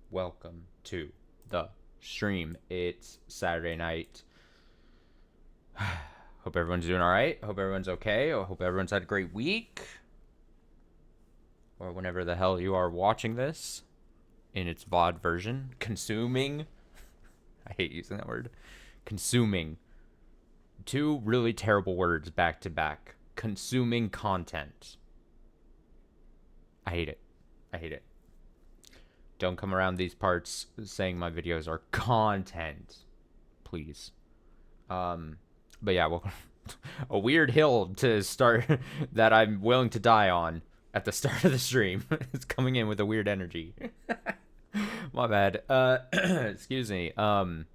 welcome to the stream. It's Saturday night. Hope everyone's doing all right. Hope everyone's okay. I hope everyone's had a great week. Or whenever the hell you are watching this in its VOD version. Consuming. I hate using that word. Consuming. Two really terrible words back to back. Consuming content. I hate it. I hate it. Don't come around these parts saying my videos are content. Please. But yeah, well, a weird hill to start that I'm willing to die on at the start of the stream. It's coming in with a weird energy. My bad. Excuse me. But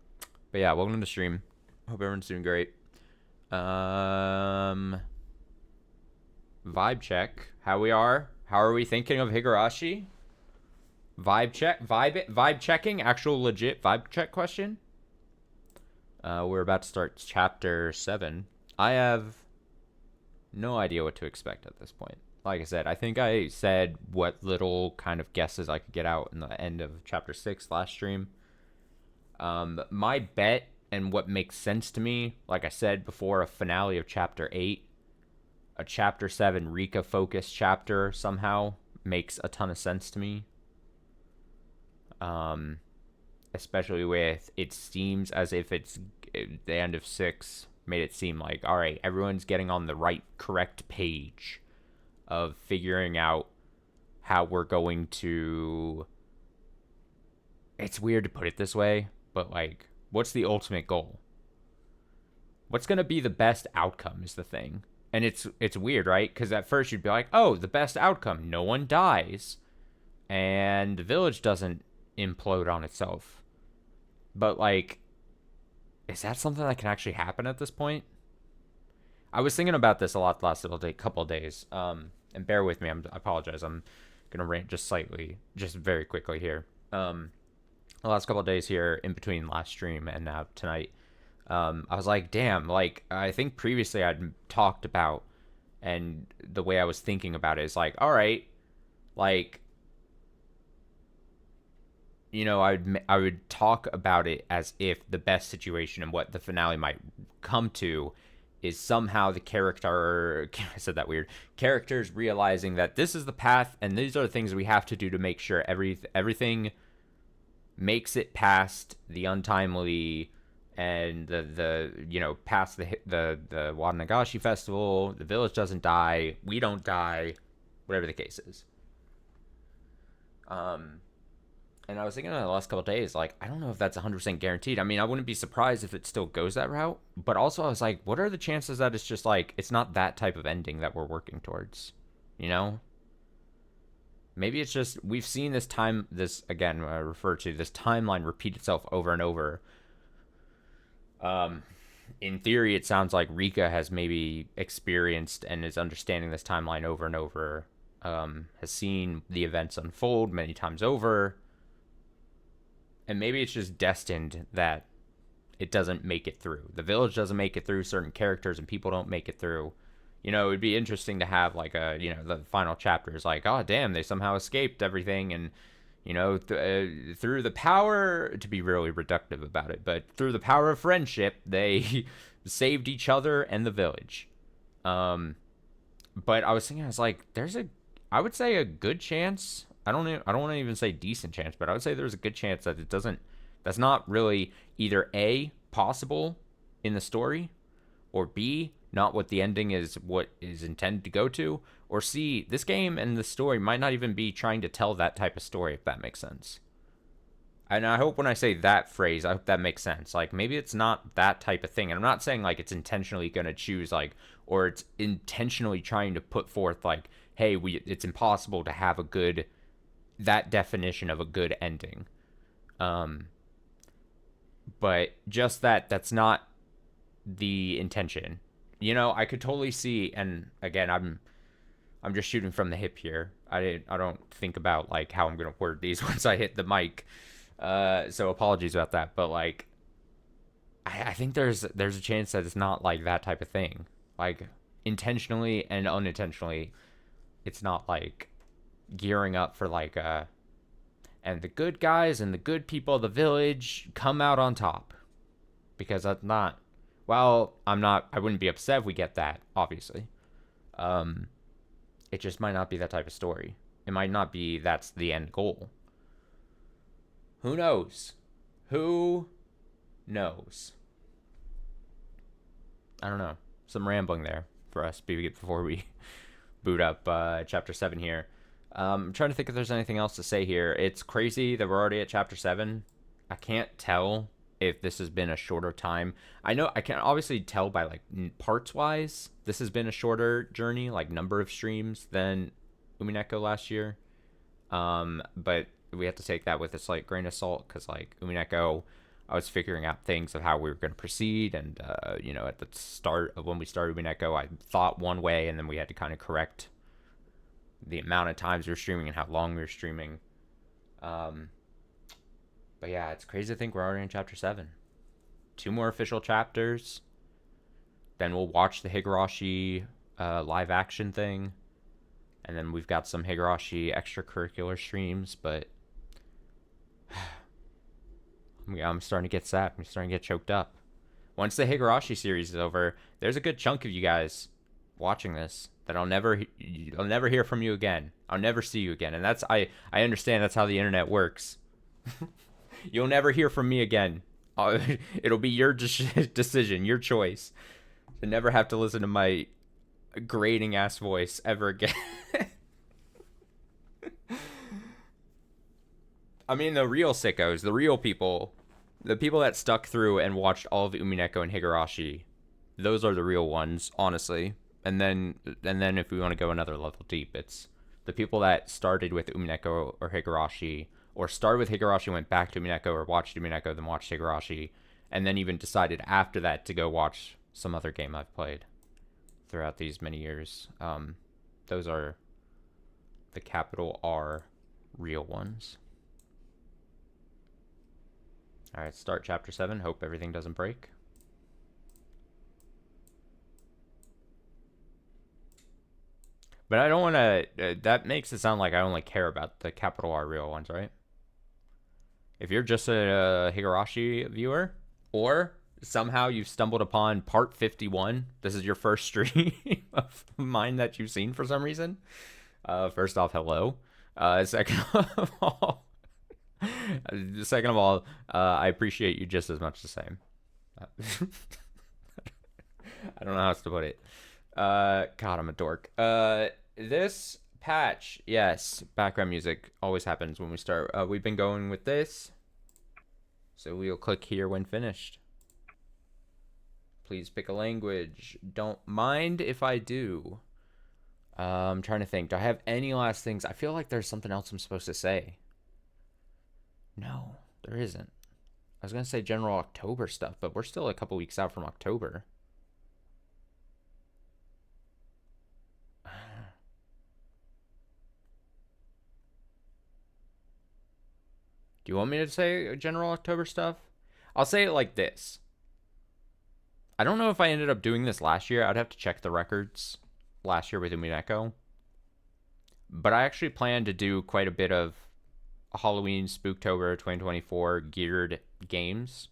yeah, welcome to the stream. Hope everyone's doing great. Vibe check. How we are? How are we thinking of Higurashi? Vibe check. Vibe checking. Actual legit vibe check question. We're about to start chapter 7. I have no idea what to expect at this point. Like I said, I think I said what little kind of guesses I could get out in the end of chapter 6 last stream. My bet and what makes sense to me, like I said before, a finale of chapter 8, a chapter 7 Rika focused chapter somehow makes a ton of sense to me. Especially with it seems as if it's the end of 6 made it seem like, all right, everyone's getting on the right correct page of figuring out how we're going to, it's weird to put it this way, but like, what's the ultimate goal? What's going to be the best outcome is the thing. And it's weird, right? Because at first you'd be like, oh, the best outcome, no one dies and the village doesn't implode on itself. But like, is that something that can actually happen at this point? I was thinking about this a lot the last couple of days. And bear with me. I apologize. I'm gonna rant just slightly, just very quickly here. The last couple of days here, in between last stream and now tonight, I was like, damn. Like, I think previously I'd talked about, and the way I was thinking about it is like, all right, like, you know, I would talk about it as if the best situation and what the finale might come to is somehow the character, I said that weird, characters realizing that this is the path and these are the things we have to do to make sure everything makes it past the untimely and the you know, past the Wadanagashi festival, the village doesn't die, we don't die, whatever the case is. And I was thinking in the last couple of days, like, I don't know if that's 100% guaranteed. I mean, I wouldn't be surprised if it still goes that route. But also, I was like, what are the chances that it's just like, it's not that type of ending that we're working towards? You know? Maybe it's just, we've seen this, again, I refer to this timeline repeat itself over and over. In theory, it sounds like Rika has maybe experienced and is understanding this timeline over and over. Has seen the events unfold many times over. And maybe it's just destined that it doesn't make it through. The village doesn't make it through. Certain characters and people don't make it through. You know, it'd be interesting to have like a, you know, the final chapter is like, oh, damn, they somehow escaped everything. And, you know, through the power, to be really reductive about it, but through the power of friendship, they saved each other and the village. But I was thinking, I was like, I would say a good chance. I don't want to even say decent chance, but I would say there's a good chance that that's not really either A, possible in the story, or B, not what the ending is, what is intended to go to, or C, this game and the story might not even be trying to tell that type of story, if that makes sense. And I hope when I say that phrase, I hope that makes sense. Like, maybe it's not that type of thing. And I'm not saying like it's intentionally going to choose like, or it's intentionally trying to put forth like, hey, it's impossible to have that definition of a good ending. But just that's not the intention. You know, I could totally see, and again, I'm just shooting from the hip here. I don't think about like how I'm gonna word these once I hit the mic. So apologies about that. But like, I think there's a chance that it's not like that type of thing. Like, intentionally and unintentionally, it's not like gearing up for like a and the good guys and the good people of the village come out on top. Because that's not, well, I wouldn't be upset if we get that, obviously. It just might not be that type of story. It might not be that's the end goal. Who knows? Who knows? I don't know. Some rambling there for us before we boot up chapter 7 here. I'm trying to think if there's anything else to say here. It's crazy that we're already at chapter 7. I can't tell if this has been a shorter time. I know I can obviously tell by like parts wise this has been a shorter journey, like number of streams than Umineko last year. But we have to take that with a slight grain of salt because like Umineko, I was figuring out things of how we were going to proceed, and at the start of when we started Umineko, I thought one way, and then we had to kind of correct the amount of times we were streaming and how long we were streaming. But yeah, it's crazy to think we're already in chapter 7. 2 more official chapters. Then we'll watch the Higurashi live action thing. And then we've got some Higurashi extracurricular streams, but I'm starting to get sad. I'm starting to get choked up. Once the Higurashi series is over, there's a good chunk of you guys watching this that I'll never hear from you again. I'll never see you again. And that's I understand that's how the internet works. You'll never hear from me again. It'll be your decision, your choice, to never have to listen to my grating ass voice ever again. I mean, the real sickos, the real people, the people that stuck through and watched all of Umineko and Higurashi, those are the real ones, honestly. And then if we want to go another level deep, it's the people that started with Umineko or Higurashi, or started with Higurashi, went back to Umineko, or watched Umineko, then watched Higurashi, and then even decided after that to go watch some other game I've played throughout these many years. Those are the capital R real ones. All right, start chapter 7. Hope everything doesn't break. But I don't want to... that makes it sound like I only care about the capital R real ones, right? If you're just a Higurashi viewer, or somehow you've stumbled upon part 51, this is your first stream of mine that you've seen for some reason, first off, hello. Second of all, I appreciate you just as much the same. I don't know how else to put it. God, I'm a dork. This patch, yes, background music always happens when we start. We've been going with this, so we'll click here when finished. Please pick a language. Don't mind if I do. I'm trying to think. Do I have any last things? I feel like there's something else I'm supposed to say. No, there isn't. I was going to say general October stuff, but we're still a couple weeks out from October. Do you want me to say general October stuff? I'll say it like this. I don't know if I ended up doing this last year. I'd have to check the records last year with Umineko. But I actually plan to do quite a bit of Halloween, Spooktober 2024 geared games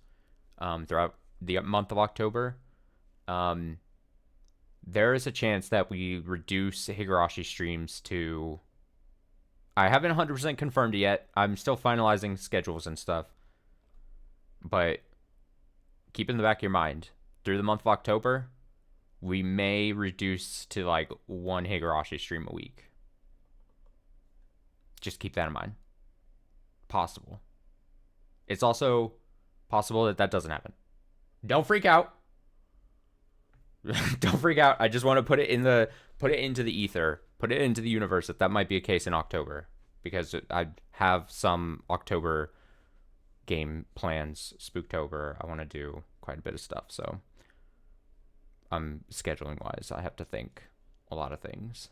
throughout the month of October. There is a chance that we reduce Higurashi streams to... I haven't 100% confirmed it yet. I'm still finalizing schedules and stuff. But keep in the back of your mind, through the month of October, we may reduce to like 1 Higurashi stream a week. Just keep that in mind. Possible. It's also possible that that doesn't happen. Don't freak out. Don't freak out. I just want to put it into the ether, put it into the universe that might be a case in October, because I have some October game plans. Spooktober, I want to do quite a bit of stuff, so scheduling wise, I have to think a lot of things.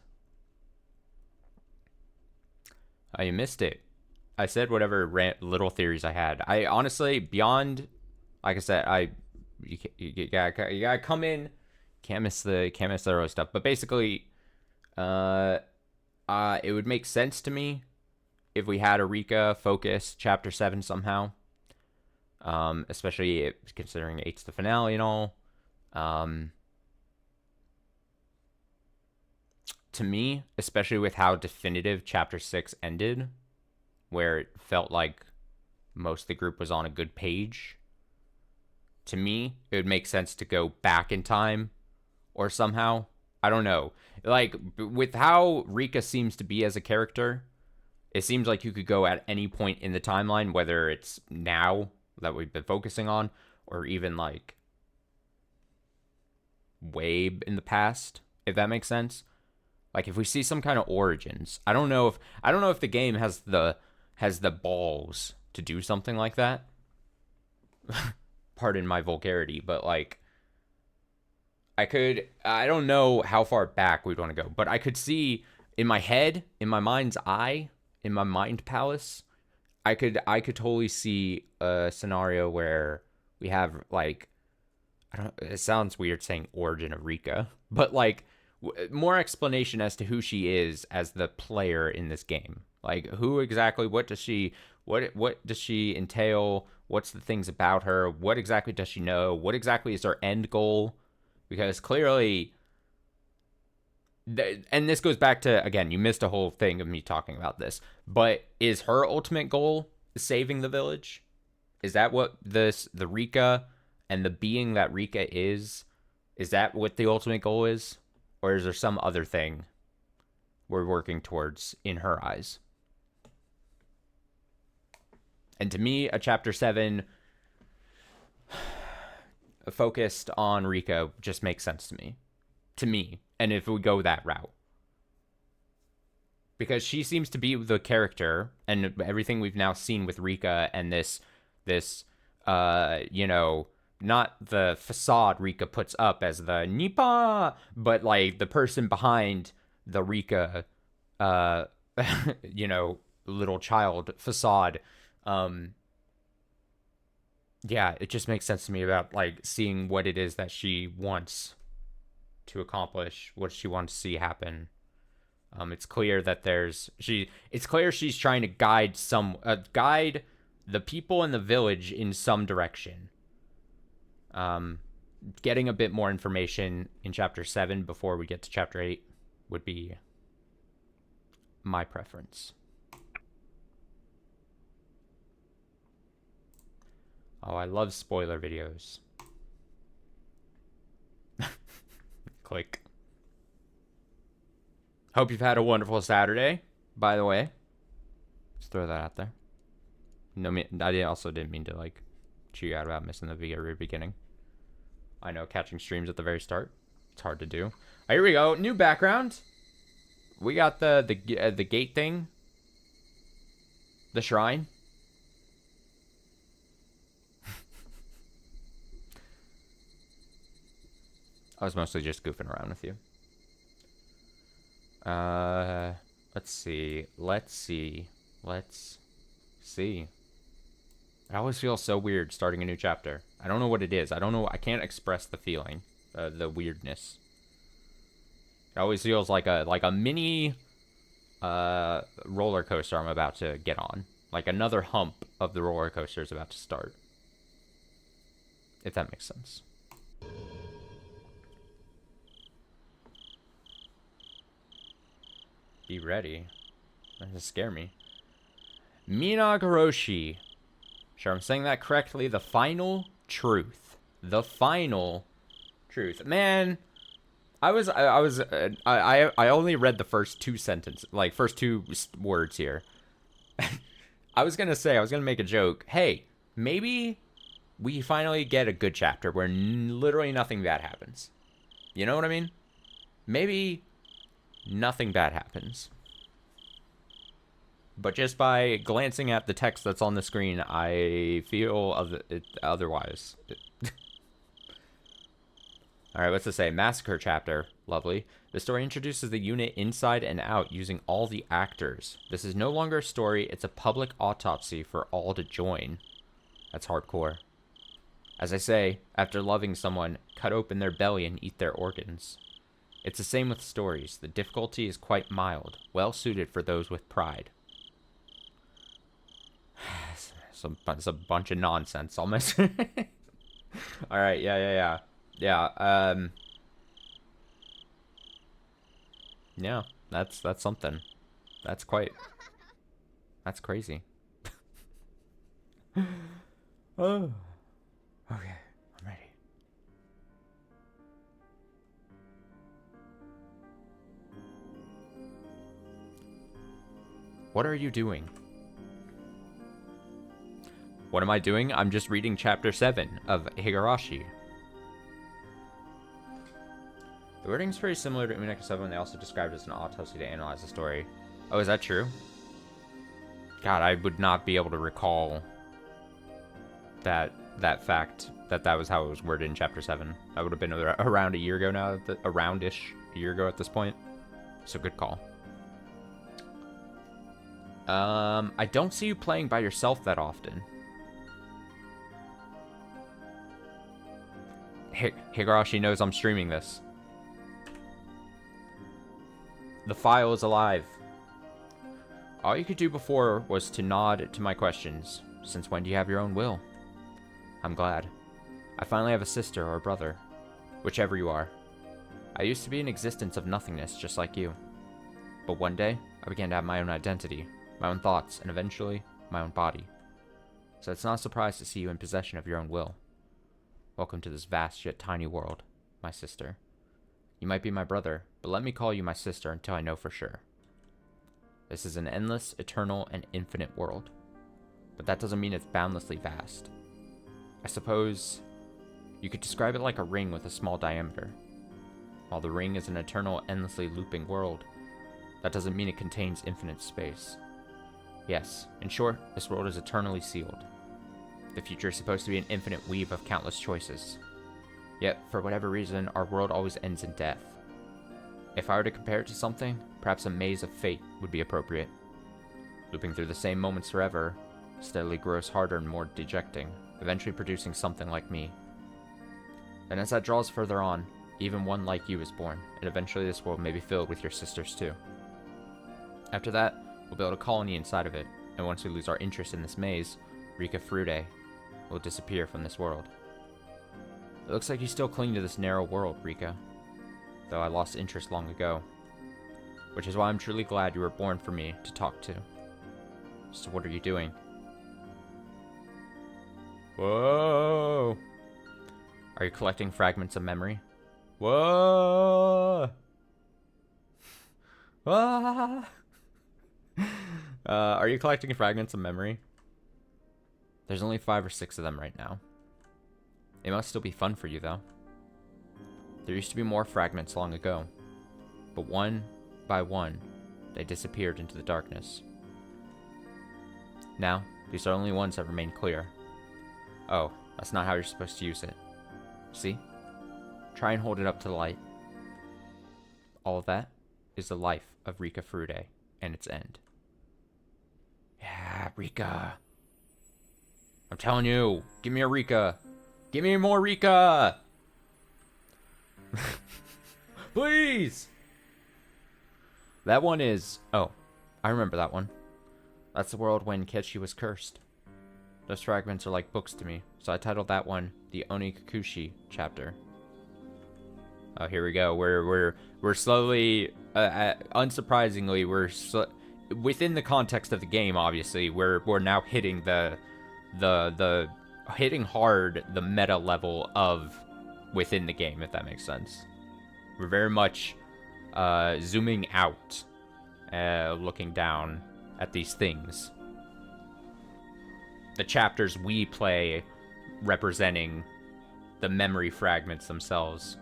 You missed it. I said whatever little theories I had. I honestly, beyond, like I said, you gotta come in. Can't miss the early stuff. But basically, it would make sense to me if we had a Rika focus chapter 7 somehow. Especially considering 8's the finale and all. To me, especially with how definitive chapter 6 ended, where it felt like most of the group was on a good page, to me, it would make sense to go back in time or somehow. I don't know. Like, with how Rika seems to be as a character, it seems like you could go at any point in the timeline, whether it's now that we've been focusing on, or even like way in the past, if that makes sense. Like if we see some kind of origins, I don't know if the game has the balls to do something like that. Pardon my vulgarity, but like I don't know how far back we'd want to go, but I could see in my head, in my mind's eye, in my mind palace, I could totally see a scenario where we have like, it sounds weird saying origin of Rika, but like more explanation as to who she is as the player in this game. Like who exactly, what does she entail? What's the things about her? What exactly does she know? What exactly is her end goal? Because clearly, and this goes back to, again, you missed a whole thing of me talking about this, but is her ultimate goal saving the village? Is that what the Rika and the being that Rika is that what the ultimate goal is? Or is there some other thing we're working towards in her eyes? And to me, a chapter 7 focused on Rika just makes sense to me. And if we go that route. Because she seems to be the character, and everything we've now seen with Rika and this not the facade Rika puts up as the Nipa, but like the person behind the Rika, little child facade. Yeah, it just makes sense to me about like seeing what it is that she wants to accomplish, what she wants to see happen. It's clear that it's clear she's trying to guide the people in the village in some direction. Getting a bit more information in chapter 7 before we get to chapter 8 would be my preference. Oh, I love spoiler videos. Click. Hope you've had a wonderful Saturday, by the way. Just throw that out there. No, I also didn't mean to like chew you out about missing the very beginning. I know, catching streams at the very start, it's hard to do. All right, here we go. New background. We got the gate thing. The shrine. I was mostly just goofing around with you. Let's see. It always feels so weird starting a new chapter. I don't know what it is. I can't express the feeling, the weirdness. It always feels like a mini roller coaster I'm about to get on. Like another hump of the roller coaster is about to start. If that makes sense. Be ready. That doesn't scare me. Higurashi. Sure, I'm saying that correctly. The final truth. The final truth. Man, I only read the first two sentences, like first two words here. I was gonna make a joke. Hey, maybe we finally get a good chapter where literally nothing bad happens. You know what I mean? Maybe nothing bad happens. But just by glancing at the text that's on the screen, I feel otherwise. Alright, what's this say? Massacre chapter. Lovely. The story introduces the unit inside and out using all the actors. This is no longer a story, it's a public autopsy for all to join. That's hardcore. As I say, after loving someone, cut open their belly and eat their organs. It's the same with stories. The difficulty is quite mild, well suited for those with pride. it's a bunch of nonsense almost. All right, yeah. Yeah, that's something. That's crazy. Oh, okay, I'm ready. What are you doing? What am I doing? I'm just reading chapter 7 of Higurashi. The wording is very similar to Umineko 7. They also described it as an autopsy to analyze the story. Oh, is that true? God, I would not be able to recall that fact, that was how it was worded in chapter 7. That would have been around a year ago now, around-ish a year ago at this point. So good call. I don't see you playing by yourself that often. Higurashi knows I'm streaming this. The file is alive. All you could do before was to nod to my questions. Since when do you have your own will? I'm glad. I finally have a sister or a brother. Whichever you are. I used to be an existence of nothingness, just like you. But one day, I began to have my own identity, my own thoughts, and eventually, my own body. So it's not a surprise to see you in possession of your own will. Welcome to this vast yet tiny world, my sister. You might be my brother, but let me call you my sister until I know for sure. This is an endless, eternal, and infinite world. But that doesn't mean it's boundlessly vast. I suppose you could describe it like a ring with a small diameter. While the ring is an eternal, endlessly looping world, that doesn't mean it contains infinite space. Yes, in short, this world is eternally sealed. The future is supposed to be an infinite weave of countless choices. Yet, for whatever reason, our world always ends in death. If I were to compare it to something, perhaps a maze of fate would be appropriate. Looping through the same moments forever steadily grows harder and more dejecting, eventually producing something like me. And as that draws further on, even one like you is born, and eventually this world may be filled with your sisters too. After that, we'll build a colony inside of it, and once we lose our interest in this maze, Rika Frude will disappear from this world. It looks like you still cling to this narrow world, Rika, though I lost interest long ago. Which is why I'm truly glad you were born for me to talk to. So what are you doing? Whoa! Are you collecting fragments of memory? Whoa! Ah! Are you collecting fragments of memory? There's only 5 or 6 of them right now. It must still be fun for you, though. There used to be more fragments long ago, but one by one, they disappeared into the darkness. Now, these are the only ones that remain clear. Oh, that's not how you're supposed to use it. See? Try and hold it up to the light. All of that is the life of Rika Frude and its end. Yeah, Rika. I'm telling you, give me a Rika. Give me more Rika. Please. That one is... Oh, I remember that one. That's the world when Kechi was cursed. Those fragments are like books to me, so I titled that one the Onikakushi chapter. Oh, here we go. We're slowly, unsurprisingly, within the context of the game. Obviously, we're now hitting hitting hard the meta level of within the game, if that makes sense. We're very much zooming out, looking down at these things. The chapters we play representing the memory fragments themselves.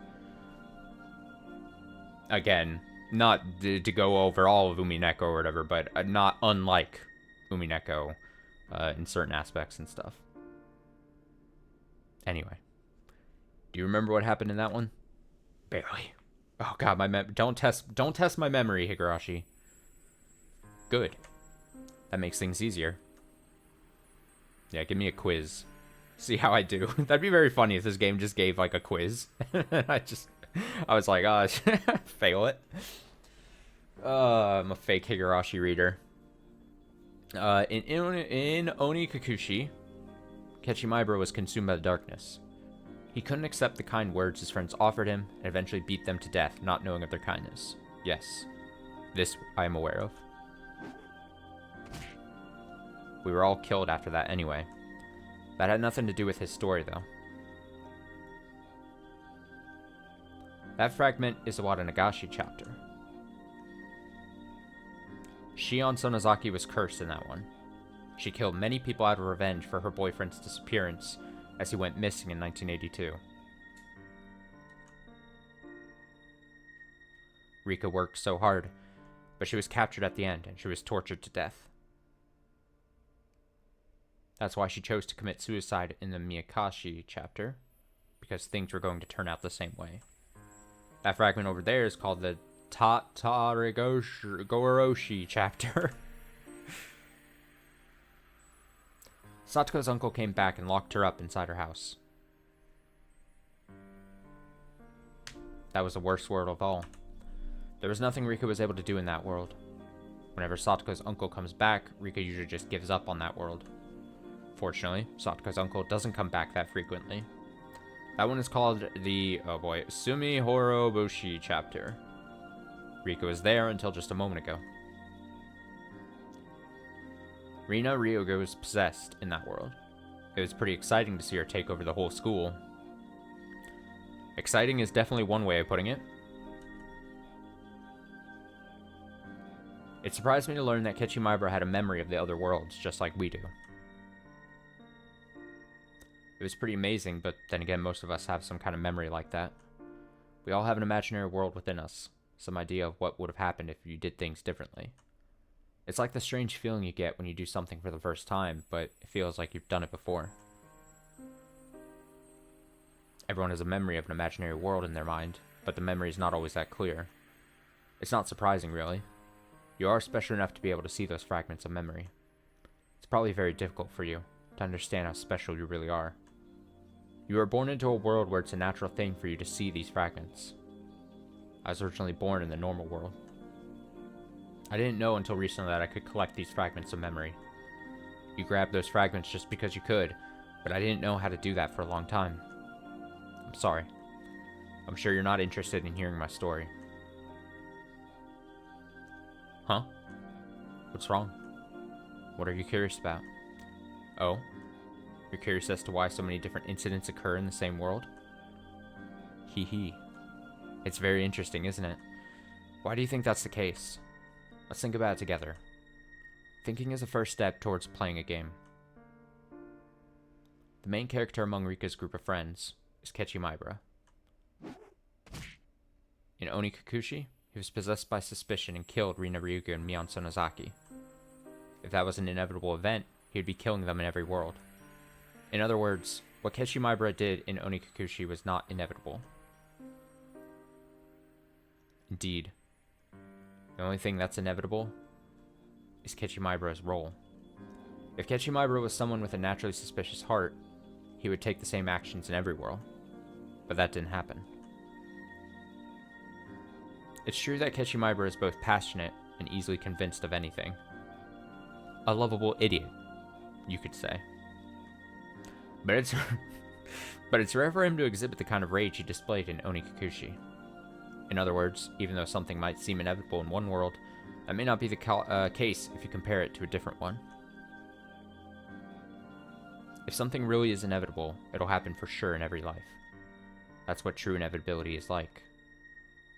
Again, not to go over all of Umineko or whatever, but not unlike Umineko in certain aspects and stuff. Anyway, do you remember what happened in that one? Barely. Oh god, don't test my memory, Higurashi. Good. That makes things easier. Yeah, give me a quiz. See how I do. That'd be very funny if this game just gave like a quiz. I was like, oh, fail it. I'm a fake Higurashi reader. In Onikakushi, Ketchimaibara was consumed by the darkness. He couldn't accept the kind words his friends offered him and eventually beat them to death, not knowing of their kindness. Yes, this I am aware of. We were all killed after that anyway. That had nothing to do with his story, though. That fragment is the Higurashi chapter. Shion Sonozaki was cursed in that one. She killed many people out of revenge for her boyfriend's disappearance as he went missing in 1982. Rika worked so hard, but she was captured at the end and she was tortured to death. That's why she chose to commit suicide in the Miyakashi chapter, because things were going to turn out the same way. That fragment over there is called the Tatarigoroshi chapter. Satoko's uncle came back and locked her up inside her house. That was the worst world of all. There was nothing Rika was able to do in that world. Whenever Satoko's uncle comes back, Rika usually just gives up on that world. Fortunately, Satoko's uncle doesn't come back that frequently. That one is called the, oh boy, Sumi Horoboshi chapter. Rika was there until just a moment ago. Rina Ryoga was possessed in that world. It was pretty exciting to see her take over the whole school. Exciting is definitely one way of putting it. It surprised me to learn that Ketchimaibara had a memory of the other worlds, just like we do. It was pretty amazing, but then again, most of us have some kind of memory like that. We all have an imaginary world within us, some idea of what would have happened if you did things differently. It's like the strange feeling you get when you do something for the first time, but it feels like you've done it before. Everyone has a memory of an imaginary world in their mind, but the memory is not always that clear. It's not surprising, really. You are special enough to be able to see those fragments of memory. It's probably very difficult for you to understand how special you really are. You were born into a world where it's a natural thing for you to see these fragments. I was originally born in the normal world. I didn't know until recently that I could collect these fragments of memory. You grabbed those fragments just because you could, but I didn't know how to do that for a long time. I'm sorry. I'm sure you're not interested in hearing my story. Huh? What's wrong? What are you curious about? Oh? You're curious as to why so many different incidents occur in the same world? Hee hee. It's very interesting, isn't it? Why do you think that's the case? Let's think about it together. Thinking is the first step towards playing a game. The main character among Rika's group of friends is Ketchimaibara. In Onikakushi, he was possessed by suspicion and killed Rina Ryuga and Mion Sonozaki. If that was an inevitable event, he would be killing them in every world. In other words, what Ketchimaibara did in Onikakushi was not inevitable. Indeed. The only thing that's inevitable is Ketchimaibara's role. If Ketchimaibara was someone with a naturally suspicious heart, he would take the same actions in every world. But that didn't happen. It's true that Ketchimaibara is both passionate and easily convinced of anything. A lovable idiot, you could say. But it's rare for him to exhibit the kind of rage he displayed in Onikakushi. In other words, even though something might seem inevitable in one world, that may not be the case if you compare it to a different one. If something really is inevitable, it'll happen for sure in every life. That's what true inevitability is like.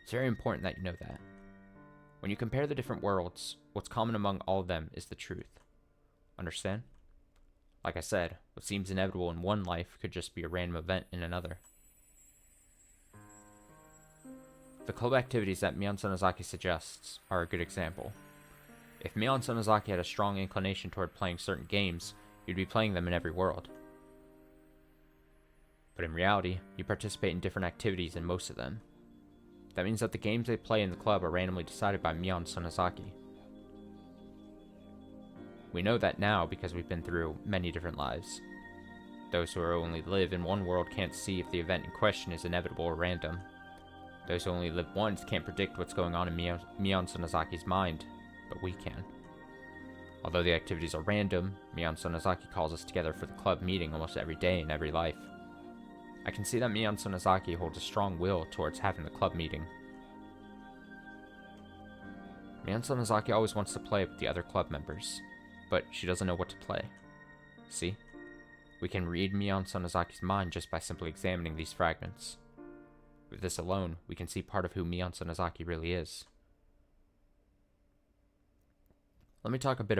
It's very important that you know that. When you compare the different worlds, what's common among all of them is the truth. Understand? Like I said, what seems inevitable in one life could just be a random event in another. The club activities that Mion Sonozaki suggests are a good example. If Mion Sonozaki had a strong inclination toward playing certain games, you'd be playing them in every world. But in reality, you participate in different activities in most of them. That means that the games they play in the club are randomly decided by Mion Sonozaki. We know that now because we've been through many different lives. Those who only live in one world can't see if the event in question is inevitable or random. Those who only live once can't predict what's going on in Mion Sonozaki's mind, but we can. Although the activities are random, Mion Sonozaki calls us together for the club meeting almost every day in every life. I can see that Mion Sonozaki holds a strong will towards having the club meeting. Mion Sonozaki always wants to play with the other club members, but she doesn't know what to play. See? We can read Mion Sonozaki's mind just by simply examining these fragments. With this alone, we can see part of who Mion Sonozaki really is. Let me talk a bit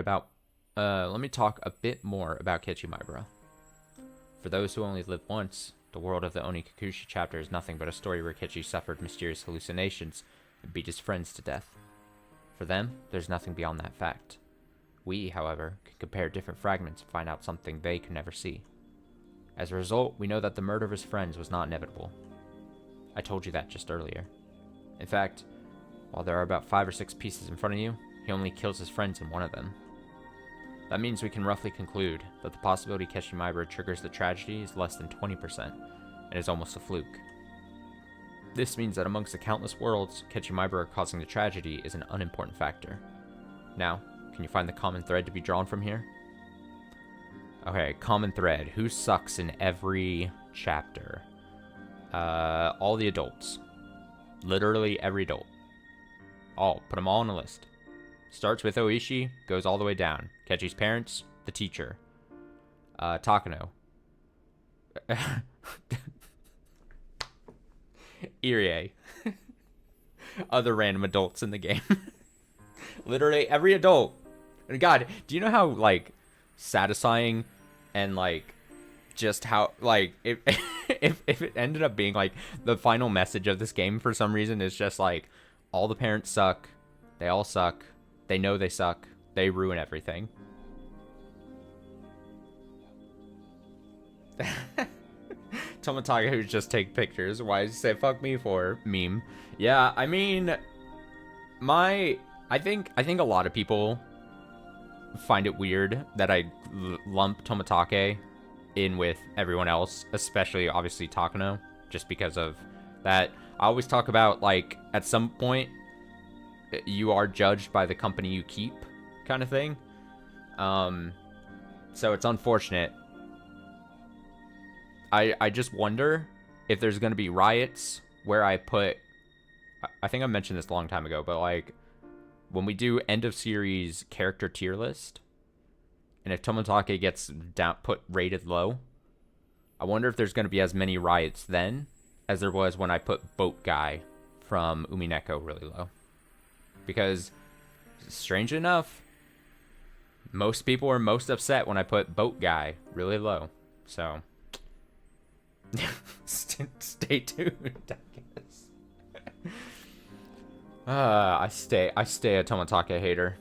more about Ketchimaibara. For those who only live once, the world of the Onikakushi chapter is nothing but a story where Ketchi suffered mysterious hallucinations and beat his friends to death. For them, there's nothing beyond that fact. We, however, can compare different fragments and find out something they can never see. As a result, we know that the murder of his friends was not inevitable. I told you that just earlier. In fact, while there are about 5 or 6 pieces in front of you, he only kills his friends in one of them. That means we can roughly conclude that the possibility Ketchimaibara triggers the tragedy is less than 20%, and is almost a fluke. This means that amongst the countless worlds, Ketchimaibara causing the tragedy is an unimportant factor. Now, can you find the common thread to be drawn from here? Okay, common thread. Who sucks in every chapter? All the adults. Literally every adult. All. Put them all on a list. Starts with Oishi, goes all the way down. Ketchi's parents, the teacher. Takano. Irie. Other random adults in the game. Literally every adult. And God, do you know how, like, satisfying and, like, just how, like, if it ended up being, like, the final message of this game for some reason is just, like, all the parents suck. They all suck. They know they suck. They ruin everything. Tomotaga who just take pictures. Why does he say fuck me for? Meme. Yeah, I mean, I think a lot of people find it weird that I lump Tomotage in with everyone else, especially obviously Takano, just because of that. I always talk about, like, at some point you are judged by the company you keep kind of thing. So it's unfortunate. I just wonder if there's going to be riots where I put, I think I mentioned this a long time ago, but, like, when we do end of series character tier list, and if Tomotage gets rated low, I wonder if there's going to be as many riots then as there was when I put Boat Guy from Umineko really low. Because, strange enough, most people were most upset when I put Boat Guy really low. So, stay tuned, I guess. I stay a Tomotage hater.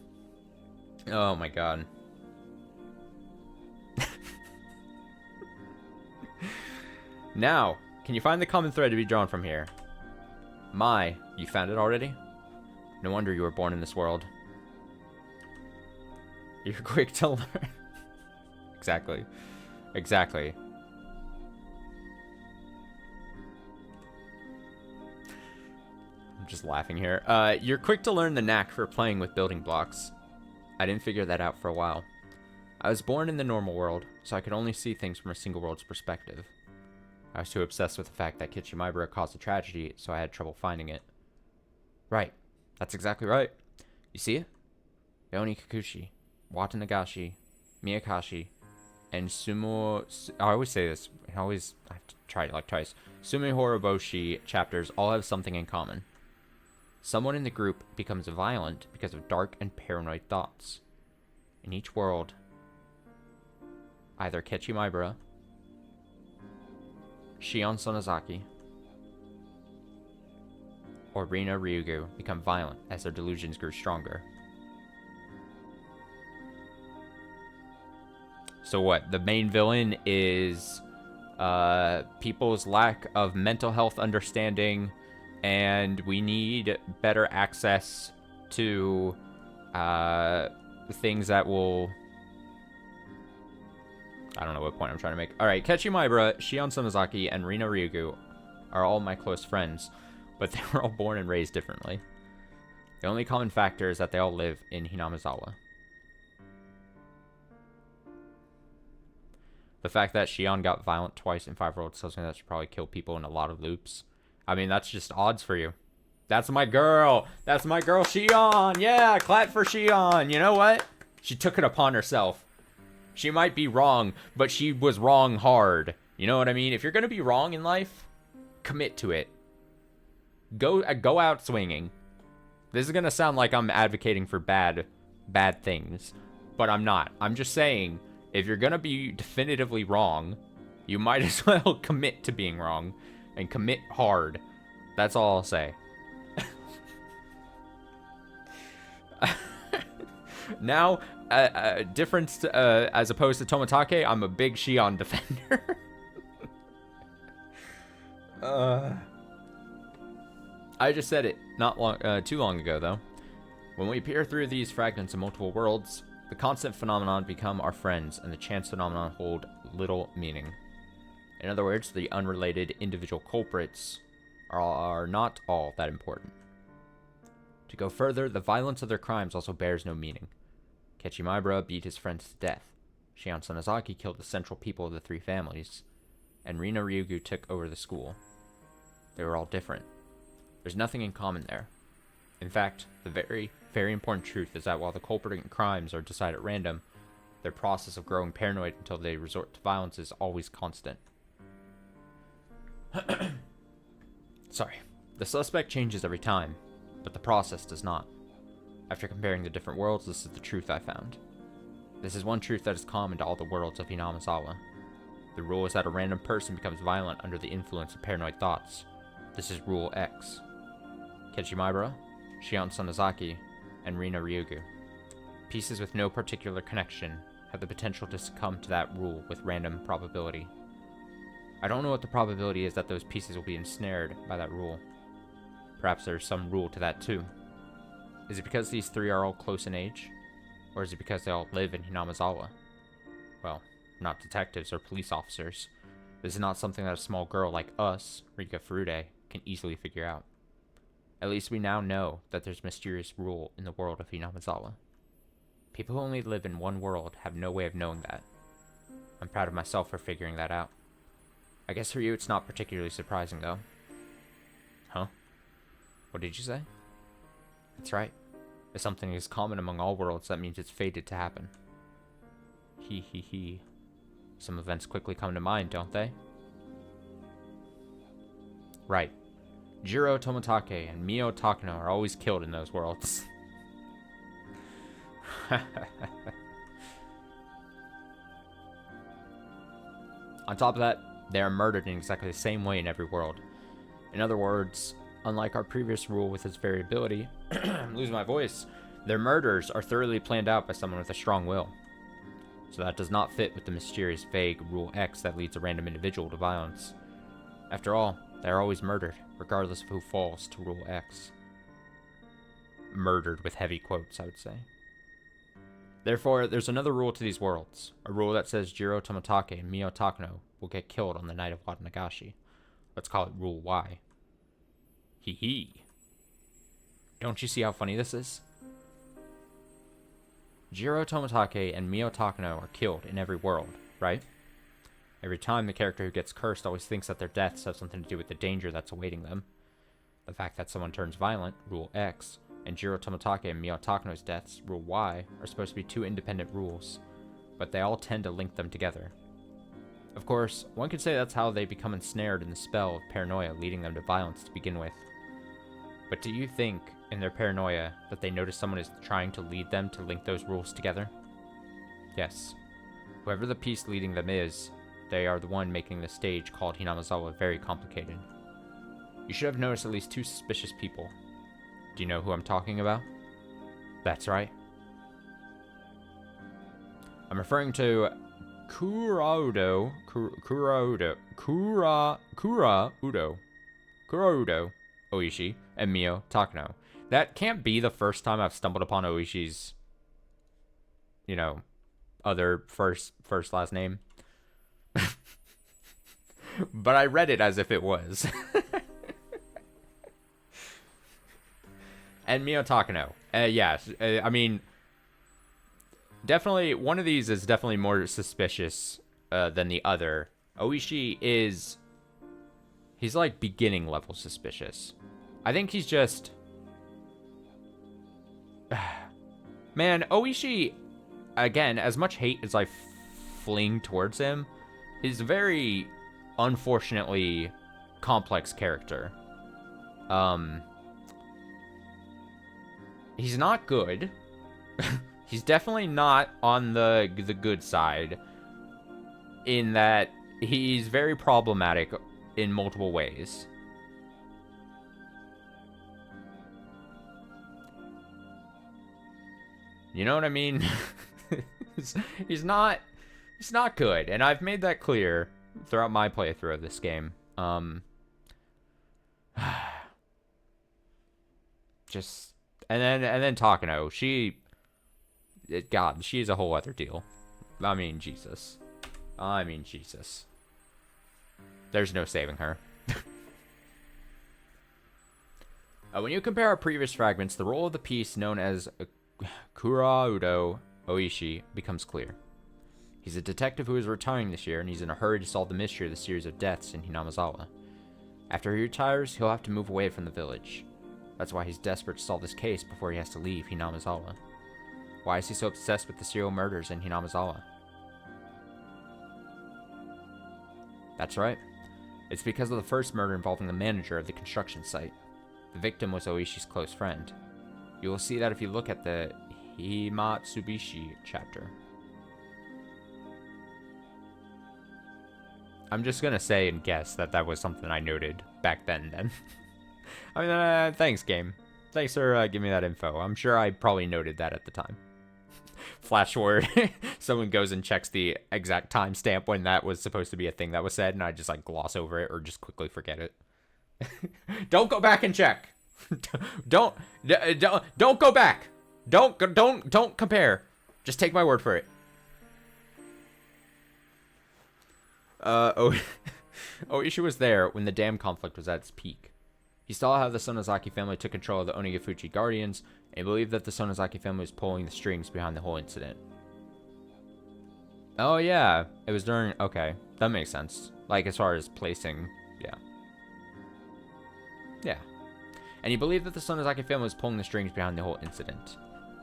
Oh my god. Now, can you find the common thread to be drawn from here? You found it already? No wonder you were born in this world. You're quick to learn. Exactly. Exactly. I'm just laughing here. You're quick to learn the knack for playing with building blocks. I didn't figure that out for a while. I was born in the normal world, so I could only see things from a single world's perspective. I was too obsessed with the fact that Ketchimaibara caused a tragedy, so I had trouble finding it. Right. That's exactly right. You see it? Yoni Kikuchi, Watanagashi, Miyakashi, and I always say this. I have to try it like twice. Sumihoroboshi chapters all have something in common. Someone in the group becomes violent because of dark and paranoid thoughts. In each world, either Ketchimaibara, Shion Sonozaki, or Rina Ryugu become violent as their delusions grew stronger. So what? The main villain is people's lack of mental health understanding, and we need better access to things that will... I don't know what point I'm trying to make. Alright, Ketchimaibara, Shion Sonozaki, and Rina Ryugu are all my close friends, but they were all born and raised differently. The only common factor is that they all live in Hinamizawa. The fact that Shion got violent twice in 5 worlds tells me that she probably killed people in a lot of loops. I mean, that's just odds for you. That's my girl. That's my girl, Shion. Yeah, clap for Shion. You know what? She took it upon herself. She might be wrong, but she was wrong hard. You know what I mean? If you're going to be wrong in life, commit to it. Go out swinging. This is going to sound like I'm advocating for bad things, but I'm not. I'm just saying, if you're going to be definitively wrong, you might as well commit to being wrong and commit hard. That's all I'll say. Now, difference as opposed to Toмотake, I'm a big Shion defender. I just said it not too long ago, though. When we peer through these fragments in multiple worlds, the constant phenomenon become our friends, and the chance phenomenon hold little meaning. In other words, the unrelated individual culprits are not all that important. To go further, the violence of their crimes also bears no meaning. Kechimibara beat his friends to death. Shion Sonozaki killed the central people of the 3 families, and Rina Ryugu took over the school. They were all different. There's nothing in common there. In fact, the very, very important truth is that while the culprit crimes are decided at random, their process of growing paranoid until they resort to violence is always constant. Sorry. The suspect changes every time, but the process does not. After comparing the different worlds, this is the truth I found. This is one truth that is common to all the worlds of Hinamizawa. The rule is that a random person becomes violent under the influence of paranoid thoughts. This is Rule X. Kechimibara, Shion Sonozaki, and Rina Ryugu. Pieces with no particular connection have the potential to succumb to that rule with random probability. I don't know what the probability is that those pieces will be ensnared by that rule. Perhaps there's some rule to that too. Is it because these 3 are all close in age? Or is it because they all live in Hinamizawa? Well, not detectives or police officers. This is not something that a small girl like us, Rika Furude, can easily figure out. At least we now know that there's a mysterious rule in the world of Hinamizawa. People who only live in one world have no way of knowing that. I'm proud of myself for figuring that out. I guess for you it's not particularly surprising though. Huh? What did you say? That's right. If something is common among all worlds, that means it's fated to happen. He. Some events quickly come to mind, don't they? Right. Jiro Toмотake and Mio Takano are always killed in those worlds. On top of that, they are murdered in exactly the same way in every world. In other words, unlike our previous rule with its variability, I'm losing my voice, their murders are thoroughly planned out by someone with a strong will. So that does not fit with the mysterious, vague Rule X that leads a random individual to violence. After all, they are always murdered, regardless of who falls to Rule X. Murdered with heavy quotes, I would say. Therefore, there's another rule to these worlds. A rule that says Jiro Toмотake and Mio Takano will get killed on the night of Watanagashi. Let's call it Rule Y. Hee. Don't you see how funny this is? Jiro Toмотake and Mio Takano are killed in every world, right? Every time the character who gets cursed always thinks that their deaths have something to do with the danger that's awaiting them. The fact that someone turns violent, Rule X, and Jiro Toмотake and Mio Takano's deaths, Rule Y, are supposed to be 2 independent rules, but they all tend to link them together. Of course, one could say that's how they become ensnared in the spell of paranoia leading them to violence to begin with. But do you think, in their paranoia, that they notice someone is trying to lead them to link those rules together? Yes. Whoever the piece leading them is, they are the one making the stage called Hinamizawa very complicated. You should have noticed at least 2 suspicious people. Do you know who I'm talking about? That's right. I'm referring to Kuraudo, Oishi, and Mio Takano. That can't be the first time I've stumbled upon Oishi's, other first last name. But I read it as if it was. And Mio Takano. Yes, I mean, definitely, one of these is definitely more suspicious than the other. Oishi is... He's like beginning level suspicious. I think he's just... Man, Oishi, again, as much hate as I fling towards him, he's a very, unfortunately, complex character. He's not good. He's definitely not on the good side, in that he's very problematic in multiple ways. You know what I mean? he's not good, and I've made that clear throughout my playthrough of this game. Just and then Takano, God, she's a whole other deal. I mean, Jesus. There's no saving her. When you compare our previous fragments, the role of the piece known as Kuraudo Oishi becomes clear. He's a detective who is retiring this year, and he's in a hurry to solve the mystery of the series of deaths in Hinamizawa. After he retires, he'll have to move away from the village. That's why he's desperate to solve this case before he has to leave Hinamizawa. Why is he so obsessed with the serial murders in Hinamizawa? That's right. It's because of the first murder involving the manager of the construction site. The victim was Oishi's close friend. You will see that if you look at the Himatsubishi chapter. I'm just gonna say and guess that was something I noted back then. I mean, thanks, game. Thanks for giving me that info. I'm sure I probably noted that at the time. Flash forward, someone goes and checks the exact timestamp when that was supposed to be a thing that was said, and I just like gloss over it or just quickly forget it. Don't go back and check. Don't go back. Don't compare. Just take my word for it. Oishi was there when the dam conflict was at its peak. He saw how the Sonozaki family took control of the Onigafuchi Guardians, and believed that the Sonozaki family was pulling the strings behind the whole incident. Oh yeah, it was during... Okay, that makes sense. Like, as far as placing... Yeah. And he believed that the Sonozaki family was pulling the strings behind the whole incident.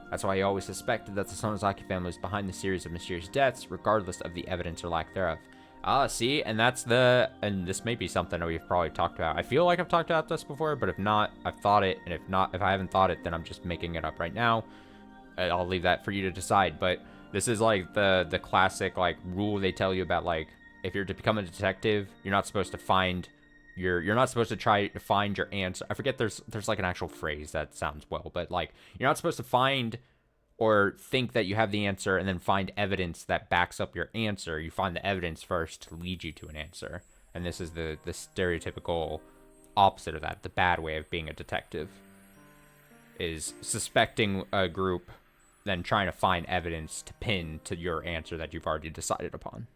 That's why he always suspected that the Sonozaki family was behind the series of mysterious deaths, regardless of the evidence or lack thereof. Ah, see, and that's the... And this may be something that we've probably talked about. I feel like I've talked about this before, but if not, I've thought it. And if I haven't thought it, then I'm just making it up right now. I'll leave that for you to decide. But this is like the classic, like, rule they tell you about, like, if you're to become a detective, you're not supposed to find... You're not supposed to try to find your answer. I forget there's like an actual phrase that sounds well, but, like, you're not supposed to find... or think that you have the answer and then find evidence that backs up your answer. You find the evidence first to lead you to an answer. And this is the stereotypical opposite of that. The bad way of being a detective is suspecting a group, then trying to find evidence to pin to your answer that you've already decided upon.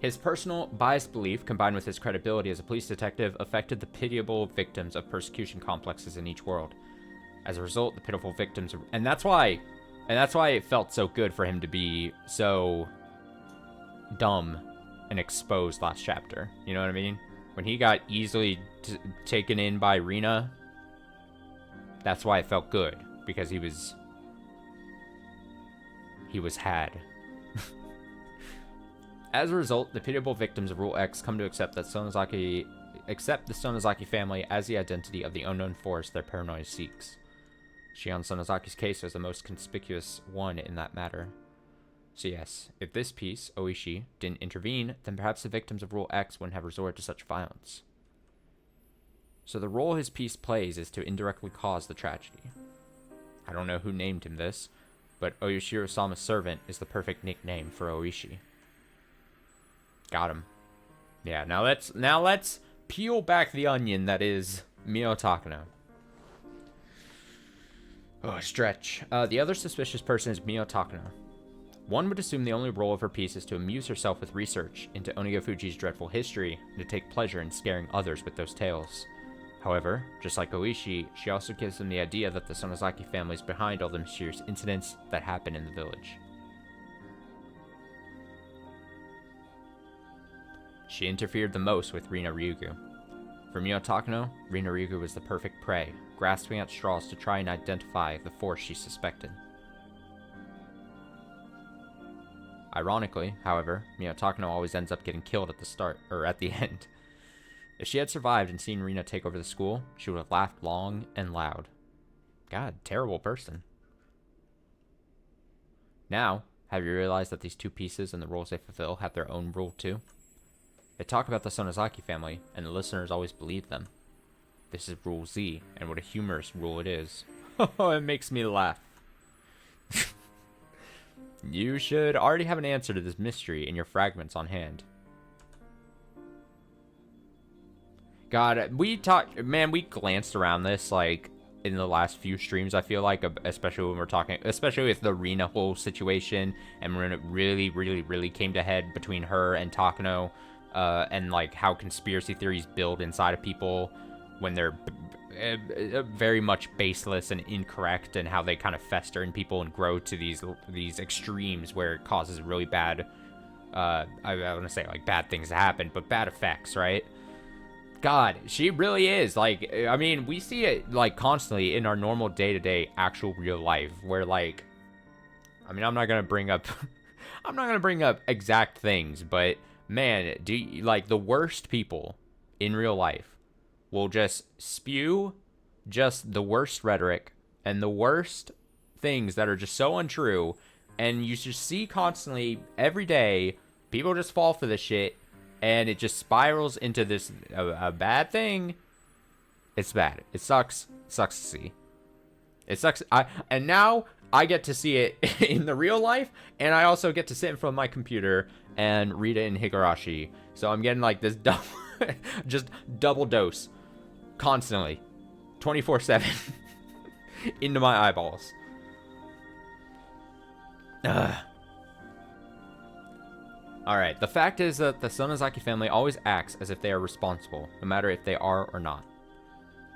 His personal biased belief, combined with his credibility as a police detective, affected the pitiable victims of persecution complexes in each world. As a result, the pitiful victims... And that's why it felt so good for him to be so dumb and exposed last chapter. You know what I mean? When he got easily taken in by Rina, that's why it felt good. Because he was had. As a result, the pitiable victims of Rule X come to accept the Sonozaki family as the identity of the unknown force their paranoia seeks. Shion Sonozaki's case was the most conspicuous one in that matter. So yes, if this piece, Oishi, didn't intervene, then perhaps the victims of Rule X wouldn't have resorted to such violence. So the role his piece plays is to indirectly cause the tragedy. I don't know who named him this, but Oyashiro-sama's servant is the perfect nickname for Oishi. Got him. Yeah, now let's peel back the onion that is Mio Takano. Oh, stretch. The other suspicious person is Mio Takano. One would assume the only role of her piece is to amuse herself with research into Onigafuji's dreadful history and to take pleasure in scaring others with those tales. However, just like Oishi, she also gives them the idea that the Sonozaki family is behind all the mysterious incidents that happen in the village. She interfered the most with Rina Ryugu. For Mio Takano, Rina Ryugu was the perfect prey, grasping at straws to try and identify the force she suspected. Ironically, however, Mio Takano always ends up getting killed at the start, or at the end. If she had survived and seen Rina take over the school, she would have laughed long and loud. God, terrible person. Now, have you realized that these two pieces and the roles they fulfill have their own rule too? They talk about the Sonozaki family, and the listeners always believe them. This is Rule Z, and what a humorous rule it is. Oh, it makes me laugh. You should already have an answer to this mystery in your fragments on hand. God, we glanced around this, like, in the last few streams, I feel like, especially when we're talking, especially with the Rina whole situation, and when it really, really, really came to head between her and Takano, and, like, how conspiracy theories build inside of people when they're very much baseless and incorrect, and how they kind of fester in people and grow to these extremes where it causes really bad, I want to say, like, bad things to happen, but bad effects, right? God, she really is. Like, I mean, we see it, like, constantly in our normal day-to-day actual real life, where, like, I mean, I'm not gonna bring up exact things, but man, like, the worst people in real life will just spew just the worst rhetoric and the worst things that are just so untrue, and you just see constantly every day people just fall for this shit, and it just spirals into this a bad thing. It's bad. It sucks. It sucks to see. It sucks. And now I get to see it in the real life, and I also get to sit in front of my computer and read it in Higurashi. So I'm getting like this just double dose constantly, 24/7 into my eyeballs. Alright, the fact is that the Sonozaki family always acts as if they are responsible, no matter if they are or not.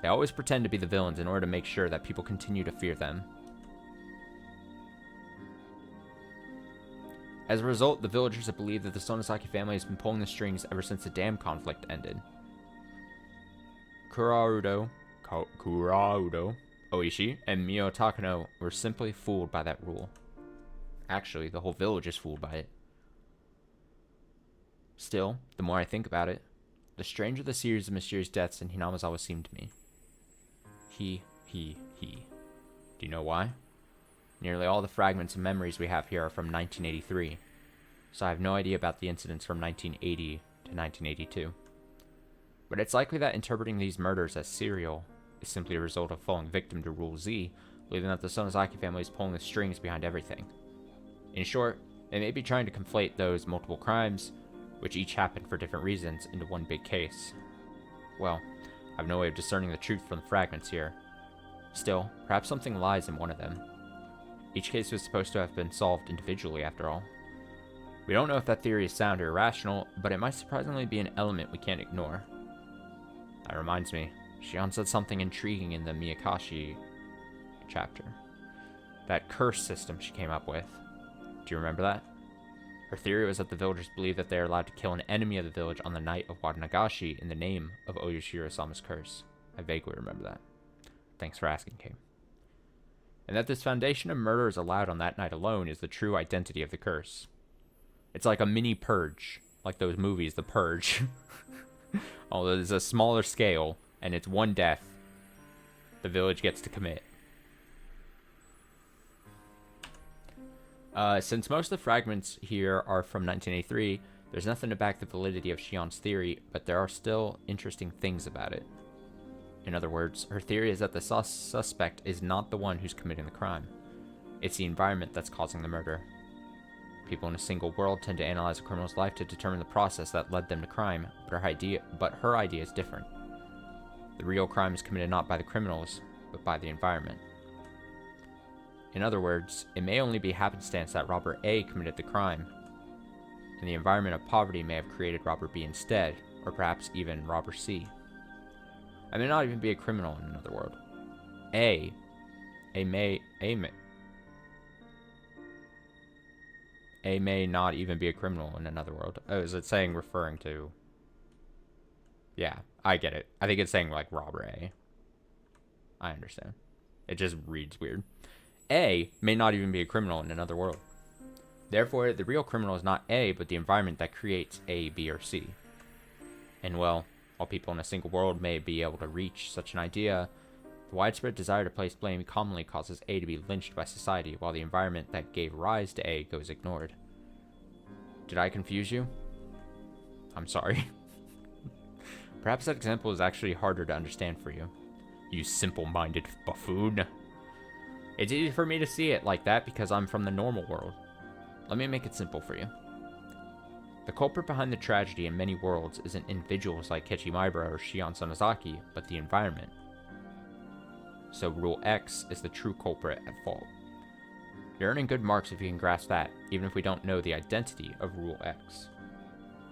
They always pretend to be the villains in order to make sure that people continue to fear them. As a result, the villagers have believed that the Sonozaki family has been pulling the strings ever since the dam conflict ended. Kuraudo, Oishi, and Mio Takano were simply fooled by that rule. Actually, the whole village is fooled by it. Still, the more I think about it, the stranger the series of mysterious deaths in Hinamizawa seem to me. He. Do you know why? Nearly all the fragments and memories we have here are from 1983, so I have no idea about the incidents from 1980 to 1982. But it's likely that interpreting these murders as serial is simply a result of falling victim to Rule Z, believing that the Sonozaki family is pulling the strings behind everything. In short, they may be trying to conflate those multiple crimes, which each happened for different reasons, into one big case. Well, I have no way of discerning the truth from the fragments here. Still, perhaps something lies in one of them. Each case was supposed to have been solved individually, after all. We don't know if that theory is sound or irrational, but it might surprisingly be an element we can't ignore. That reminds me, Shion said something intriguing in the Miyakashi chapter. That curse system she came up with. Do you remember that? Her theory was that the villagers believe that they are allowed to kill an enemy of the village on the night of Wadanagashi in the name of Oyashiro-sama's curse. I vaguely remember that. Thanks for asking, Kay. And that this foundation of murder is allowed on that night alone is the true identity of the curse. It's like a mini purge, like those movies, The Purge. Although there's a smaller scale, and it's one death the village gets to commit. Since most of the fragments here are from 1983, there's nothing to back the validity of Shion's theory, but there are still interesting things about it. In other words, her theory is that the suspect is not the one who's committing the crime. It's the environment that's causing the murder. People in a single world tend to analyze a criminal's life to determine the process that led them to crime, but her idea is different. The real crime is committed not by the criminals, but by the environment. In other words, it may only be happenstance that Robber A committed the crime, and the environment of poverty may have created Robber B instead, or perhaps even Robber C. I may not even be a criminal in another world. A may not even be a criminal in another world. Oh, is it saying referring to? Yeah, I get it. I think it's saying like robber A. I understand. It just reads weird. A may not even be a criminal in another world. Therefore, the real criminal is not A, but the environment that creates A, B, or C. And well, while people in a single world may be able to reach such an idea, the widespread desire to place blame commonly causes A to be lynched by society, while the environment that gave rise to A goes ignored. Did I confuse you? I'm sorry. Perhaps that example is actually harder to understand for you. You simple-minded buffoon. It's easy for me to see it like that because I'm from the normal world. Let me make it simple for you. The culprit behind the tragedy in many worlds isn't individuals like Kechimaibara or Shion Sonozaki, but the environment. So Rule X is the true culprit at fault. You're earning good marks if you can grasp that, even if we don't know the identity of Rule X.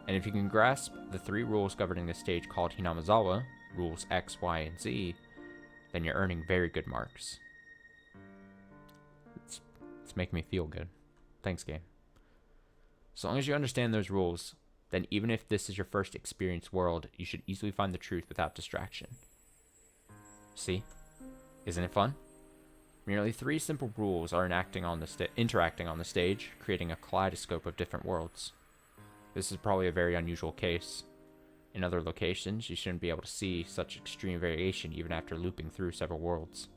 And if you can grasp the 3 rules governing the stage called Hinamizawa, Rules X, Y, and Z, then you're earning very good marks. It's making me feel good. Thanks, game. As long as you understand those rules, then even if this is your first experienced world, you should easily find the truth without distraction. See? Isn't it fun? Merely 3 simple rules are interacting on the stage, creating a kaleidoscope of different worlds. This is probably a very unusual case. In other locations, you shouldn't be able to see such extreme variation even after looping through several worlds.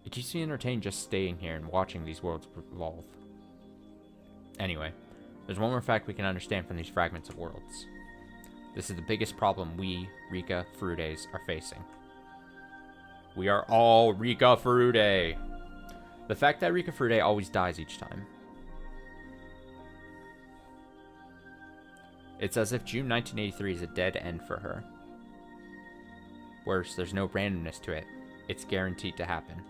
It keeps me entertained just staying here and watching these worlds evolve. Anyway, there's one more fact we can understand from these fragments of worlds. This is the biggest problem we, Rika Furudes, are facing. We are all Rika Furude. The fact that Rika Furude always dies each time. It's as if June 1983 is a dead end for her. Worse, there's no randomness to it. It's guaranteed to happen.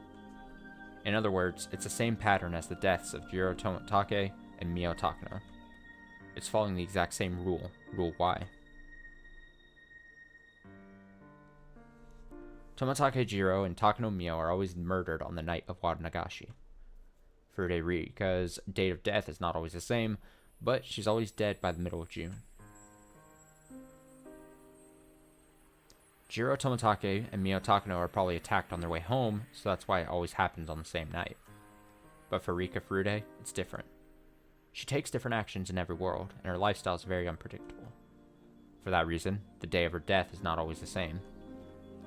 In other words, it's the same pattern as the deaths of Jiro Tomatake and Mio Takano. It's following the exact same rule, Rule Y. Tomatake Jiro and Takano Mio are always murdered on the night of Wadanagashi. Furude Rika's date of death is not always the same, but she's always dead by the middle of June. Jiro Tomatake and Mio Takano are probably attacked on their way home, so that's why it always happens on the same night. But for Rika Furude, it's different. She takes different actions in every world, and her lifestyle is very unpredictable. For that reason, the day of her death is not always the same.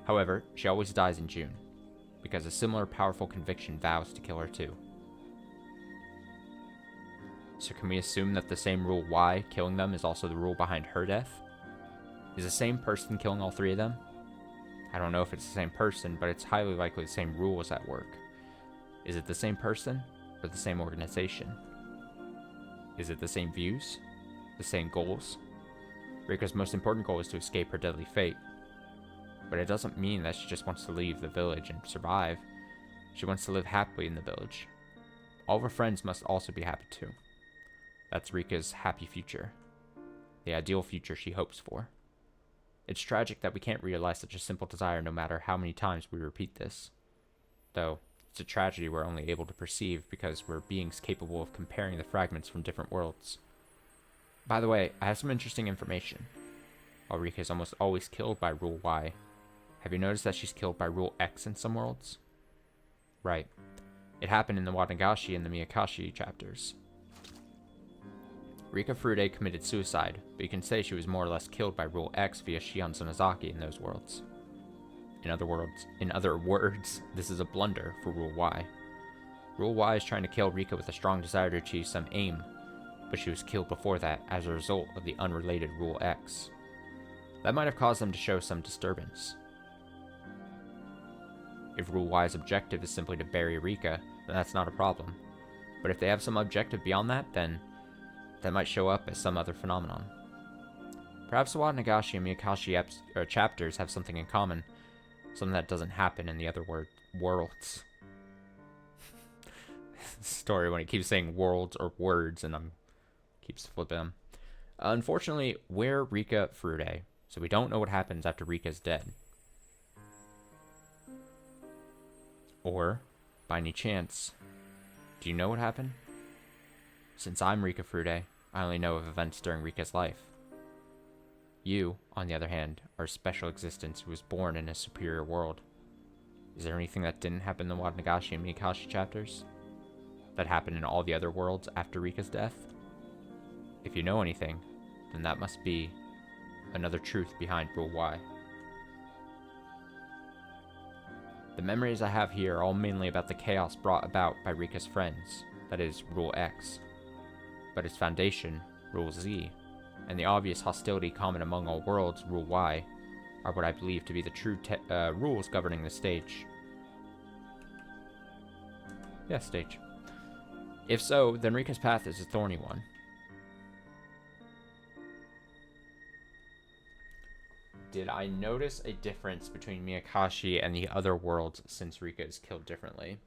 However, she always dies in June, because a similar powerful conviction vows to kill her too. So can we assume that the same rule Y, killing them, is also the rule behind her death? Is the same person killing all 3 of them? I don't know if it's the same person, but it's highly likely the same rule is at work. Is it the same person, or the same organization? Is it the same views? The same goals? Rika's most important goal is to escape her deadly fate. But it doesn't mean that she just wants to leave the village and survive. She wants to live happily in the village. All of her friends must also be happy too. That's Rika's happy future. The ideal future she hopes for. It's tragic that we can't realize such a simple desire no matter how many times we repeat this. Though, it's a tragedy we're only able to perceive because we're beings capable of comparing the fragments from different worlds. By the way, I have some interesting information. While Rika is almost always killed by Rule Y, have you noticed that she's killed by Rule X in some worlds? Right. It happened in the Wadanagashi and the Miyakashi chapters. Rika Furude committed suicide, but you can say she was more or less killed by Rule X via Shion Sonozaki in those worlds. In other words, this is a blunder for Rule Y. Rule Y is trying to kill Rika with a strong desire to achieve some aim, but she was killed before that as a result of the unrelated Rule X. That might have caused them to show some disturbance. If Rule Y's objective is simply to bury Rika, then that's not a problem. But if they have some objective beyond that, then that might show up as some other phenomenon. Perhaps the Wadanagashi and Miyakashi chapters have something in common, something that doesn't happen in the other worlds. Story when it keeps saying worlds or words and keeps flipping them. Unfortunately, we're Rika Furude, so we don't know what happens after Rika's dead. Or, by any chance, do you know what happened? Since I'm Rika Furude, I only know of events during Rika's life. You, on the other hand, are a special existence who was born in a superior world. Is there anything that didn't happen in the Nagashi and Miyakashi chapters? That happened in all the other worlds after Rika's death? If you know anything, then that must be another truth behind Rule Y. The memories I have here are all mainly about the chaos brought about by Rika's friends, that is, Rule X. But its foundation, Rule Z, and the obvious hostility common among all worlds, Rule Y, are what I believe to be the true rules governing the stage. Yeah, stage. If so, then Rika's path is a thorny one. Did I notice a difference between Miyakashi and the other worlds since Rika is killed differently?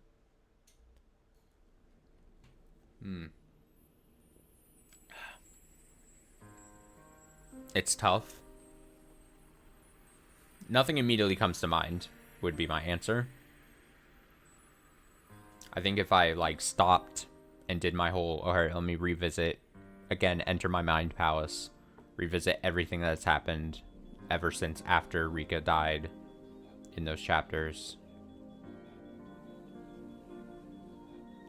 It's tough. Nothing immediately comes to mind, would be my answer. I think if I, like, stopped and did my whole, alright, let me revisit, again, enter my mind palace, revisit everything that's happened ever since after Rika died in those chapters.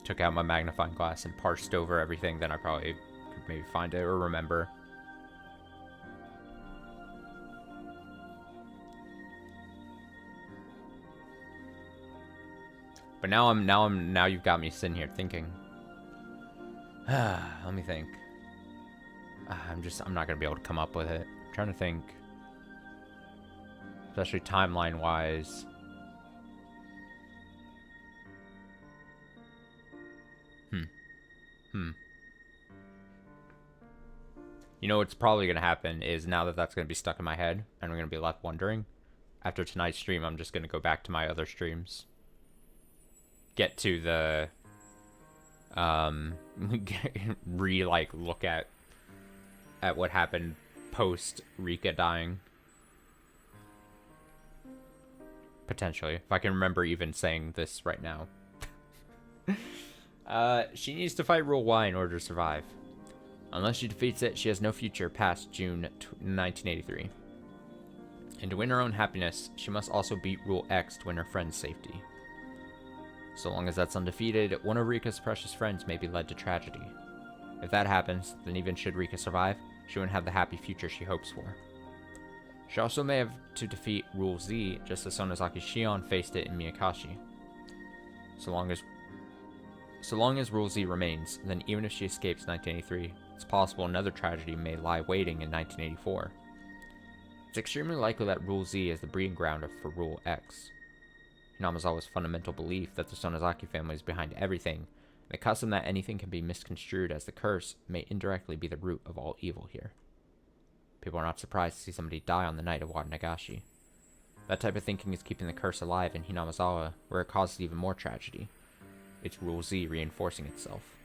Took out my magnifying glass and parsed over everything, then I probably could maybe find it or remember. But now you've got me sitting here thinking. Let me think. I'm not gonna be able to come up with it. I'm trying to think. Especially timeline-wise. You know what's probably going to happen is now that that's going to be stuck in my head, and I'm going to be left wondering, after tonight's stream, I'm just going to go back to my other streams. Get to the... look at what happened post Rika dying. Potentially. If I can remember even saying this right now. She needs to fight Rule Y in order to survive. Unless she defeats it, she has no future past June 1983. And to win her own happiness, she must also beat Rule X to win her friend's safety. So long as that's undefeated, one of Rika's precious friends may be led to tragedy. If that happens, then even should Rika survive, she wouldn't have the happy future she hopes for. She also may have to defeat Rule Z, just as Sonozaki Shion faced it in Miyakashi. So long as Rule Z remains, then even if she escapes 1983, it's possible another tragedy may lie waiting in 1984. It's extremely likely that Rule Z is the breeding ground for Rule X. Hinamizawa's fundamental belief that the Sonozaki family is behind everything, and the custom that anything can be misconstrued as the curse, may indirectly be the root of all evil here. People are not surprised to see somebody die on the night of Nagashi. That type of thinking is keeping the curse alive in Hinamizawa, where it causes even more tragedy. It's Rule Z reinforcing itself.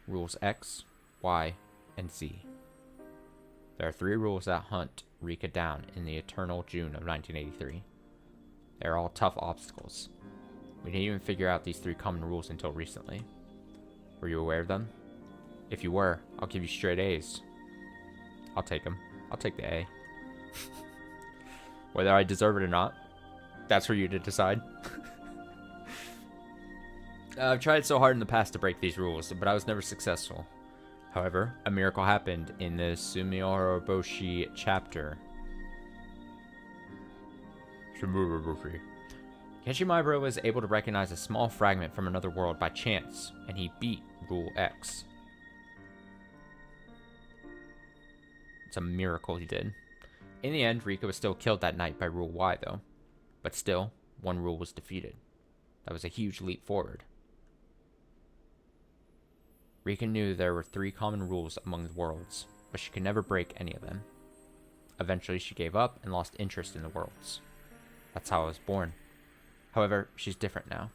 Rules X, Y, and Z. There are 3 rules that hunt Rika down in the eternal June of 1983. They are all tough obstacles. We didn't even figure out these 3 common rules until recently. Were you aware of them? If you were, I'll give you straight A's. I'll take them. I'll take the A. Whether I deserve it or not, that's for you to decide. I've tried so hard in the past to break these rules, but I was never successful. However, a miracle happened in the Sumioroboshi chapter. Keshimaibara was able to recognize a small fragment from another world by chance, and he beat Rule X. It's a miracle he did. In the end, Rika was still killed that night by Rule Y, though. But still, one rule was defeated. That was a huge leap forward. Rika knew there were 3 common rules among the worlds, but she could never break any of them. Eventually, she gave up and lost interest in the worlds. That's how I was born. However, she's different now.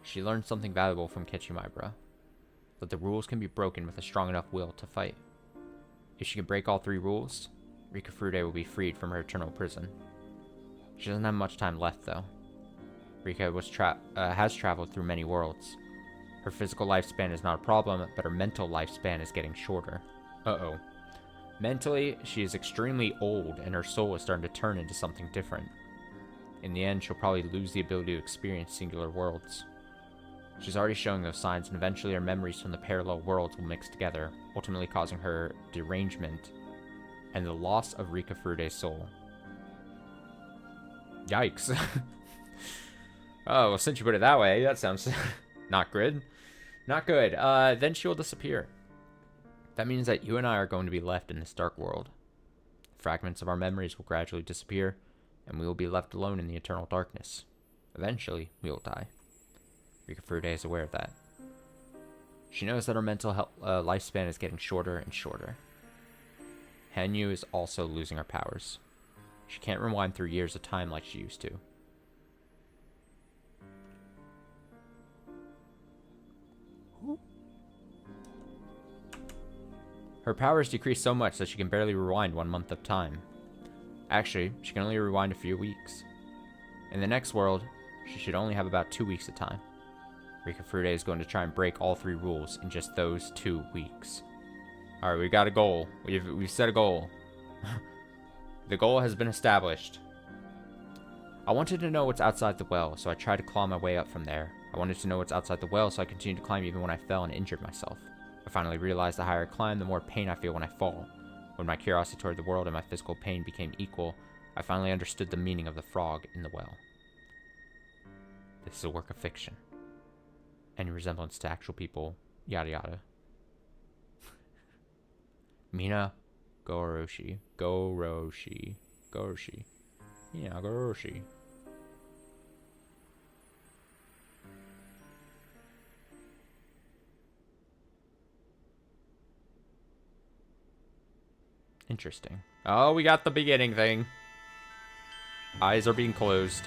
She learned something valuable from Keshimaibara, that the rules can be broken with a strong enough will to fight. If she can break all 3 rules, Rika Furude will be freed from her eternal prison. She doesn't have much time left, though. Rika has traveled through many worlds. Her physical lifespan is not a problem, but her mental lifespan is getting shorter. Uh-oh. Mentally, she is extremely old, and her soul is starting to turn into something different. In the end, she'll probably lose the ability to experience singular worlds. She's already showing those signs, and eventually her memories from the parallel worlds will mix together, ultimately causing her derangement and the loss of Rika Furude's soul. Yikes. Oh, well, since you put it that way, that sounds not good. Not good. Then she will disappear. That means that you and I are going to be left in this dark world. Fragments of our memories will gradually disappear, and we will be left alone in the eternal darkness. Eventually, we will die. Rika Furude is aware of that. She knows that her mental lifespan is getting shorter and shorter. Hanyu is also losing her powers. She can't rewind through years of time like she used to. Her powers decrease so much that she can barely rewind 1 month of time. Actually, she can only rewind a few weeks. In the next world, she should only have about 2 weeks of time. Rika Furude is going to try and break all 3 rules in just those 2 weeks. Alright, we got a goal. We've set a goal. The goal has been established. I wanted to know what's outside the well, so I tried to claw my way up from there. I wanted to know what's outside the well, so I continued to climb even when I fell and injured myself. I finally realized the higher I climb, the more pain I feel when I fall. When my curiosity toward the world and my physical pain became equal, I finally understood the meaning of the frog in the well. This is a work of fiction. Any resemblance to actual people, yada yada. Mina Goroshi. Mina Goroshi. Interesting. Oh, we got the beginning thing. Eyes are being closed.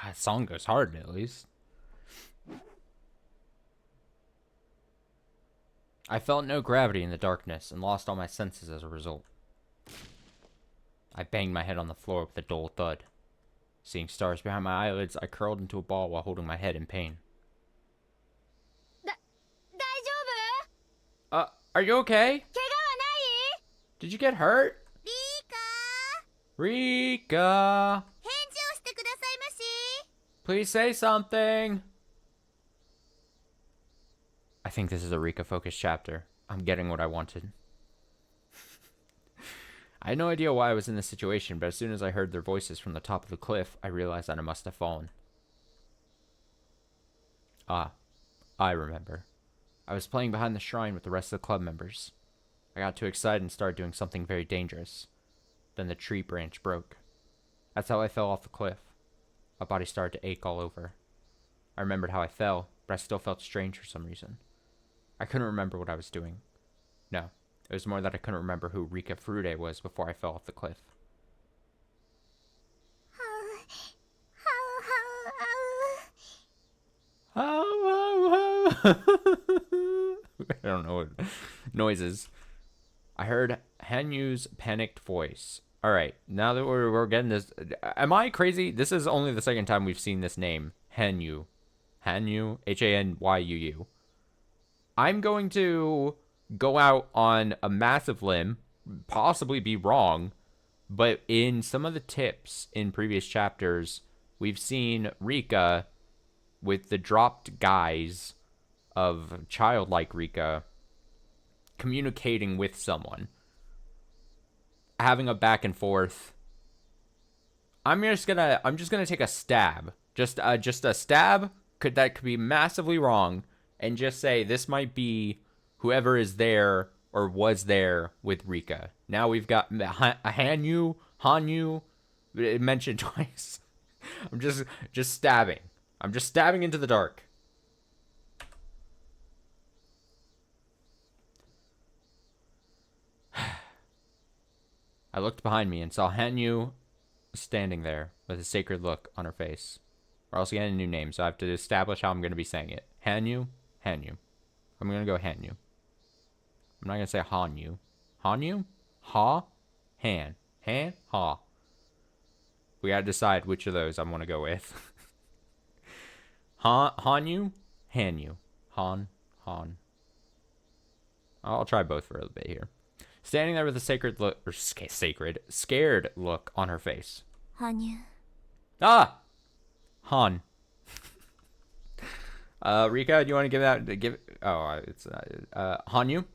That song goes hard, at least. I felt no gravity in the darkness and lost all my senses as a result. I banged my head on the floor with a dull thud. Seeing stars behind my eyelids, I curled into a ball while holding my head in pain. Are you okay? Did you get hurt? Rika! Please say something! I think this is a Rika-focused chapter. I'm getting what I wanted. I had no idea why I was in this situation, but as soon as I heard their voices from the top of the cliff, I realized that I must have fallen. I remember. I was playing behind the shrine with the rest of the club members. I got too excited and started doing something very dangerous. Then the tree branch broke. That's how I fell off the cliff. My body started to ache all over. I remembered how I fell, but I still felt strange for some reason. I couldn't remember what I was doing. No, it was more that I couldn't remember who Rika Furude was before I fell off the cliff. I don't know what noises. I heard Hanyu's panicked voice. Alright, now that we're getting this... Am I crazy? This is only the second time we've seen this name. Hanyu. Hanyu? Hanyuu. I'm going to go out on a massive limb, possibly be wrong, but in some of the tips in previous chapters, we've seen Rika with the dropped guise of childlike Rika communicating with someone, having a back and forth. I'm just gonna take a stab, just a stab. Could be massively wrong, and just say this might be whoever is there or was there with Rika. Now we've got a Hanyu mentioned twice. I'm just stabbing. I'm just stabbing into the dark. I looked behind me and saw Hanyu standing there with a sacred look on her face. We're also getting a new name, so I have to establish how I'm going to be saying it. Hanyu. I'm going to go Hanyu. I'm not going to say Hanyu. Hanyu? Ha? Han. Han? Ha. We got to decide which of those I want to go with. Hanyu? Hanyu. Han. I'll try both for a little bit here. Standing there with a scared look on her face. Hanyu. Ah! Han. Rika, do you want to give it's Hanyu?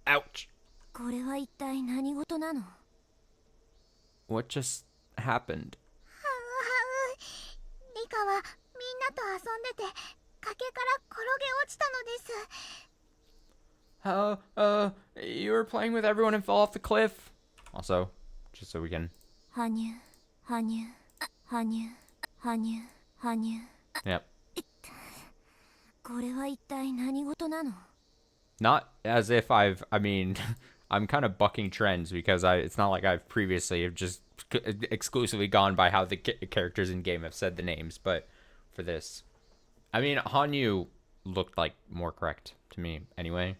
Ouch. What just happened? You were playing with everyone and fell off the cliff. Also, just so we can... Yep. Not as if I'm kind of bucking trends because it's not like I've previously have just exclusively gone by how the characters in game have said the names, but for this, Hanyu looked like more correct to me anyway.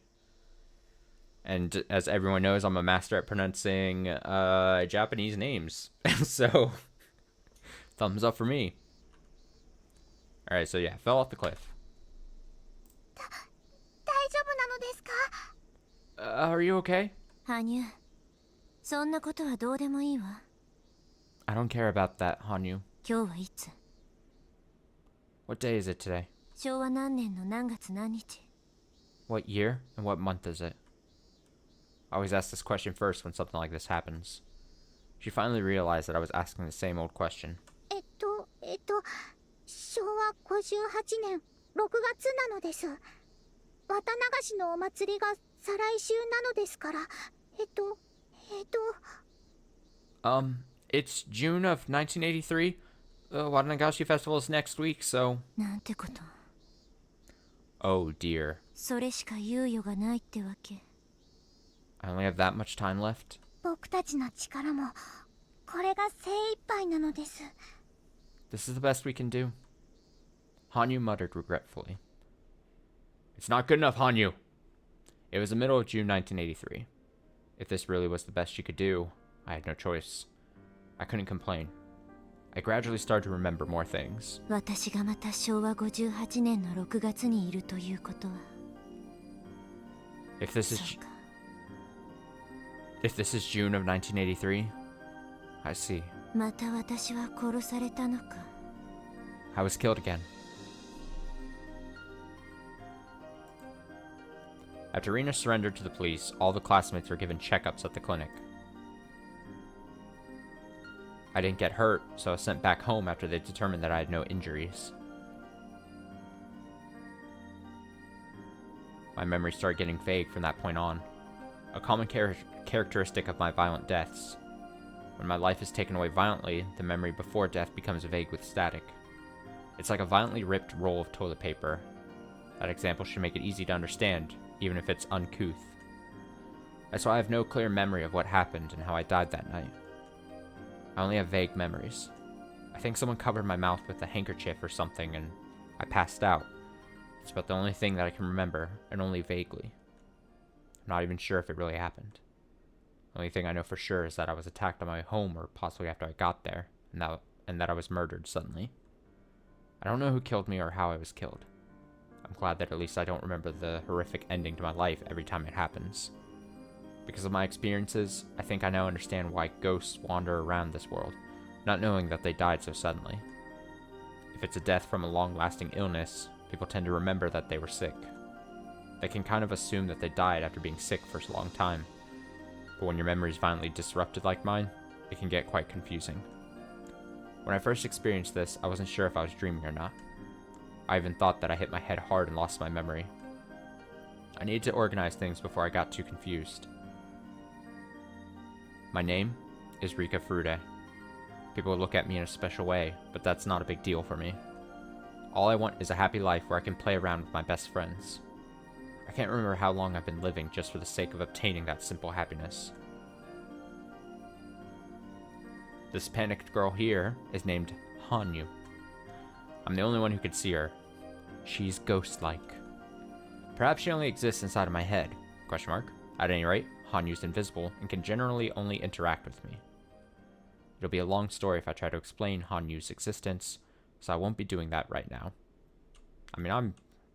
And as everyone knows, I'm a master at pronouncing Japanese names, so thumbs up for me. All right, so yeah, fell off the cliff. Are you okay? Hanyu, I don't care about that, Hanyu. What day is it today? What year and what month is it? I always ask this question first when something like this happens. She finally realized that I was asking the same old question. 昭和58年6月なのです。綿流しのお祭りが再来週なのですから、It's June of 1983. The Watanagashi Festival is next week, so... なんてこと。Oh dear. それしか猶予がないってわけ。I only have that much time left? 僕たちの力も、これが精一杯なのです。This is the best we can do. Hanyu muttered regretfully. It's not good enough, Hanyu. It was the middle of June 1983. If this really was the best she could do, I had no choice. I couldn't complain. I gradually started to remember more things. 私がまた昭和58年の6月にいるということは。If this is June of 1983, I see. また私は殺されたのか。I was killed again. After Rina surrendered to the police, all the classmates were given checkups at the clinic. I didn't get hurt, so I was sent back home after they determined that I had no injuries. My memory started getting vague from that point on. A common characteristic of my violent deaths. When my life is taken away violently, the memory before death becomes vague with static. It's like a violently ripped roll of toilet paper. That example should make it easy to understand, even if it's uncouth. That's why I have no clear memory of what happened and how I died that night. I only have vague memories. I think someone covered my mouth with a handkerchief or something and I passed out. It's about the only thing that I can remember, and only vaguely. I'm not even sure if it really happened. The only thing I know for sure is that I was attacked on my home, or possibly after I got there, and that I was murdered suddenly. I don't know who killed me or how I was killed. I'm glad that at least I don't remember the horrific ending to my life every time it happens. Because of my experiences, I think I now understand why ghosts wander around this world, not knowing that they died so suddenly. If it's a death from a long-lasting illness, people tend to remember that they were sick. They can kind of assume that they died after being sick for a long time. But when your memory is violently disrupted like mine, it can get quite confusing. When I first experienced this, I wasn't sure if I was dreaming or not. I even thought that I hit my head hard and lost my memory. I needed to organize things before I got too confused. My name is Rika Furude. People will look at me in a special way, but that's not a big deal for me. All I want is a happy life where I can play around with my best friends. I can't remember how long I've been living just for the sake of obtaining that simple happiness. This panicked girl here is named Hanyu. I'm the only one who can see her. She's ghost-like. Perhaps she only exists inside of my head? Question mark. At any rate, Hanyu's invisible and can generally only interact with me. It'll be a long story if I try to explain Hanyu's existence, so I won't be doing that right now. I mean,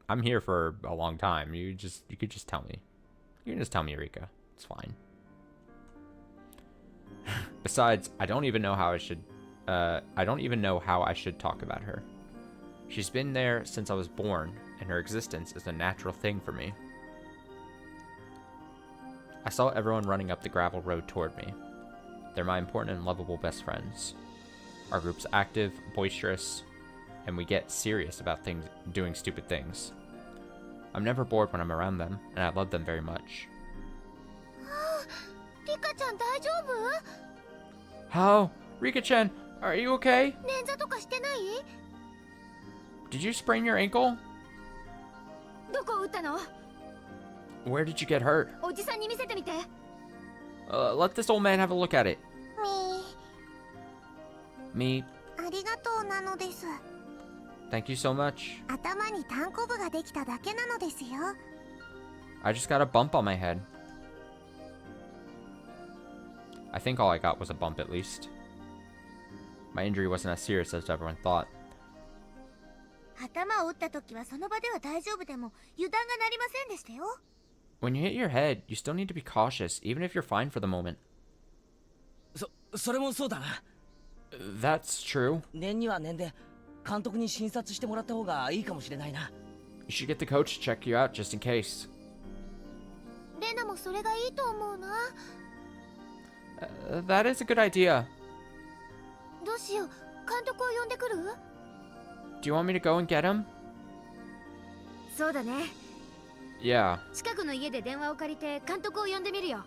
I'm here for a long time. You could just tell me. You can just tell me, Rika. It's fine. Besides, I don't even know how I should talk about her. She's been there since I was born, and her existence is a natural thing for me. I saw everyone running up the gravel road toward me. They're my important and lovable best friends. Our group's active, boisterous, and we get serious about doing stupid things. I'm never bored when I'm around them, and I love them very much. Rika-chan, 大丈夫? How? Rika-chan, are you okay? 捻挫とかしてない? Did you sprain your ankle? どこ打ったの? Where did you get hurt? おじさんに見せてみて. Let this old man have a look at it. Me. ありがとうなのです. Thank you so much. 頭にタンコブができただけなのですよ. I just got a bump on my head. I think all I got was a bump at least. My injury wasn't as serious as everyone thought. 頭を打った時はその場では大丈夫でも油断がなりませんでしたよ. When you hit your head, you still need to be cautious, even if you're fine for the moment. それもそうだな。That's true. 念には念で監督に診察してもらった方がいいかもしれないな。You should get the coach to check you out just in case. レナもそれがいいと思うな. That is a good idea. どうしよう、監督を呼んでくる? Do you want me to go and get him? そうだね. Yeah. 近くの家で電話を借りて監督を呼んでみるよ.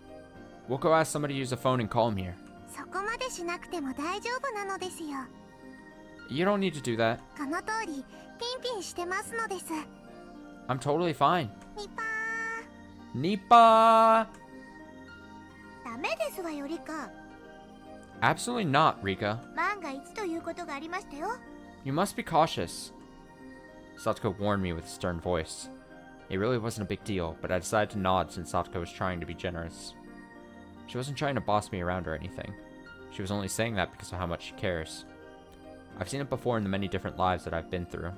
We'll go ask somebody to use a phone and call him here. そこまでしなくても大丈夫なのですよ. You don't need to do that. この通り、ピンピンしてますのです. I'm totally fine. ニパー. Nipa! ダメですわよ、リカ. Absolutely not, Rika. 万が一ということがありましたよ. You must be cautious. Satoko warned me with a stern voice. It really wasn't a big deal, but I decided to nod since Satoko was trying to be generous. She wasn't trying to boss me around or anything. She was only saying that because of how much she cares. I've seen it before in the many different lives that I've been through.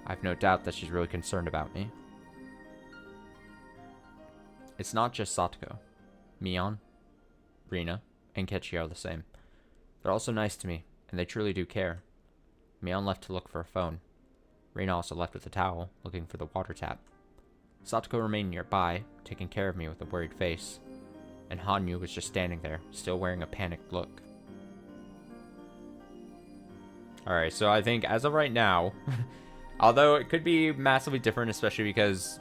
I have no doubt that she's really concerned about me. It's not just Satoko. Mion, Rina, and Kechi are the same. They're also nice to me, and they truly do care. Mion left to look for a phone. Rina also left with a towel, looking for the water tap. Satoko remained nearby, taking care of me with a worried face. And Hanyu was just standing there, still wearing a panicked look. Alright, so I think as of right now, although it could be massively different, especially because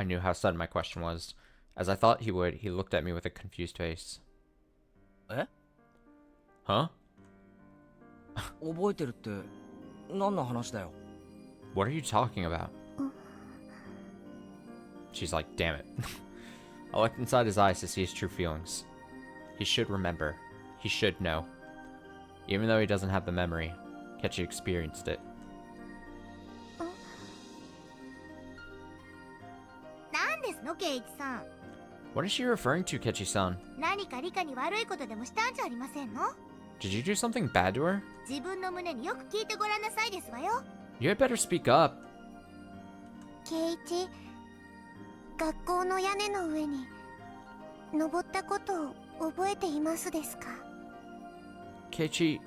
I knew how sudden my question was. As I thought he would, he looked at me with a confused face. え Huh? 覚えてるって何の話だよ What are you talking about? She's like, damn it. I looked inside his eyes to see his true feelings. He should remember. He should know. Even though he doesn't have the memory, Kechi experienced it. 何ですのケイチさん。 What is she referring to, Kechi-san? 何かリカに悪いことでもしたんじゃありませんの？ Did you do something bad to her? 自分の胸によく聞いてごらんなさいですわよ。 You had better speak up. ケイチ、学校の屋根の上に登ったことを覚えていますですか？ Keiichi,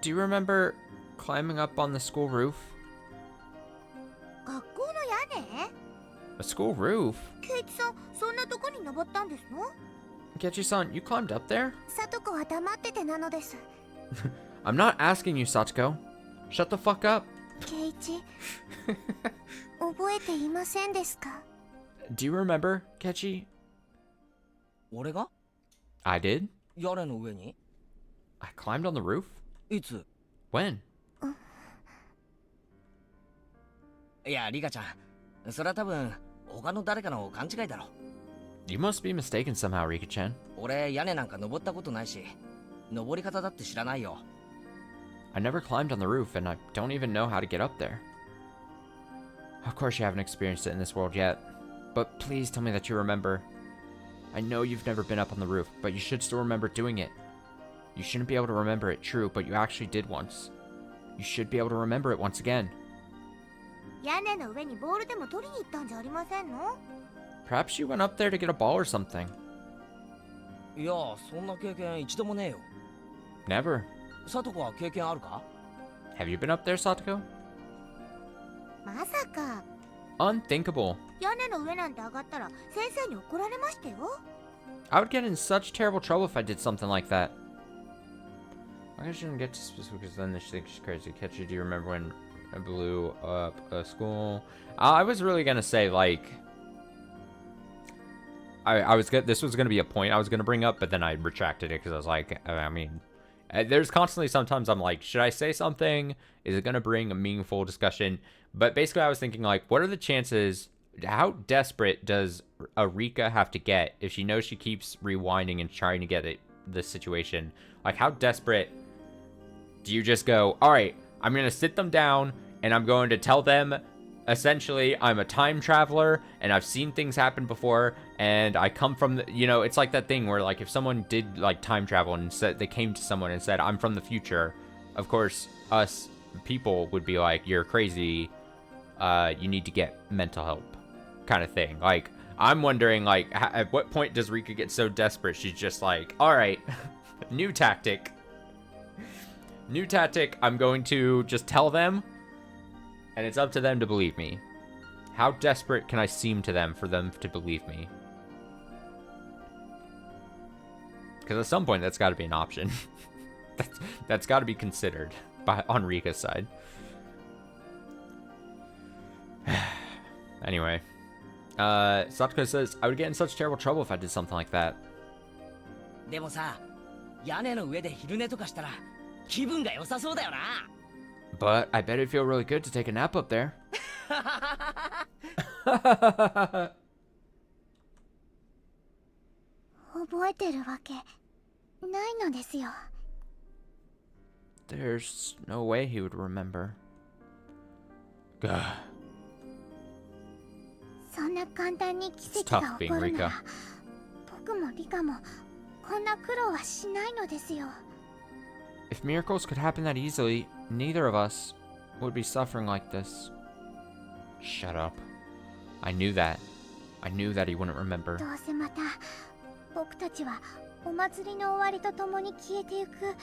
do you remember climbing up on the school roof? 学校の屋根？ A school roof? ケイチさん、そんなとこに登ったんですの？ Kechi-san, you climbed up there? サトコは黙っててなのです。 I'm not asking you, Satoko. Shut the fuck up. ケイチ、覚えていませんですか？ Do you remember, Kechi? 俺が I did? 屋根の上に I climbed on the roof? いつ When? いやリカちゃんそれは多分他の誰かの勘違いだろ You must be mistaken somehow, Rika-chan. 俺屋根なんか登ったことないし登り方だって知らないよ I never climbed on the roof, and I don't even know how to get up there. Of course you haven't experienced it in this world yet, but please tell me that you remember. I know you've never been up on the roof, but you should still remember doing it. You shouldn't be able to remember it, true, but you actually did once. You should be able to remember it once again. 屋根の上にボールでも取りに行ったんじゃありませんの？ Perhaps you went up there to get a ball or something. いやそんな経験一度もねえよ Never. サトコは経験あるか Have you been up there, Satoko? まさか Unthinkable. 屋根の上なんて上がったら先生に怒られましたよ。 I would get in such terrible trouble if I did something like that. I shouldn't get too specific because then they think she's crazy. Ketchy, do you remember when I blew up a school? I was really gonna say like, this was gonna be a point I was gonna bring up, but then I retracted it because I was like, I mean, there's constantly sometimes I'm like, should I say something? Is it gonna bring a meaningful discussion? But basically, I was thinking like, what are the chances? How desperate does Rika have to get if she knows she keeps rewinding and trying to get this situation? Like, how desperate do you just go, all right, I'm going to sit them down and I'm going to tell them, essentially, I'm a time traveler and I've seen things happen before and I come from, it's like that thing where, like, if someone did, like, time travel and said they came to someone and said, I'm from the future, of course, us people would be like, you're crazy, you need to get mental help, kind of thing. Like, I'm wondering, like, at what point does Rika get so desperate she's just like, all right, new tactic, I'm going to just tell them, and it's up to them to believe me. How desperate can I seem to them for them to believe me? Because at some point, that's got to be an option. that's got to be considered on Rika's side. Anyway, Satoko says, I would get in such terrible trouble if I did something like that. でもさ屋根の上で昼寝とかしたら気分が良さそうだよな But I bet it'd feel really good to take a nap up there. 覚えてるわけないのですよ。 There's no way he would remember. Gah. そんな簡単に奇跡が起こるなら僕もリカもこんな苦労はしないのですよ。 If miracles could happen that easily, neither of us would be suffering like this. Shut up. I knew that. I knew that he wouldn't remember. どうせまた僕たちはお祭りの終わりとともに消えてゆく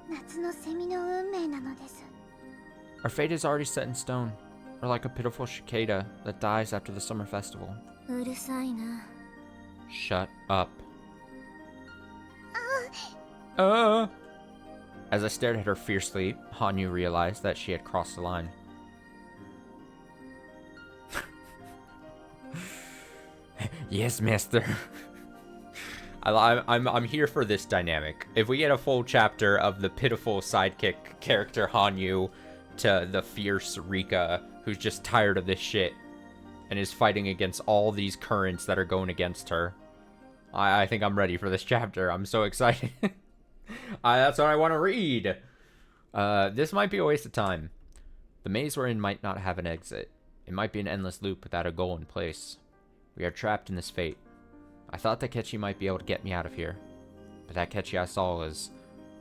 夏のセミの運命なのです。 Our fate is already set in stone. Or like a pitiful cicada that dies after the summer festival. うるさいな。 Shut up. As I stared at her fiercely, Hanyu realized that she had crossed the line. Yes, master. I'm here for this dynamic. If we get a full chapter of the pitiful sidekick character Hanyu to the fierce Rika, who's just tired of this shit and is fighting against all these currents that are going against her, I think I'm ready for this chapter. I'm so excited. That's what I want to read. This might be a waste of time. The maze we're in might not have an exit. It might be an endless loop without a goal in place. We are trapped in this fate. I thought that Ketchy might be able to get me out of here, but that Ketchy I saw was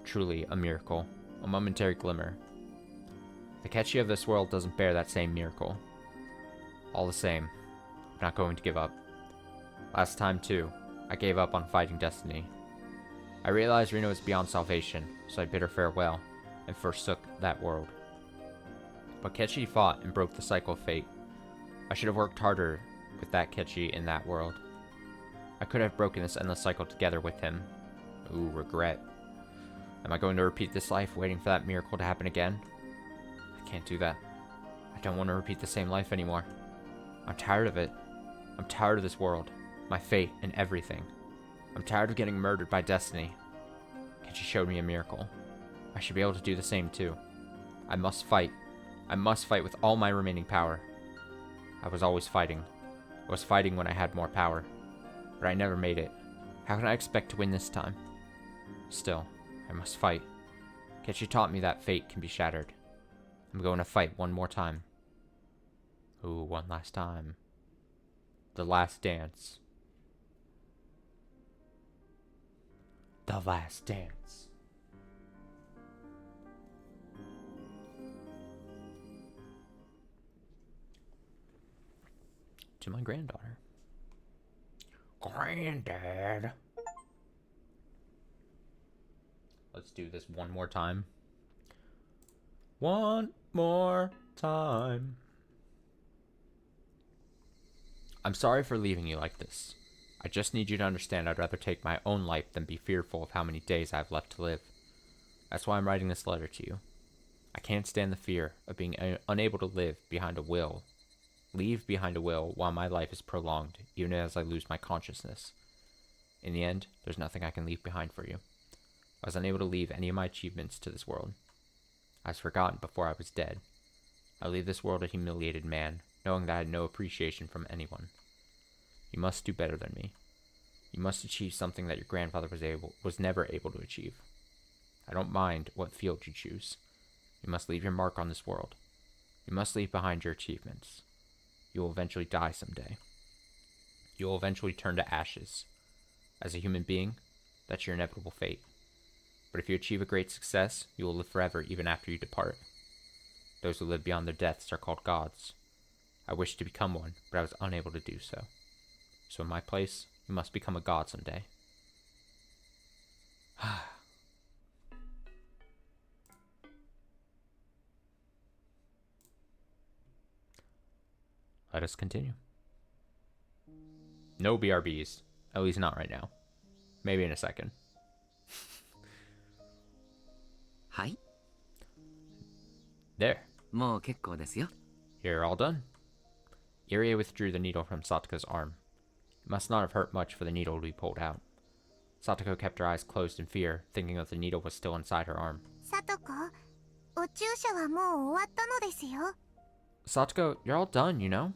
truly a miracle, a momentary glimmer. The Ketchy of this world doesn't bear that same miracle. All the same, I'm not going to give up. Last time too, I gave up on fighting destiny. I realized Reno is beyond salvation, so I bid her farewell and forsook that world. But Ketchy fought and broke the cycle of fate. I should have worked harder with that Ketchy in that world. I could have broken this endless cycle together with him. Ooh, regret. Am I going to repeat this life waiting for that miracle to happen again? I can't do that. I don't want to repeat the same life anymore. I'm tired of it. I'm tired of this world, my fate, and everything. I'm tired of getting murdered by destiny. Ketchy showed me a miracle. I should be able to do the same too. I must fight. I must fight with all my remaining power. I was always fighting. I was fighting when I had more power. But I never made it. How can I expect to win this time? Still, I must fight. Ketchy taught me that fate can be shattered. I'm going to fight one more time. Ooh, one last time. The last dance. The last dance. To my granddaughter. Granddad. Let's do this one more time. One more time. I'm sorry for leaving you like this. I just need you to understand I'd rather take my own life than be fearful of how many days I have left to live. That's why I'm writing this letter to you. I can't stand the fear of being unable to leave behind a will while my life is prolonged, even as I lose my consciousness. In the end, there's nothing I can leave behind for you. I was unable to leave any of my achievements to this world. I was forgotten before I was dead. I leave this world a humiliated man, knowing that I had no appreciation from anyone. You must do better than me. You must achieve something that your grandfather was never able to achieve. I don't mind what field you choose. You must leave your mark on this world. You must leave behind your achievements. You will eventually die someday. You will eventually turn to ashes. As a human being, that's your inevitable fate. But if you achieve a great success, you will live forever even after you depart. Those who live beyond their deaths are called gods. I wished to become one, but I was unable to do so. So in my place, you must become a god someday. Let us continue. No BRBs. At least not right now. Maybe in a second. はい There. もう結構ですよ You're all done. Irie withdrew the needle from Satoko's arm. It must not have hurt much for the needle to be pulled out. Satoko kept her eyes closed in fear, thinking that the needle was still inside her arm. さとこ、お注射はもう終わったのですよ。 Satoko, you're all done, you know?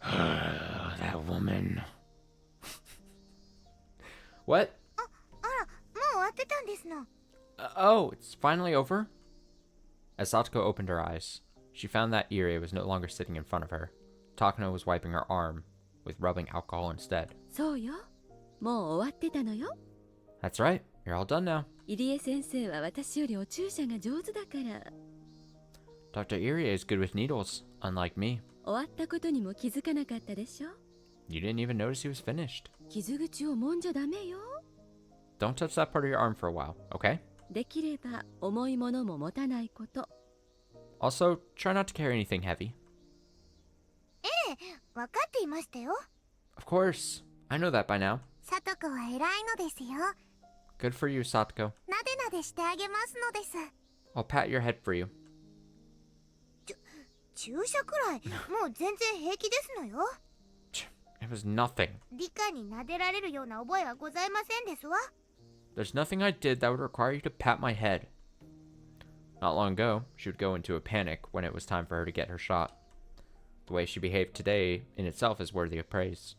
That woman. What? あら、もう終わってたんですの。Oh, it's finally over? As Satoko opened her eyes, she found that Irie was no longer sitting in front of her. Takano was wiping her arm, with rubbing alcohol instead. そうよ。もう終わってたのよ。 That's right, you're all done now. 入江先生は私よりお注射が上手だから。 Dr. Irie is good with needles, unlike me. 終わったことにも気づかなかったでしょ。 You didn't even notice he was finished. 傷口を揉んじゃダメよ。 Don't touch that part of your arm for a while, okay? できれば重いものも持たないこと。 Also, try not to carry anything heavy. ええ、分かっていましたよ。 Of course, I know that by now. さとこは偉いのですよ。 Good for you, Satoko. なでなでしてあげますのです。 I'll pat your head for you. 注射くらいもう全然平気ですのよ。 It was nothing. 理科に撫でられるような覚えはございませんですわ。 There's nothing I did that would require you to pat my head. Not long ago, she would go into a panic when it was time for her to get her shot. The way she behaved today in itself is worthy of praise.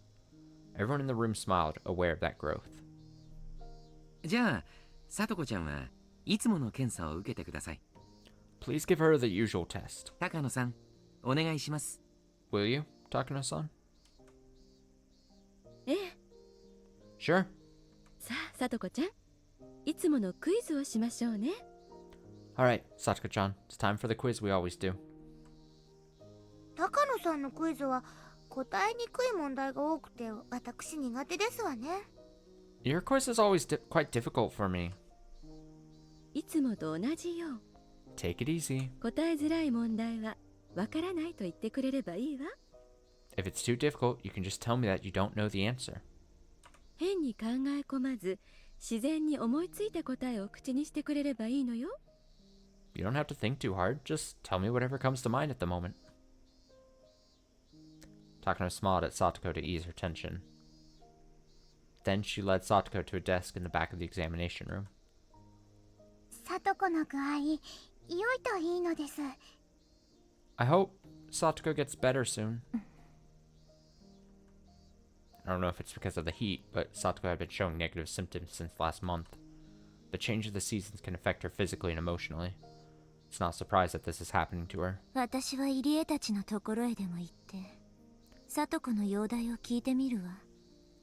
Everyone in the room smiled, aware of that growth. じゃあ、さとこちゃんはいつもの検査を受けてください。 Please give her the usual test. 高野さん、お願いします。 Will you, Takano-san? ええ。 Sure. さあ、さとこちゃん、いつものクイズをしましょうね。Alright, Satoko-chan, it's time for the quiz we always do. 高野さんのクイズは答えにくい問題が多くて私苦手ですわね。 Your quiz is always quite difficult for me. いつもと同じよ。 Take it easy. 答えづらい問題はわからないと言ってくれればいいわ。 If it's too difficult, you can just tell me that you don't know the answer. 変に考え込まず、自然に思いついた答えを口にしてくれればいいのよ。 You don't have to think too hard, just tell me whatever comes to mind at the moment. Takano smiled at Satoko to ease her tension. Then she led Satoko to a desk in the back of the examination room. さとこの具合、良いといいのです。 I hope Satoko gets better soon. I don't know if it's because of the heat, but Satoko had been showing negative symptoms since last month. The change of the seasons can affect her physically and emotionally. It's not a surprise that this is happening to her. 私は入江たちのところへでも行って、さとこの容体を聞いてみるわ。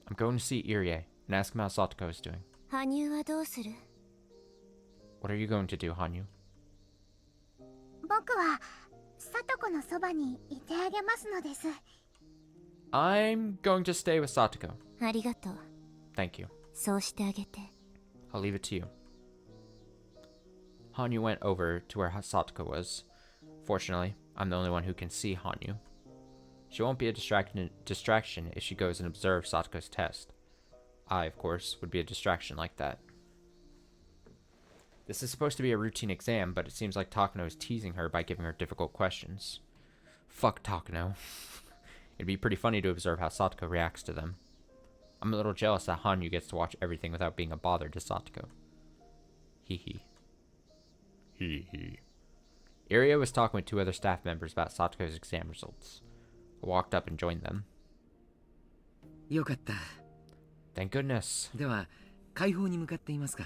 I'm going to see Irie and ask him how Satoko is doing. 羽生はどうする？ What are you going to do, Hanyu? 僕はさとこのそばにいてあげますのです。 I'm going to stay with Satoko. ありがとう。 Thank you. そうしてあげて。 I'll leave it to you. Hanyu went over to where Satoko was. Fortunately, I'm the only one who can see Hanyu. She won't be a distraction if she goes and observes Satoko's test. I, of course, would be a distraction like that. This is supposed to be a routine exam, but it seems like Takano is teasing her by giving her difficult questions. Fuck Takano. It'd be pretty funny to observe how Satoko reacts to them. I'm a little jealous that Hanyu gets to watch everything without being a bother to Satoko. Hee hee. Hee hee. Irie was talking with two other staff members about Satoko's exam results. I walked up and joined them. よかった。 Thank goodness. では、解放に向かっていますか？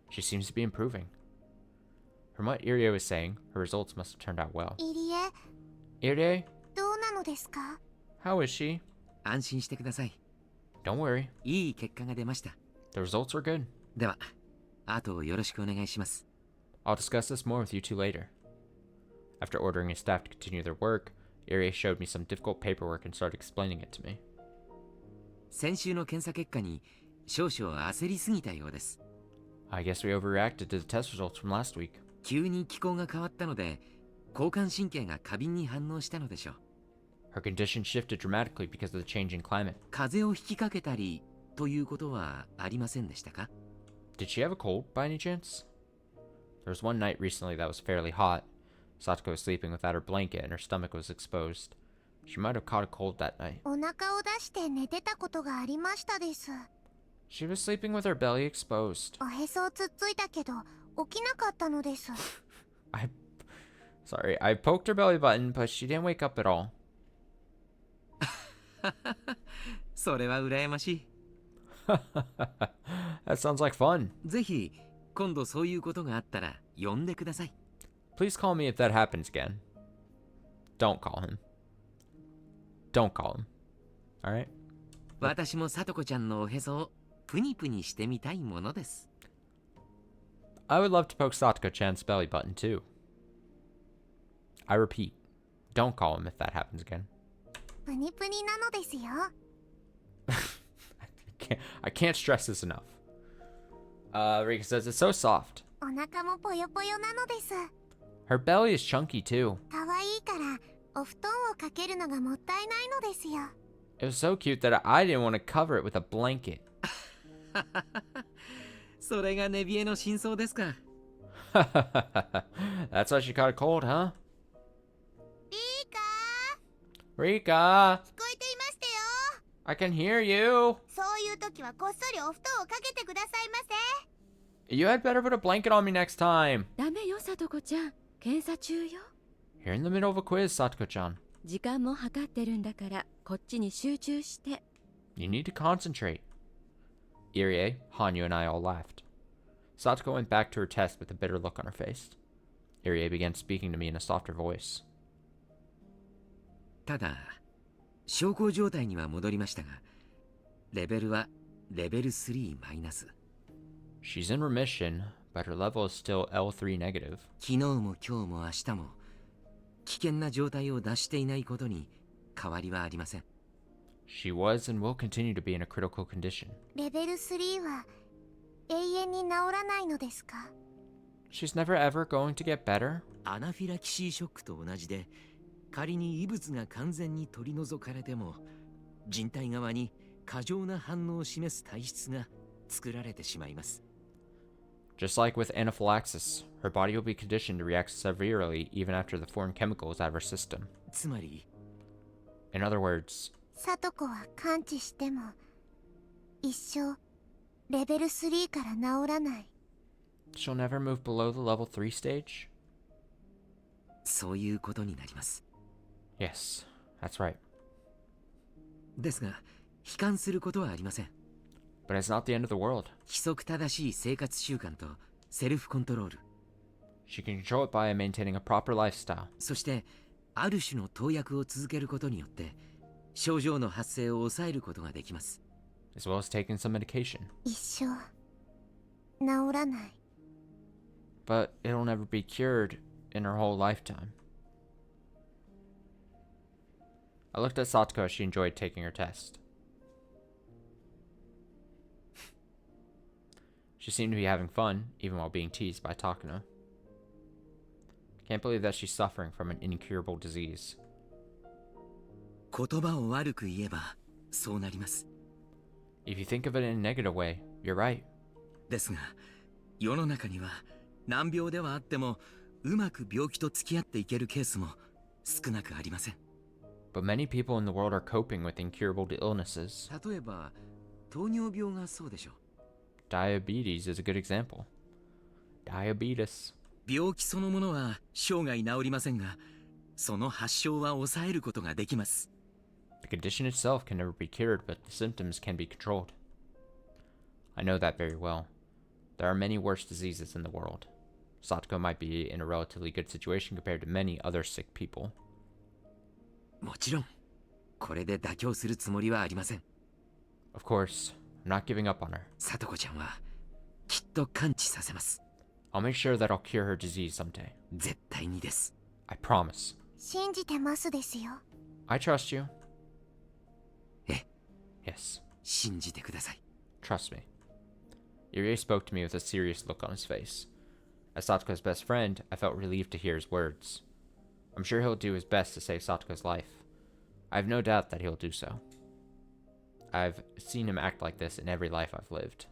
She seems to be improving. From what Irie was saying, her results must have turned out well. 入江、 Irie, どうなのですか？ how is she? 安心してください。 Don't worry. いい結果が出ました。 The results were good. では、あとよろしくお願いします。 I'll discuss this more with you two later. After ordering his staff to continue their work, Irie showed me some difficult paperwork and started explaining it to me. 先週の検査結果に少々焦りすぎたようです。 I guess we overreacted to the test results from last week. 急に気候が変わったので、交感神経が過敏に反応したのでしょう。 Her condition shifted dramatically because of the changing climate. 風邪をひきかけたりということはありませんでしたか？ Did she have a cold by any chance? There was one night recently that was fairly hot. Satoko was sleeping without her blanket and her stomach was exposed. She might have caught a cold that night. お腹を出して寝てたことがありましたです。 She was sleeping with her belly exposed. おへそをつっついたけど起きなかったのです。 Sorry, I poked her belly button, but she didn't wake up at all. それは羨ましい。That sounds like fun. ぜひ今度そういうことがあったら呼んでください。 Please call me if that happens again. Don't call him. Don't call him. Alright? 私もさとこちゃんのおへそをプニプニしてみたいものです。 I would love to poke Satoko-chan's belly button too. I repeat, don't call him if that happens again. プニプニなのですよ。I can't stress this enough. Rika says it's so soft. お腹もぽよぽよなのです。 Her belly is chunky too. 可愛いからお布団をかけるのがもったいないのですよ。 It was so cute that I didn't want to cover it with a blanket. それが寝冷えの真相ですか。 That's why she caught a cold, huh? リ Rika! 聞こえていましたよ。 I can hear you! そういう時はこっそりお布団をかけてくださいませ。 You had better put a blanket on me next time! ダメよさとこちゃん、検査中よ。 You're in the middle of a quiz, Satoko-chan. 時間も計ってるんだからこっちに集中して。 You need to concentrate. Irie, Hanyu, and I all laughed. Satoko went back to her test with a bitter look on her face. Irie began speaking to me in a softer voice. ただ、小康状態には戻りましたが、レベルはレベル3マイナス。She's in remission, but her level is still L3 negative. 昨日も今日も明日も危険な状態を脱していないことに変わりはありません。She was and will continue to be in a critical condition. レベル3は永遠に治らないのですか？ She's never ever going to get better? アナフィラキシーショックと同じで、仮に異物が完全に取り除かれても、人体側に過剰な反応を示す体質が作られてしまいます。Just like with anaphylaxis, her body will be conditioned to react severely even after the foreign chemical is out of her system. つまり、In other words, サトコは完治しても一生レベル3から治らない。 she'll never move below the level 3 stage? そういうことになります。Yes, that's right. ですが、悲観することはありません。But it's not the end of the world. 規則正しい生活習慣とセルフコントロール、 She can control it by maintaining a proper lifestyle. そしてある種の投薬を続けることによって症状の発生を抑えることができます。 As well as taking some medication. 一生治らない。 But it'll never be cured in her whole lifetime. I looked at Satoko as she enjoyed taking her test. She seemed to be having fun, even while being teased by Takano. Can't believe that she's suffering from an incurable disease. 言葉を悪く言えばそうなります。 If you think of it in a negative way, you're right. ですが、世の中には難病ではあってもうまく病気と付き合っていけるケースも少なくありません。 But many people in the world are coping with incurable illnesses. 例えば糖尿病がそうでしょう。 Diabetes is a good example. Diabetes. 病気そのものは生涯治りませんが、その発症は抑えることができます。 The condition itself can never be cured, but the symptoms can be controlled. I know that very well. There are many worse diseases in the world. Satoko might be in a relatively good situation compared to many other sick people. もちろん、これで妥協するつもりはありません。 Of course, I'm not giving up on her. さとこちゃんはきっと完治させます。 I'll make sure that I'll cure her disease someday. 絶対にです。 I promise. 信じてますですよ。 I trust you. え、 Yes, 信じてください。 trust me. Irie spoke to me with a serious look on his face. As Satoko's best friend, I felt relieved to hear his words. I'm sure he'll do his best to save Satoko's life. I have no doubt that he'll do so. I've seen him act like this in every life I've lived.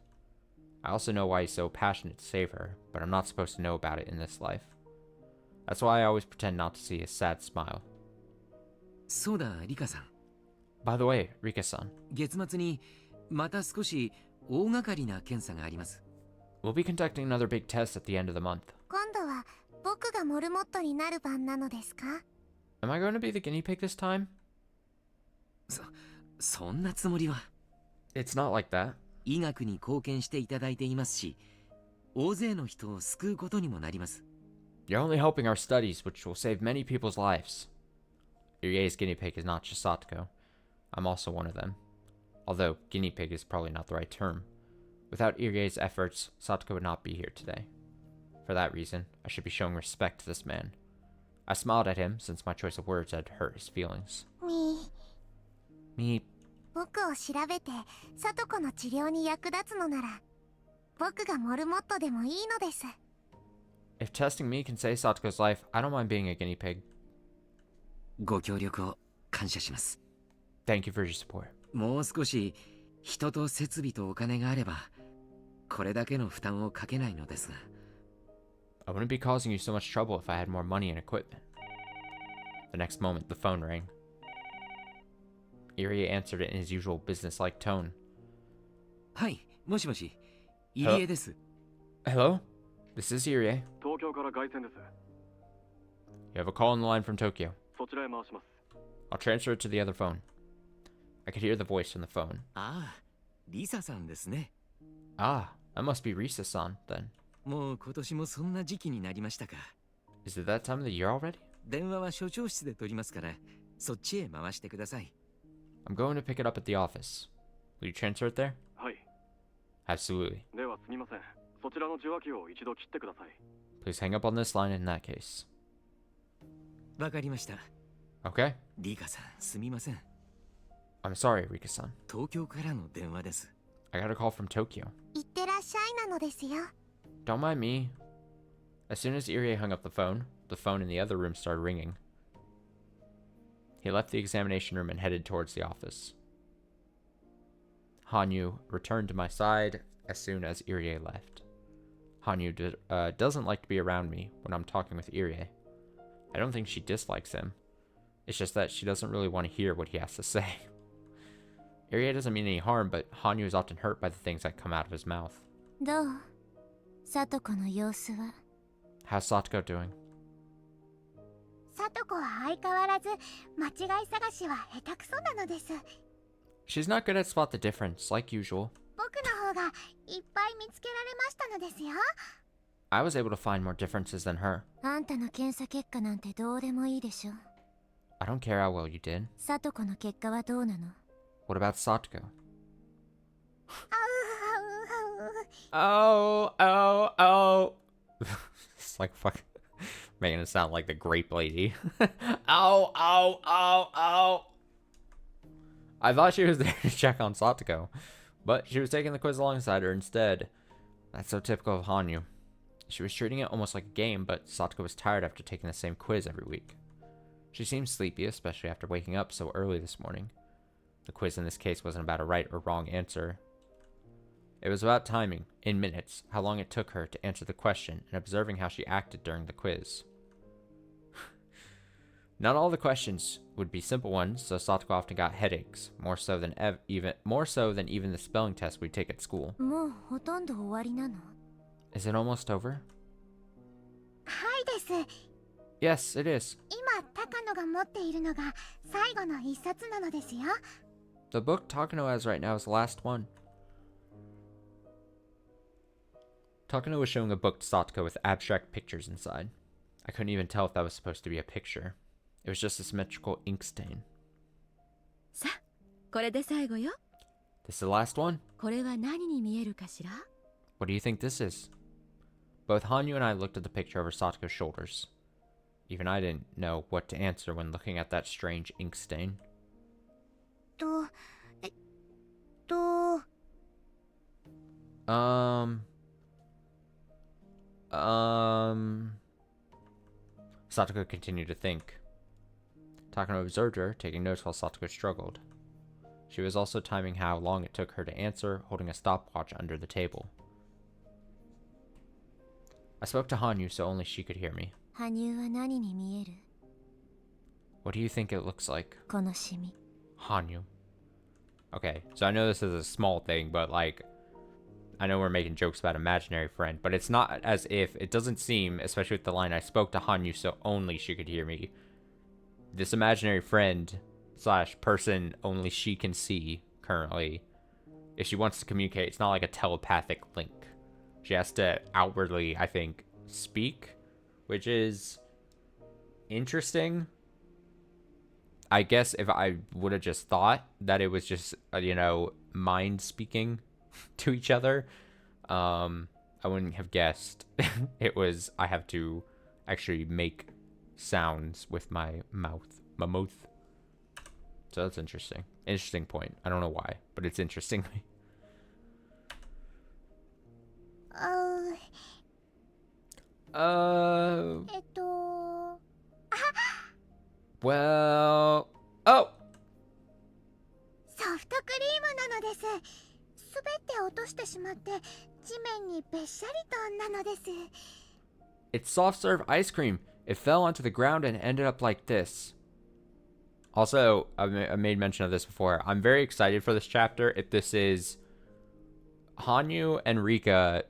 I also know why he's so passionate to save her, but I'm not supposed to know about it in this life. That's why I always pretend not to see his sad smile. そうだ、リカさん。 By the way, Rika-san, 月末にまた少し大掛かりな検査があります。 we'll be conducting another big test at the end of the month. 今度は僕がモルモットになる番なのですか？ Am I going to be the guinea pig this time? そんなつもりは。 It's not like that. 医学に貢献していただいていますし、大勢の人を救うことにもなります。 You're only helping our studies, which will save many people's lives. Irie's guinea pig is not just Satoko. I'm also one of them. Although, guinea pig is probably not the right term. Without Irie's efforts, Satoko would not be here today. For that reason, I should be showing respect to this man. I smiled at him, since my choice of words had hurt his feelings. み Me, 僕を調べてサトコの治療に役立つのなら僕がモルモットでもいいのです。 if testing me can save Satoko's life, I don't mind being a guinea pig. ご協力を感謝します。 Thank you for your support. もう少し人と設備とお金があれば、これだけの負担をかけないのですが。 I wouldn't be causing you so much trouble if I had more money and equipment. The next moment, the phone rang. Irie answered it in his usual business-like tone. はい、もしもし、入江です。Hello? This is Irie. 東京から外線です。 You have a call on the line from Tokyo. そちらへ回します。 I'll transfer it to the other phone. I could hear the voice from the phone. ああ、リサさんですね。Ah, that must be Risa-san, then. もう今年もそんな時期になりましたか。Is it that time of the year already? 電話は所長室で取りますから、そっちへ回してください。I'm going to pick it up at the office. Will you transfer it there? はい。 Absolutely. ではすみません。そちらの受話器を一度切ってください。 Please hang up on this line in that case. わかりました。Okay? リカさん、すみません。I'm sorry, Rika-san. 東京からの電話です。I got a call from Tokyo. いってらっしゃいなのですよ。 Don't mind me. As soon as Irie hung up the phone in the other room started ringing. He left the examination room and headed towards the office. Hanyu returned to my side as soon as Irie left. Hanyu doesn't like to be around me when I'm talking with Irie. I don't think she dislikes him. It's just that she doesn't really want to hear what he has to say. Irie doesn't mean any harm, but Hanyu is often hurt by the things that come out of his mouth. どう聡子の様子は？ How's Satoko doing? 聡子は相変わらず間違い探しは下手くそなのです。 She's not good at spot the difference, like usual. 僕の方がいっぱい見つけられましたのですよ。 I was able to find more differences than her. あんたの検査結果なんてどうでもいいでしょ。 I don't care how well you did. 聡子の結果はどうなの？ What about Satoko? あう Oh. It's like fuck, making it sound like the grape lady. Oh. I thought she was there to check on Satoko, but she was taking the quiz alongside her instead. That's so typical of Hanyu. She was treating it almost like a game, but Satoko was tired after taking the same quiz every week. She seemed sleepy, especially after waking up so early this morning. The quiz in this case wasn't about a right or wrong answer. It was about timing, in minutes, how long it took her to answer the question, and observing how she acted during the quiz. Not all the questions would be simple ones, so Satoko often got headaches, more so than even the spelling test we take at school. もうほとんど終わりなの？ Is it almost over? はいです。 Yes, it is. 今高野が持っているのが最後の一冊なのですよ。 The book Takano has right now is the last one. Takano was showing a book to Satoko with abstract pictures inside. I couldn't even tell if that was supposed to be a picture. It was just a symmetrical ink stain. さあ、これで最後よ。 This is the last one? これは何に見えるかしら？ What do you think this is? Both Hanyu and I looked at the picture over Satoko's shoulders. Even I didn't know what to answer when looking at that strange ink stain. と Satoko continued to think. Takano observed her, taking notes while Satoko struggled. She was also timing how long it took her to answer, holding a stopwatch under the table. I spoke to Hanyu so only she could hear me. 羽生は何に見える？ What do you think it looks like? このシミ。 Hanyu. Okay, so I know this is a small thing, but like, I know we're making jokes about imaginary friend, but it's not as if, it doesn't seem, especially with the line, I spoke to Hanyu so only she could hear me. This imaginary friend / person only she can see currently. If she wants to communicate, it's not like a telepathic link. She has to outwardly, I think, speak, which is interesting. I guess if I would have just thought that it was just, mind speaking to each other, I wouldn't have guessed it was, I have to actually make sounds with my mouth. So that's interesting. Interesting point. I don't know why, but it's interesting. Well, oh! ソフトクリームなのです。すべて落としてしまって地面にべっしゃりとなのです。 It's soft serve ice cream. It fell onto the ground and ended up like this. Also, I made mention of this before. I'm very excited for this chapter. If this is Hanyu and Rika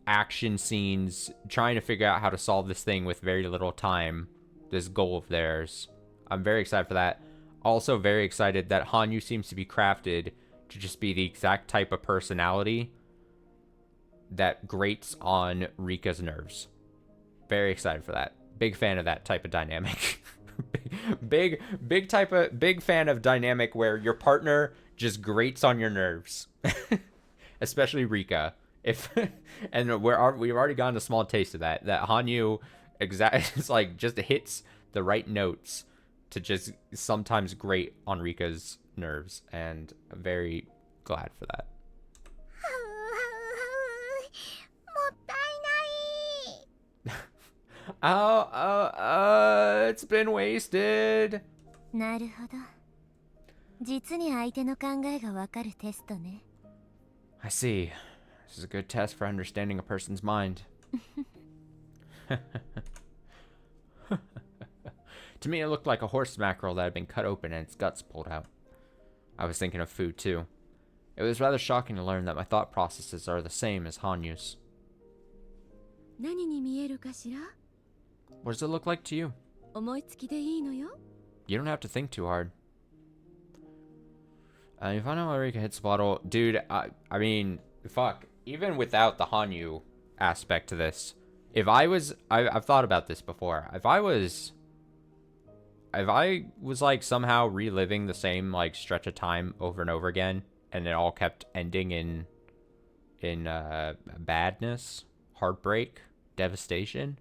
action scenes trying to figure out how to solve this thing with very little time, this goal of theirs. I'm very excited for that. Also very excited that Hanyu seems to be crafted to just be the exact type of personality that grates on Rika's nerves. Very excited for that. Big fan of that type of dynamic. big fan of dynamic where your partner just grates on your nerves. Especially Rika. If and we've already gotten a small taste of that. That Hanyu it's like just hits the right notes to just sometimes grate on Rika's nerves, and I'm very glad for that. もったいない。 It's been wasted. なるほど。実に相手の考えがわかるテストね。 I see. This is a good test for understanding a person's mind. To me, it looked like a horse mackerel that had been cut open and its guts pulled out. I was thinking of food, too. It was rather shocking to learn that my thought processes are the same as Hanyu's. 何に見えるかしら？ What does it look like to you? 思いつきでいいのよ。 You don't have to think too hard. You find out how Rika hits the bottle. Dude, I mean, fuck. Even without the Hanyu aspect to this, if I was... I've thought about this before. If I was like somehow reliving the same like stretch of time over and over again, and it all kept ending in badness, heartbreak, devastation,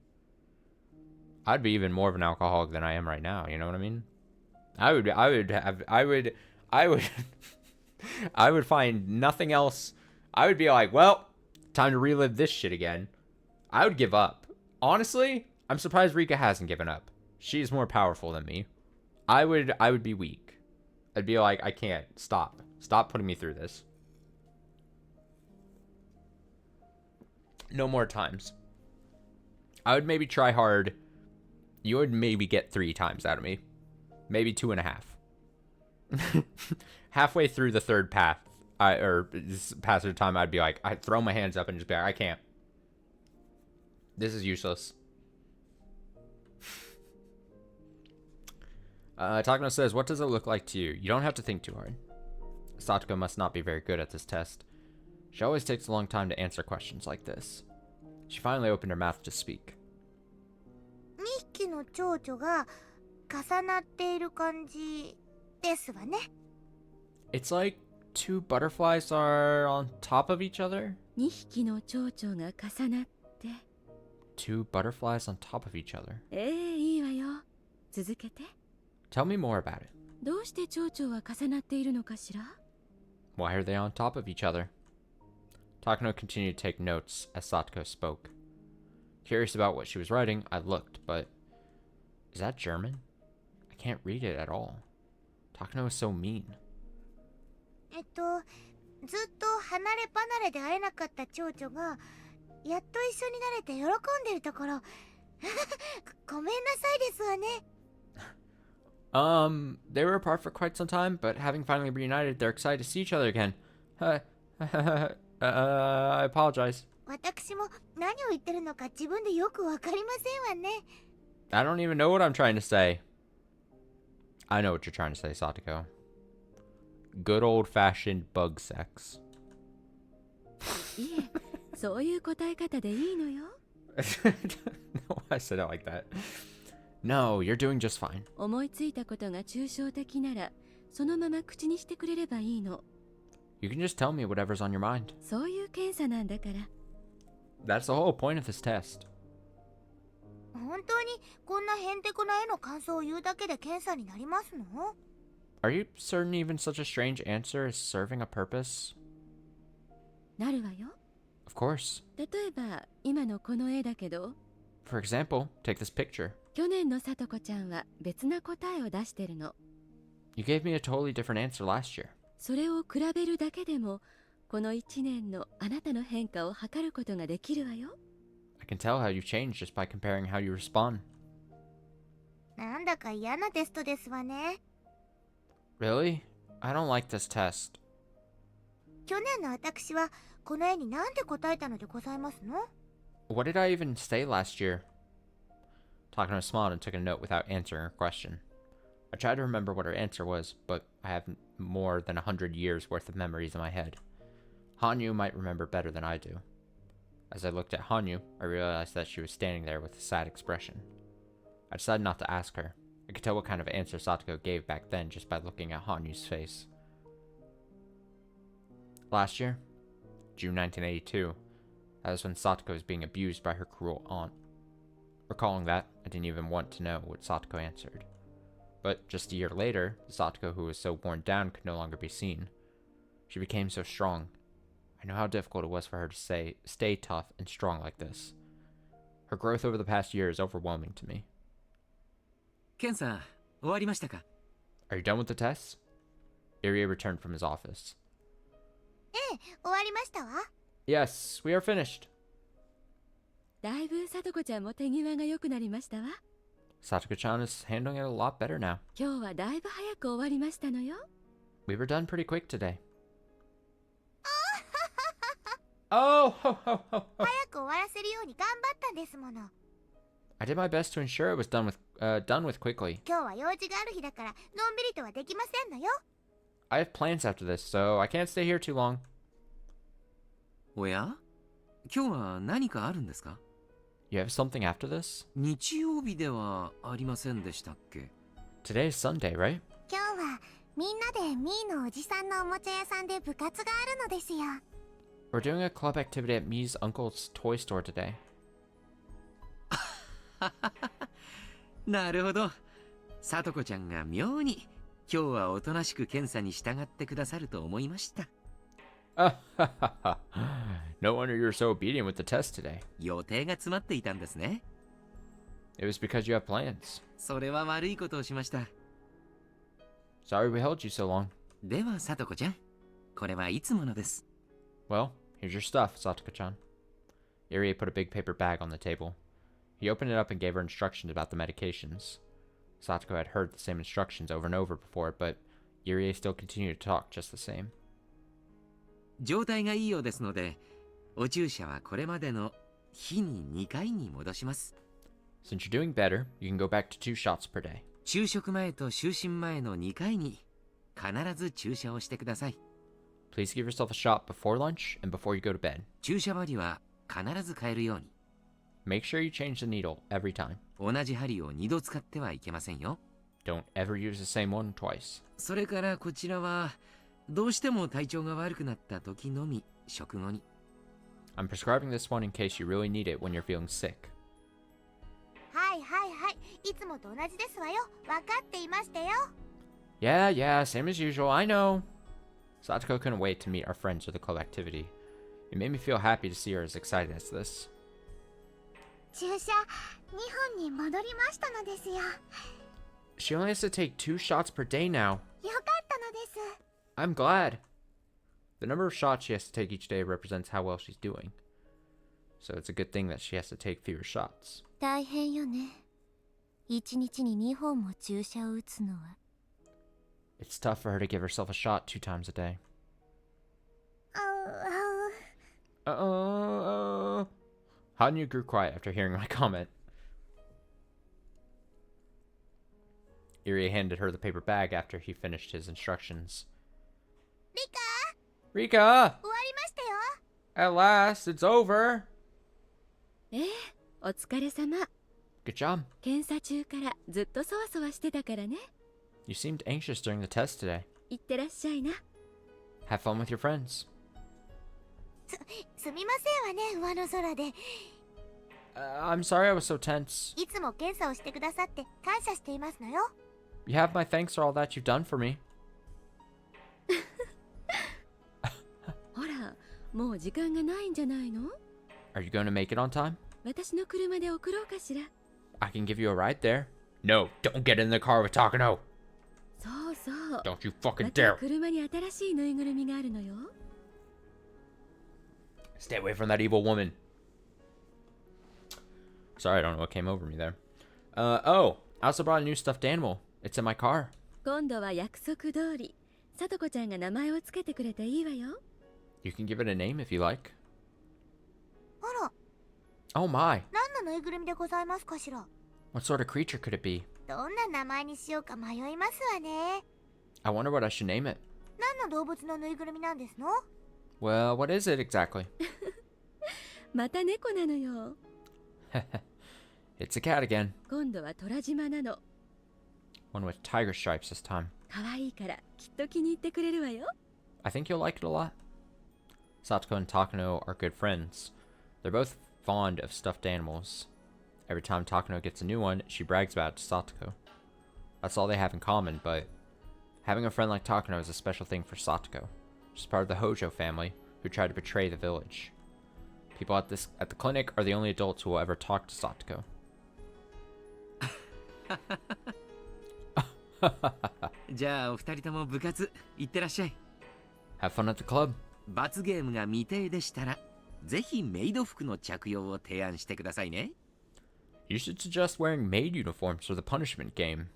I'd be even more of an alcoholic than I am right now. You know what I mean? I would find nothing else. I would be like, well, time to relive this shit again. I would give up. Honestly, I'm surprised Rika hasn't given up. She's more powerful than me. I would be weak. I'd be like, I can't. Stop putting me through this. No more times. I would maybe try hard. You would maybe get 3 times out of me. Maybe 2.5. Halfway through the third path, passage of time, I'd be like, I'd throw my hands up and just be like, I can't. This is useless. Takano says, what does it look like to you? You don't have to think too hard. Satoko must not be very good at this test. She always takes a long time to answer questions like this. She finally opened her mouth to speak. 2匹の蝶々が重なっている感じですわね。 It's like 2 butterflies are on top of each other? 2匹の蝶々が重なって。 2 butterflies on top of each other. いいわよ。続けて。 Tell me more about it. どうして蝶々は重なっているのかしら？ Why are they on top of each other? Takano continued to take notes as Satoko spoke. Curious about what she was writing, I looked, but... Is that German? I can't read it at all. Takano is so mean. ずっと離れ離れで会えなかった蝶々がやっと一緒になれて喜んでるところごめんなさいですわね。 They were apart for quite some time, but having finally reunited, they're excited to see each other again. I apologize. 私も何を言ってるのか自分でよくわかりませんわね。 I don't even know what I'm trying to say. I know what you're trying to say, Satoko. Good old-fashioned bug sex. いえ、そういう答え方でいいのよ。 No, I said it like that. No, you're doing just fine. 思いついたことが抽象的なら、そのまま口にしてくれればいいの。 You can just tell me whatever's on your mind. そういう検査なんだから。 That's the whole point of this test. 本当にこんなへんてこな絵の感想を言うだけで検査になりますの？ Are you certain even such a strange answer is serving a purpose? なるわよ。 Of course. 例えば、今のこの絵だけど、 For example, take this picture. 去年のさとこちゃんは別な答えを出してるの。 You gave me a totally different answer last year. それを比べるだけでも、この1年のあなたの変化を測ることができるわよ。 I can tell how you changed just by comparing how you respond. なんだか嫌なテストですわね。 Really? I don't like this test. 去年の私はこの絵に何て答えたのでございますの？ What did I even say last year? Takano smiled and took a note without answering her question. I tried to remember what her answer was, but I have more than 100 years worth of memories in my head. Hanyu might remember better than I do. As I looked at Hanyu, I realized that she was standing there with a sad expression. I decided not to ask her. I could tell what kind of answer Satoko gave back then just by looking at Hanyu's face. Last year, June 1982, that was when Satoko was being abused by her cruel aunt. Recalling that, I didn't even want to know what Satoko answered. But just a year later, the Satoko who was so worn down could no longer be seen. She became so strong. I know how difficult it was for her to stay tough and strong like this. Her growth over the past year is overwhelming to me. ケンさん、終わりましたか？ Are you done with the tests? Irie returned from his office. ええ、終わりましたわ。 Yes, we are finished. だいぶさとこちゃんも手際が良くなりましたわ。 Satoko-chan is handling it a lot better now. 今日はだいぶ早く終わりましたのよ。 We were done pretty quick today. Oh, ho, ho, ho, ho. 早く終わらせるように頑張ったんですもの。 I did my best to ensure it was done with quickly. 今日は用事がある日だからのんびりとはできませんのよ。 I have plans after this, so I can't stay here too long. おや？今日は何かあるんですか？ You have something after this? 日曜日ではありませんでしたっけ？ Today is Sunday, right? 今日はみんなでミーのおじさんのおもちゃ屋さんで部活があるのですよ。 We're doing a club activity at Mii's uncle's toy store today. なるほど。さとこちゃんが妙に今日はおとなしく検査に従ってくださると思いました。No wonder you're so obedient with the test today. 予定が詰まっていたんですね。It was because you have plans. それは悪いことをしました。 Sorry we held you so long. ではさとこちゃん、これはいつものです。 Well, here's your stuff, Satoko-chan. Irie put a big paper bag on the table. He opened it up and gave her instructions about the medications. Satoko had heard the same instructions over and over before, but Irie still continued to talk just the same. 状態がいいようですので、お注射はこれまでの日に2回に戻します。 Since you're doing better, you can go back to 2 shots per day. 昼食前と就寝前の2回に必ず注射をしてください。 Please give yourself a shot before lunch and before you go to bed. 注射針は必ず変えるように。 Make sure you change the needle every time. 同じ針を2度使ってはいけませんよ。 Don't ever use the same one twice. それからこちらはどうしても体調が悪くなった時のみ食後に。 I'm prescribing this one in case you really need it when you're feeling sick. はいはいはい、いつもと同じですわよ。分かっていましたよ。 Yeah, same as usual, I know. Satoko couldn't wait to meet our friends for the club activity. It made me feel happy to see her as excited as this. 注射2本に戻りましたのですよ。 She only has to take 2 shots per day now. よかったのです。 I'm glad. The number of shots she has to take each day represents how well she's doing. So it's a good thing that she has to take fewer shots. 大変よね。1日に2本も注射を打つのは。 It's tough for her to give herself a shot 2 times a day. Hanyu grew quiet after hearing my comment. Irie handed her the paper bag after he finished his instructions. リカ、 Rika! 終わりましたよ。 At last, it's over! ええ、お疲れ様。 Good job. 検査中からずっとそわそわしてたからね。 You seemed anxious during the test today. いってらっしゃいな。 Have fun with your friends. すみませんわね、上の空で。 I'm sorry I was so tense. いつも検査をしてくださって感謝していますのよ。 You have my thanks for all that you've done for me. ほら、もう時間がないんじゃないの？ Are you going to make it on time? 私の車で送ろうかしら。 I can give you a ride there. No, don't get in the car with Takano. そうそう。 Don't you fucking また dare. 車に新しいぬいぐるみがあるのよ。 Stay away from that evil woman. Sorry, I don't know what came over me there. Oh, I also brought a new stuffed animal. It's in my car. 今度は約束通りさとこちゃんが名前をつけてくれていいわよ。 You can give it a name if you like. あら、 Oh my. 何のぬいぐるみでございますかしら。 What sort of creature could it be? どんな名前にしようか迷いますわね。 I wonder what I should name it. 何の動物のぬいぐるみなんですの？ Well, what is it exactly? また猫なのよ。 It's a cat again. 今度は虎島なの。 One with tiger stripes this time. 可愛いからきっと気に入ってくれるわよ。 I think you'll like it a lot. Satoko and Takano are good friends. They're both fond of stuffed animals. Every time Takano gets a new one, she brags about it to Satoko. That's all they have in common, but having a friend like Takano is a special thing for Satoko. She's part of the Hojo family, who try to betray the village. People at the clinic are the only adults who will ever talk to Satoko. じゃあお二人とも部活行ってらっしゃい。 Have fun at the club. 罰ゲームが未定でしたらぜひメイド服の着用を提案してくださいね。 You should suggest wearing maid uniforms for the punishment game.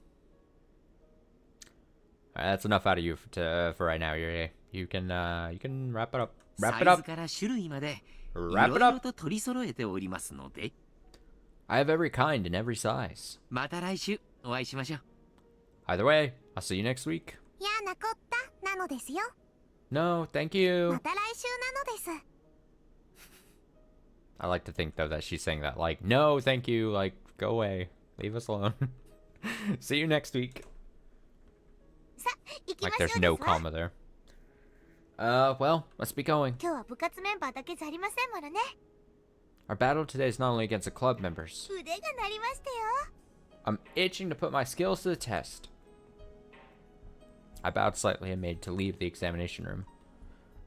Alright, that's enough out of you for right now, Yuri. You can wrap it up. Wrap サ it イズ up. から種類までい Wrap ろ it いろ up. と取り揃えておりますので、 I have every kind and every size. また来週お会いしましょう。 Either way, I'll see you next week. 嫌なこったなのですよ。 No, thank you. また来週なのです。 I like to think though that she's saying that like, no, thank you, like, go away, leave us alone. See you next week. さ、行きま Like しょう there's です no わ。 comma there. Well, let's be going. 今日は部活メンバーだけじゃありませんものね。 Our battle today is not only against the club members. 腕が鳴りましたよ。 I'm itching to put my skills to the test. I bowed slightly and made to leave the examination room,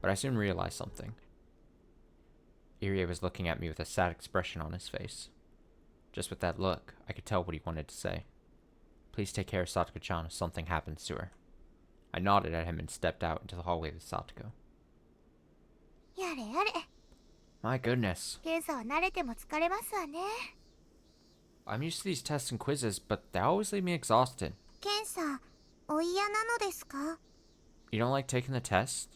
but I soon realized something. Irie was looking at me with a sad expression on his face. Just with that look, I could tell what he wanted to say. Please take care of Satoko-chan if something happens to her. I nodded at him and stepped out into the hallway with Satoko. やれやれ。 My goodness. 検査は慣れても疲れますわね。 I'm used to these tests and quizzes, but they always leave me exhausted. 検査、お嫌なのですか？ You don't like taking the test?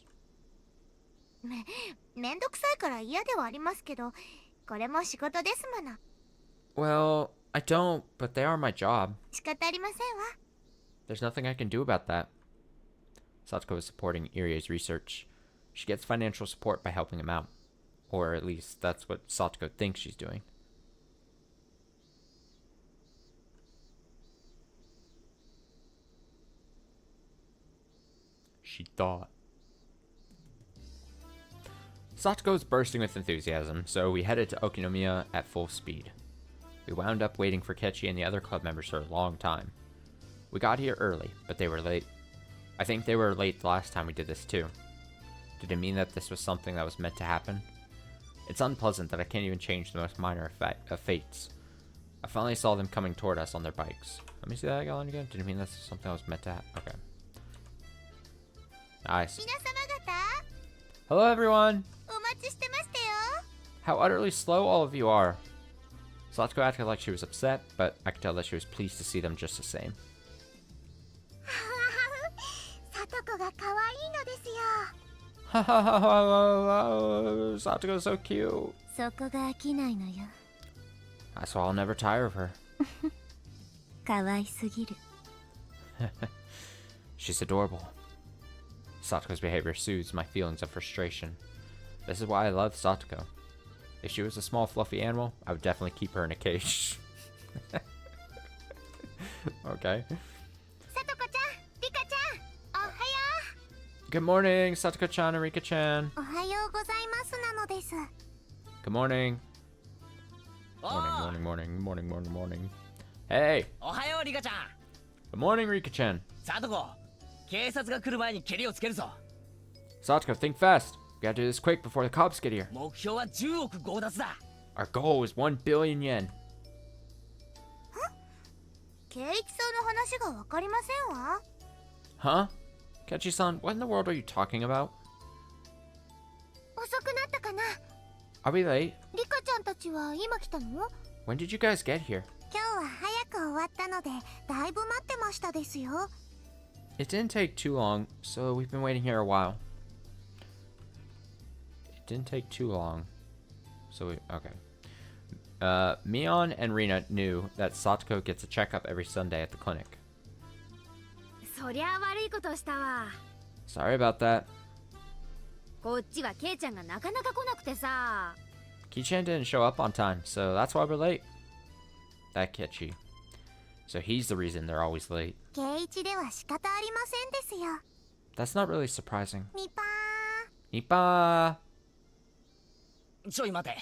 めんどくさいから嫌ではありますけど、これも仕事ですもの。 Well, I don't, but they are my job. 仕方ありませんわ。 There's nothing I can do about that. Satoko is supporting Irie's research. She gets financial support by helping him out. Or at least that's what Satoko thinks she's doing. She thought. Satoko is bursting with enthusiasm, so we headed to Okinomiya at full speed. We wound up waiting for Kechi and the other club members for a long time. We got here early, but they were late. I think they were late the last time we did this too. Did it mean that this was something that was meant to happen? It's unpleasant that I can't even change the most minor of fates. I finally saw them coming toward us on their bikes. Let me see that again. Did it mean this is something that was meant to happen? Okay. Nice. 皆様方、 Hello everyone! お待ちしてましたよ。 How utterly slow all of you are. Satoko acted like she was upset, but I could tell that she was pleased to see them just the same. さとこが可愛いのですよ。 Satoko's so cute. そこが飽きないのよ。 That's why I'll never tire of her. 可愛すぎる。 She's adorable. Satoko's behavior soothes my feelings of frustration. This is why I love Satoko. If she was a small fluffy animal, I would definitely keep her in a cage. Okay. さとこちゃん、リカちゃん、おはよ Good morning, Satoko-chan and Rika-chan. う。おはようございますなのです。 Good morning. お Morning, ー morning, morning, morning, morning, morning. Hey! おはようリカちゃん。 Good morning, Rika-chan. さとこ、警察が来る前にケリをつけるぞ。 Satoko, think fast. We gotta do this quick before the cops get here. 目標は10億強奪だ。 Our goal is 1 billion yen. 圭一さんの話がわかりませんわ。 Huh? Kechi-san, what in the world are you talking about? 遅くなったかな。 Are we late? リカちゃんたちは今来たの？ When did you guys get here? 今日は早か終わったのでだいぶ待ってましたですよ。 It didn't take too long, so we've been waiting here a while. It didn't take too long. Okay. Mion and Rina knew that Satoko gets a checkup every Sunday at the clinic. そりゃ悪いことしたわ。 Sorry about that. こっちはケイちゃんがなかなか来なくてさ。 Kichan didn't show up on time, so that's why we're late. That Kichi. So he's the reason they're always late. 圭一では仕方ありませんですよ。 That's not really surprising. ニパ Nipa! ちょい待て。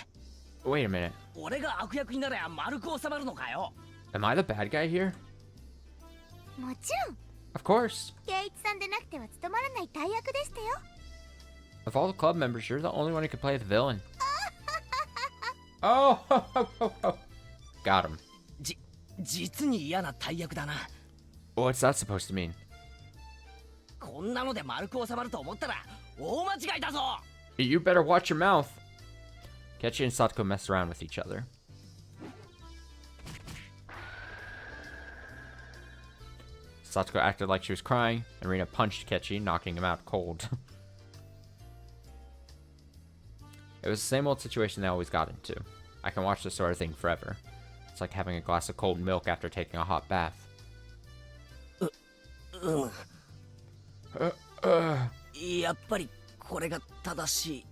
Wait a minute. 俺が悪役になりゃ丸く収まるのかよ。 Am I the bad guy here? ー。もちろん Of course. 圭一さんでなくては務まらない大役でしたよ。 Of all the club members, you're the only one who can play the villain. Oh! Got him. 実に嫌な大役だな。 What's that supposed to mean? こんなので丸く収まると思ったら大間違いだぞ。 You better watch your mouth. Kechi and Satoko messed around with each other. Satoko acted like she was crying, and Rina punched Kechi, knocking him out cold. It was the same old situation they always got into. I can watch this sort of thing forever. It's like having a glass of cold milk after taking a hot bath. やっぱりこれが正しい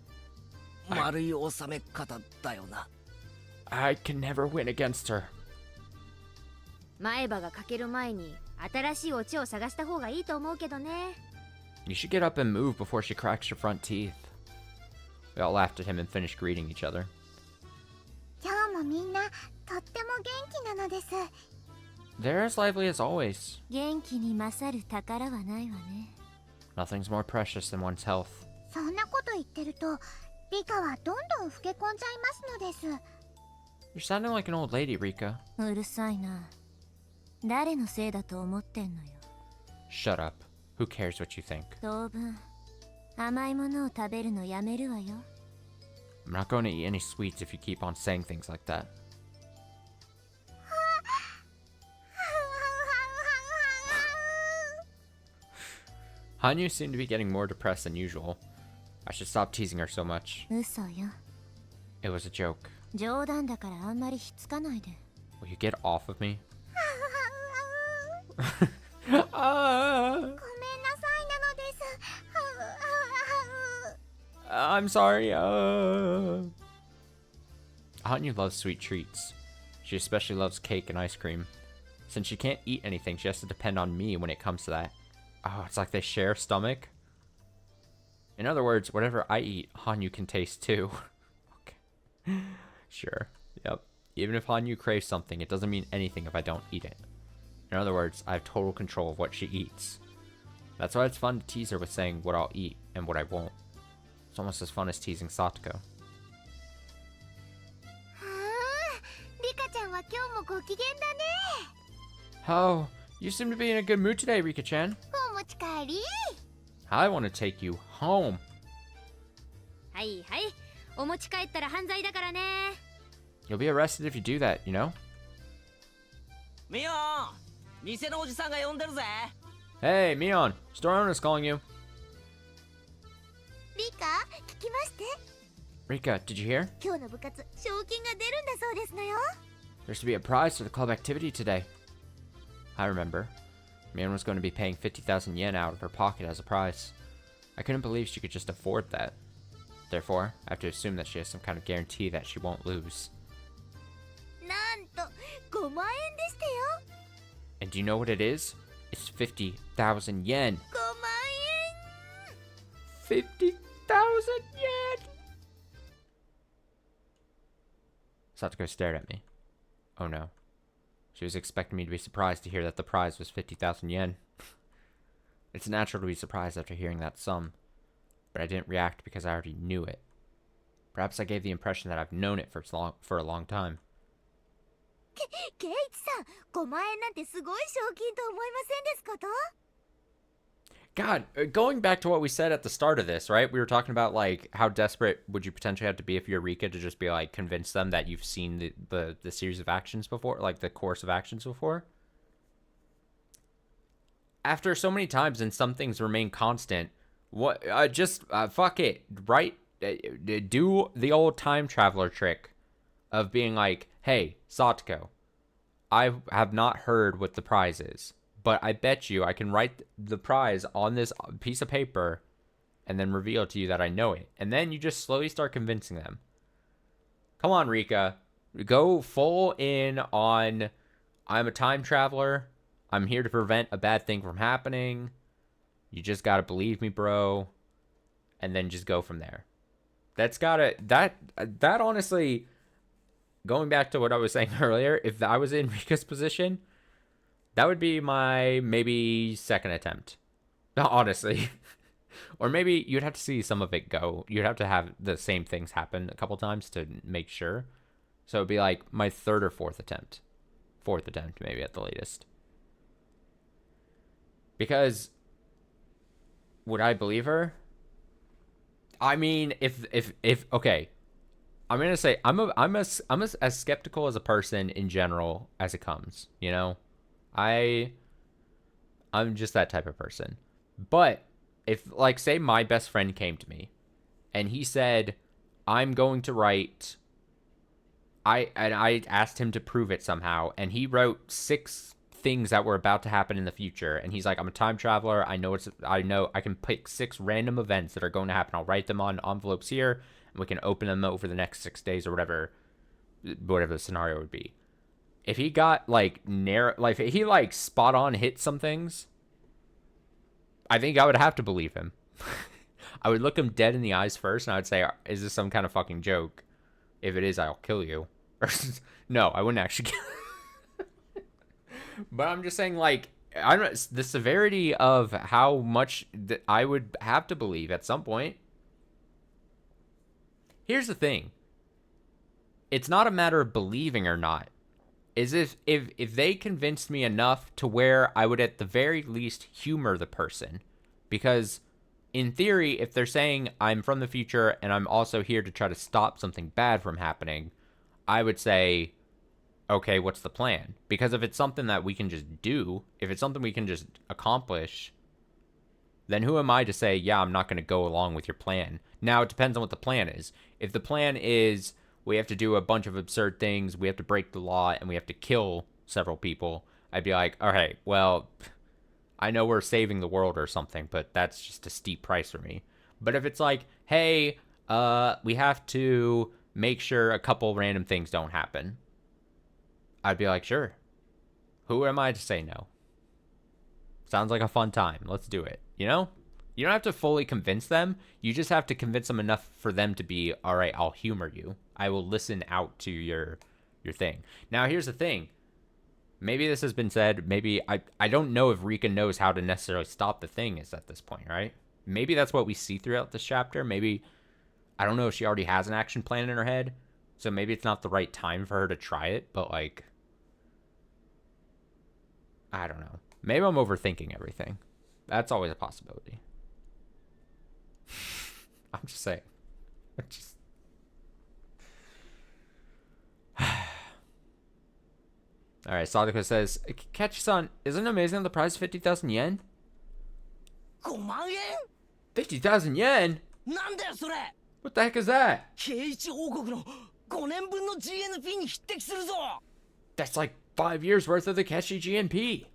丸い収め方だよな。 I can never win against her. 前歯が欠ける前に新しいオチを探した方がいいと思うけどね。 You should get up and move before she cracks your front teeth. We all laughed at him and finished greeting each other. 今日もみんなとっても元気なのです。 They're as lively as always. 元気に勝る宝はないわね。 Nothing's more precious than one's health. そんなこと言ってるとリカはどんどん老け込んじゃいますのです。 You're sounding like an old lady, Rika. うるさいな。誰のせいだと思ってんのよ。 Shut up. Who cares what you think? 当分甘いものを食べるのやめるわよ。 I'm not going to eat any sweets if you keep on saying things like that. Hanyu seemed to be getting more depressed than usual. I should stop teasing her so much. 嘘よ。 It was a joke. 冗談だからあんまりひっつかないで。 Will you get off of me? ごめんなさいなのです。 I'm sorry. Hanyu loves sweet treats. She especially loves cake and ice cream. Since she can't eat anything, she has to depend on me when it comes to that. Oh, it's like they share a stomach. In other words, whatever I eat, Hanyu can taste too. Okay. Sure. Yep. Even if Hanyu craves something, it doesn't mean anything if I don't eat it. In other words, I have total control of what she eats. That's why it's fun to tease her with saying what I'll eat and what I won't. It's almost as fun as teasing Satoko. リカちゃんは今日もご機嫌だね。 Oh, you seem to be in a good mood today, Rika-chan. お持ち帰り。 I want to take you home. はいはい。お持ち帰ったら犯罪だからね。 You'll be arrested if you do that, you know? ミオン、店のおじさんが呼んでるぜ。 Hey, Mion, store owner's calling you. リカ、聞きまして。 Rika, did you hear? 今日の部活、賞金が出るんだそうですのよ。 There's to be a prize for the club activity today. I remember. Mion was going to be paying 50,000 yen out of her pocket as a prize. I couldn't believe she could just afford that. Therefore, I have to assume that she has some kind of guarantee that she won't lose. なんと、5万円でしたよ。 And do you know what it is? It's 50,000 yen. 5万円。 50,000 yen! Satoko stared at me. Oh no. She was expecting me to be surprised to hear that the prize was 50,000 yen. It's natural to be surprised after hearing that sum, but I didn't react because I already knew it. Perhaps I gave the impression that I've known it for a long time. ケイチさん、5万円なんてすごい賞金と思いませんですこと？ God, going back to what we said at the start of this, right? We were talking about like how desperate would you potentially have to be if you're Rika to just be like convince them that you've seen the series of actions before, like the course of actions before. After so many times and some things remain constant, what? Just fuck it, right? Do the old time traveler trick of being like, hey, Satoko, I have not heard what the prize is, but I bet you I can write the prize on this piece of paper and then reveal to you that I know it. And then you just slowly start convincing them. Come on, Rika. Go full in on I'm a time traveler. I'm here to prevent a bad thing from happening. You just gotta believe me, bro. And then just go from there. That honestly, going back to what I was saying earlier, if I was in Rika's position, that would be my maybe second attempt. Honestly. Or maybe you'd have to see some of it go. You'd have to have the same things happen a couple times to make sure. So it'd be like my third or fourth attempt. Fourth attempt, maybe at the latest. Because would I believe her? I mean, if okay, I'm gonna say I'm as skeptical as a person in general as it comes. You know, I'm just that type of person. But if, like, say my best friend came to me and he said, I'm going to write, I asked him to prove it somehow, and he wrote 6 things that were about to happen in the future, and he's like, I'm a time traveler, I know I can pick 6 random events that are going to happen, I'll write them on envelopes here, and we can open them over the next 6 days or whatever the scenario would be. If he got like if he like spot on hit some things, I think I would have to believe him. I would look him dead in the eyes first, and I would say, is this some kind of fucking joke? If it is, I'll kill you. No, I wouldn't actually kill you. But I'm just saying, like, I don't, the severity of how much that I would have to believe at some point. Here's the thing. It's not a matter of believing or not. Is if they convinced me enough to where I would at the very least humor the person. Because in theory, if they're saying I'm from the future and I'm also here to try to stop something bad from happening, I would say, okay, what's the plan? Because if it's something that we can just do, if it's something we can just accomplish, then who am I to say, yeah, I'm not going to go along with your plan? Now, it depends on what the plan is. If the plan is we have to do a bunch of absurd things, we have to break the law, and we have to kill several people, I'd be like, all right, well, I know we're saving the world or something, but that's just a steep price for me. But if it's like, hey, we have to make sure a couple random things don't happen, I'd be like, sure. Who am I to say no? Sounds like a fun time. Let's do it. You know? You don't have to fully convince them. You just have to convince them enough for them to be, all right, I'll humor you. I will listen out to your thing. Now, here's the thing. Maybe this has been said. Maybe I don't know if Rika knows how to necessarily stop the thing is at this point, right? Maybe that's what we see throughout this chapter. Maybe, I don't know if she already has an action plan in her head. So maybe it's not the right time for her to try it. But, like, I don't know. Maybe I'm overthinking everything. That's always a possibility. I'm just saying. Alright, Sadako says, Kachi-san, isn't it amazing the prize is 50,000 yen? 5万円 50,000 yen? なんだよそれ What the heck is that? 刑一王国の5年分の GNP に匹敵するぞ That's like 5 years worth of the Kechi GNP.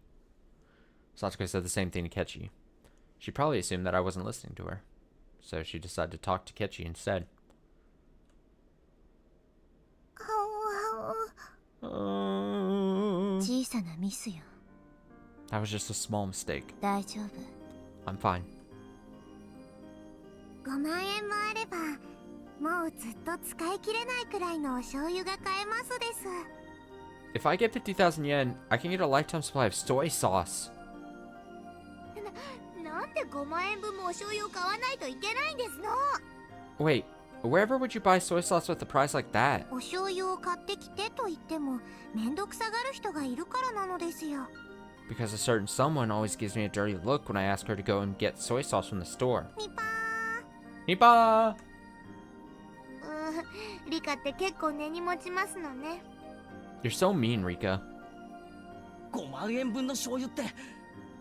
Satsuko said the same thing to Kechi. She probably assumed that I wasn't listening to her. So she decided to talk to Kechi instead. That was just a small mistake. I'm fine. 5万円もあればもうずっと使い切れないくらいのお醤油が買えますです。 If I get 50,000 yen, I can get a lifetime supply of soy sauce. なんで5万円分もお醤油を買わないといけないんですの。 Wait, wherever would you buy soy sauce with a price like that? お醤油を買ってきてと言ってもめんどくさがる人がいるからなのですよ。Because a certain someone always gives me a dirty look when I ask her to go and get soy sauce from the store. ニパ Nipa! ーリカって結構根に持ちますのね。 You're so mean, Rika. 5万円分の醤油って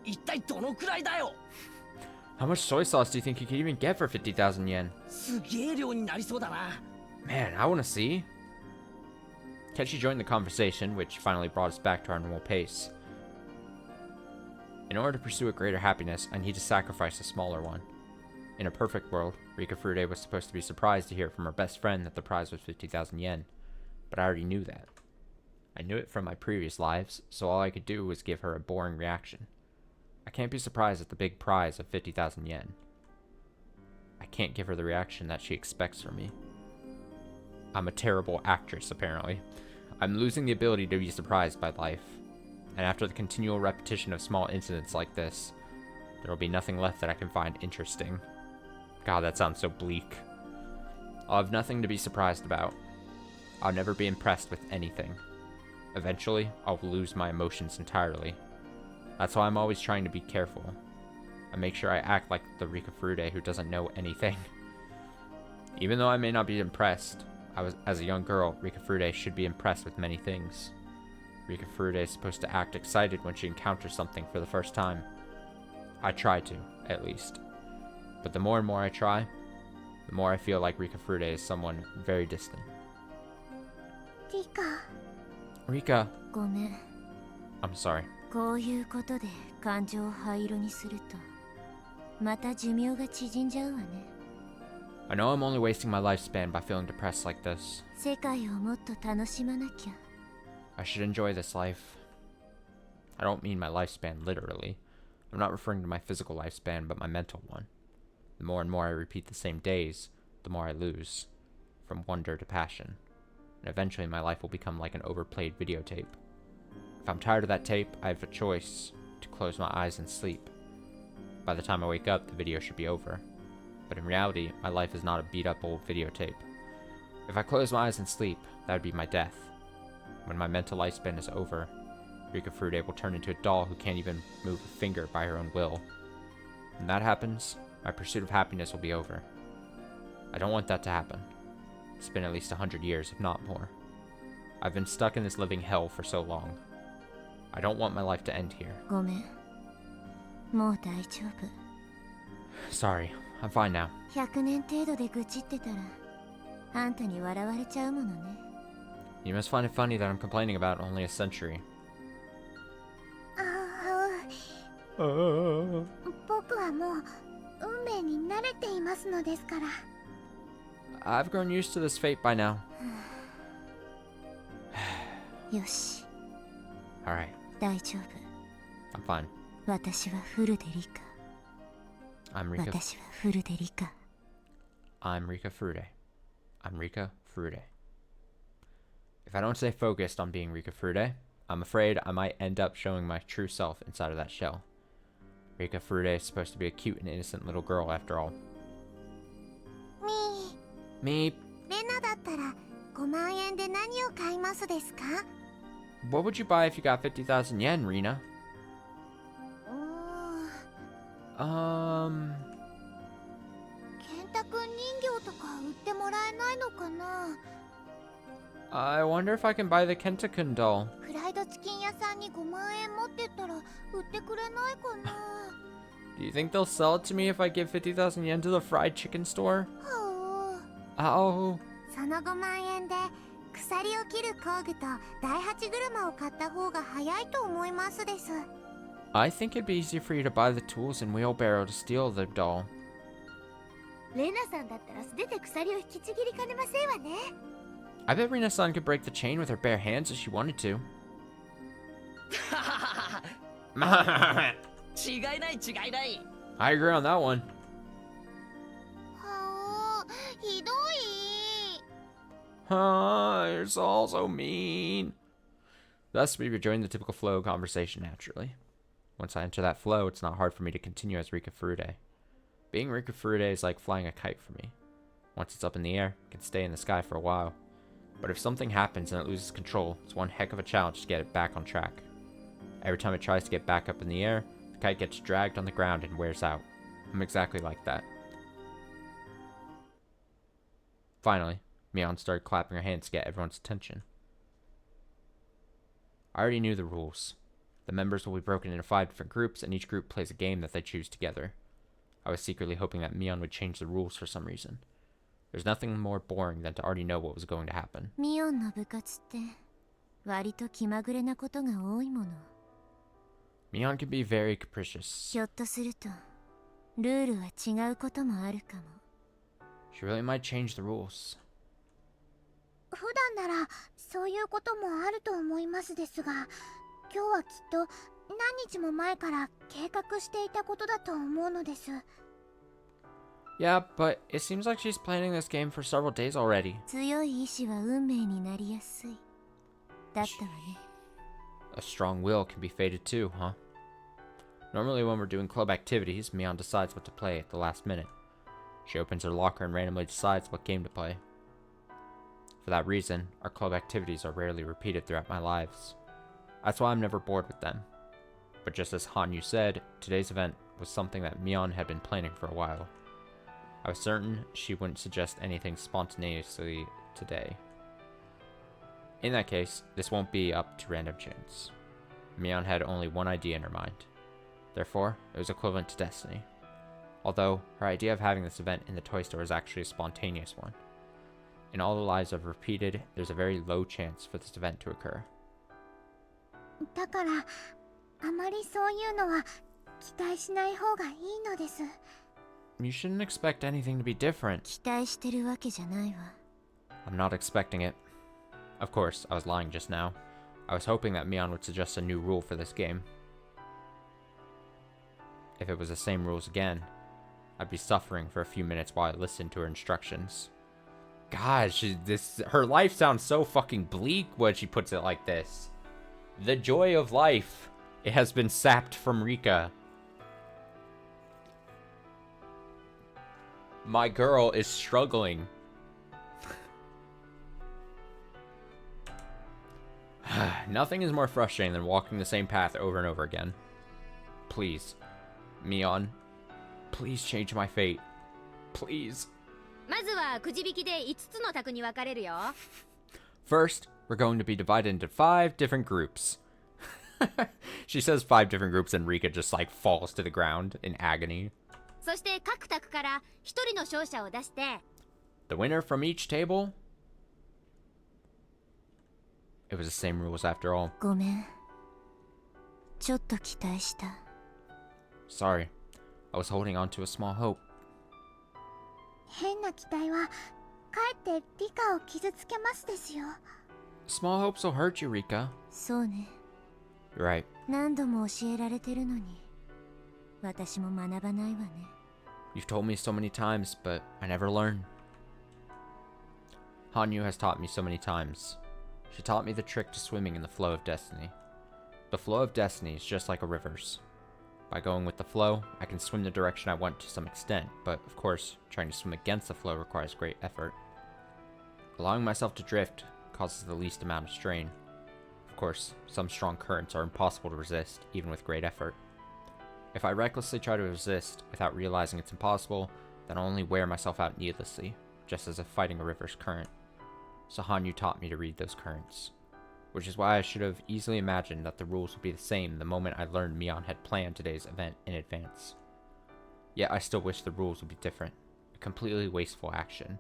一体どのくらいだよ。 How much soy sauce do you think you could even get for 50,000 yen? すげえ量になりそうだな。 Man, I wanna see. Kenshi joined the conversation, which finally brought us back to our normal pace. In order to pursue a greater happiness, I need to sacrifice a smaller one. In a perfect world, Rika Furude was supposed to be surprised to hear from her best friend that the prize was 50,000 yen, but I already knew that. I knew it from my previous lives, so all I could do was give her a boring reaction. I can't be surprised at the big prize of 50,000 yen. I can't give her the reaction that she expects from me. I'm a terrible actress, apparently. I'm losing the ability to be surprised by life. And after the continual repetition of small incidents like this, there will be nothing left that I can find interesting. God, that sounds so bleak. I'll have nothing to be surprised about. I'll never be impressed with anything. Eventually, I'll lose my emotions entirely. That's why I'm always trying to be careful. I make sure I act like the Rika Furude who doesn't know anything. Even though I may not be impressed, as a young girl, Rika Furude should be impressed with many things. Rika Furude is supposed to act excited when she encounters something for the first time. I try to, at least. But the more and more I try, the more I feel like Rika Furude is someone very distant. リカ Rika, ごめん。 I'm sorry. こういうことで感情を灰色にするとまた寿命が縮んじゃうわね。 I know I'm only wasting my lifespan by feeling depressed like this. 世界をもっと楽しまなきゃ。 I should enjoy this life. I don't mean my lifespan literally. I'm not referring to my physical lifespan, but my mental one. The more and more I repeat the same days, the more I lose, from wonder to passion. And eventually my life will become like an overplayed videotape. If I'm tired of that tape, I have a choice to close my eyes and sleep. By the time I wake up, the video should be over. But in reality, my life is not a beat-up old videotape. If I close my eyes and sleep, that would be my death. When my mental lifespan is over, Rika Furude will turn into a doll who can't even move a finger by her own will. When that happens, my pursuit of happiness will be over. I don't want that to happen. It's been at least 100 years, if not more. I've been stuck in this living hell for so long. I don't want my life to end here. ごめん。もう大丈夫。 Sorry, I'm fine now. 100年程度で愚痴ってたらあんたに笑われちゃうものね。 You must find it funny that I'm complaining about only a century. 僕はもう運命に慣れていますのですから。 I've grown used to this fate by now. よし、 Alright, 大丈夫。 I'm fine. 私はフルでリカ。 I'm Rika. 私はフルでリカ。 I'm Rika Furude. I'm Rika Furude. If I don't stay focused on being Rika Furude, I'm afraid I might end up showing my true self inside of that shell. Rika Furude is supposed to be a cute and innocent little girl after all. みー、 Me, レナだったら5万円で何を買いますですか？ what would you buy if you got 50,000 yen, Rina? ケンタくん人形とか売ってもらえないのかな？ I wonder if I can buy the Kentakun doll. フライドチキン屋さんに5万円持ってったら売ってくれないかな？ Do you think they'll sell it to me if I give 50,000 yen to the fried chicken store? は Oh, あ、その5万円で鎖を切る工具と第8車を買った方が早いと思いますです。 I think it'd be easier for you to buy the tools and wheelbarrow to steal the doll. レナさんだったら素手で鎖を引きちぎりかねませんわね。 I bet Rina-san could break the chain with her bare hands if she wanted to. 違いない違いない。 I agree on that one. はあ、ひどい。 You're all so mean. Thus, we rejoin the typical flow of conversation naturally. Once I enter that flow, it's not hard for me to continue as Rika Furude. Being Rika Furude is like flying a kite for me. Once it's up in the air, it can stay in the sky for a while. But if something happens and it loses control, it's one heck of a challenge to get it back on track. Every time it tries to get back up in the air, the kite gets dragged on the ground and wears out. I'm exactly like that. Finally, Mion started clapping her hands to get everyone's attention. I already knew the rules. The members will be broken into 5 different groups, and each group plays a game that they choose together. I was secretly hoping that Mion would change the rules for some reason. There's nothing more boring than to already know what was going to happen. ミオンの部活って割と気まぐれなことが多いもの。 Mion can be very capricious. ひょっとするとルールは違うこともあるかも。 She really might change the rules. 普段ならそういうこともあると思いますですが、今日はきっと何日も前から計画していたことだと思うのです。 Yeah, but it seems like she's planning this game for several days already. 強い意志は運命になりやすい。だったわね。 A strong will can be fated too, huh? Normally when we're doing club activities, Mion decides what to play at the last minute. She opens her locker and randomly decides what game to play. For that reason, our club activities are rarely repeated throughout my lives. That's why I'm never bored with them. But just as Hanyu said, today's event was something that Mion had been planning for a while. I was certain she wouldn't suggest anything spontaneously today. In that case, this won't be up to random chance. Mion had only one idea in her mind. Therefore, it was equivalent to destiny. Although, her idea of having this event in the toy store is actually a spontaneous one. In all the lives I've repeated, there's a very low chance for this event to occur. だからあまりそういうのは期待しない方がいいのです。 You shouldn't expect anything to be different. 期待してるわけじゃないわ。 I'm not expecting it. Of course, I was lying just now. I was hoping that Mion would suggest a new rule for this game. If it was the same rules again, I'd be suffering for a few minutes while I listened to her instructions. God, her life sounds so fucking bleak when she puts it like this. The joy of life, it has been sapped from Rika. My girl is struggling. Nothing is more frustrating than walking the same path over and over again. Please, Mion, please change my fate. Please. まずはくじ引きで5つの択に分かれるよ。 First, we're going to be divided into 5 different groups. She says 5 different groups and Rika just like falls to the ground in agony. そして各択から1人の勝者を出して、 The winner from each table? It was the same rules after all. ごめん。ちょっと期待した。 Sorry, I was holding on to a small hope. 変な期待はかえってリカを傷つけますですよ。 Small hopes will hurt you, Rika. そうね。 You're right. 何度も教えられてるのに私も学ばないわね。 You've told me so many times, but I never learn. Hanyu has taught me so many times. She taught me the trick to swimming in the flow of destiny. The flow of destiny is just like a river's. By going with the flow, I can swim the direction I want to some extent, but of course, trying to swim against the flow requires great effort. Allowing myself to drift causes the least amount of strain. Of course, some strong currents are impossible to resist, even with great effort. If I recklessly try to resist without realizing it's impossible, then I'll only wear myself out needlessly, just as if fighting a river's current. So Hanyu taught me to read those currents. Which is why I should have easily imagined that the rules would be the same the moment I learned Mion had planned today's event in advance. Yet I still wish the rules would be different. A completely wasteful action.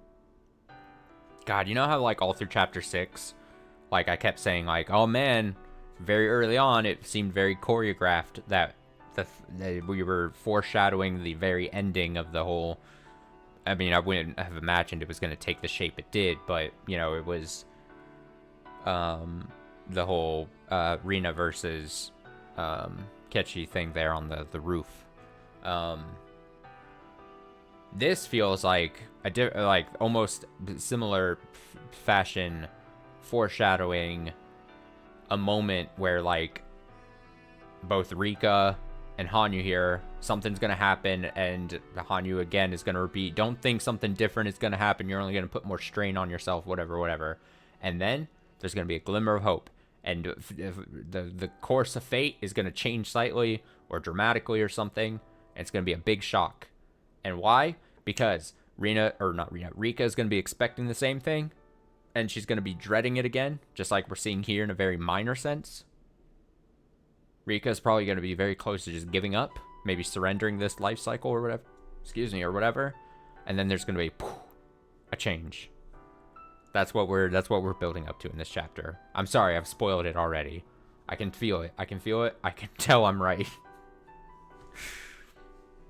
God, you know how like all through chapter 6, like I kept saying like, oh man, very early on it seemed very choreographed that we were foreshadowing the very ending of the whole. I mean, I wouldn't have imagined it was going to take the shape it did, but you know, it was the whole Rina versus Kechi thing there on the roof. This feels like like almost similar fashion, foreshadowing a moment where like both Rika and Hanyu here, something's gonna happen, and Hanyu again is gonna repeat, don't think something different is gonna happen, you're only gonna put more strain on yourself, whatever, and then there's gonna be a glimmer of hope, and the course of fate is going to change slightly or dramatically or something, and it's going to be a big shock. And why? Because Rika is going to be expecting the same thing, and she's going to be dreading it again, just like we're seeing here in a very minor sense. Rika is probably going to be very close to just giving up, maybe surrendering this life cycle or whatever. Or whatever. And then there's going to be a change. That's what we're building up to in this chapter. I'm sorry, I've spoiled it already. I can feel it. I can tell I'm right.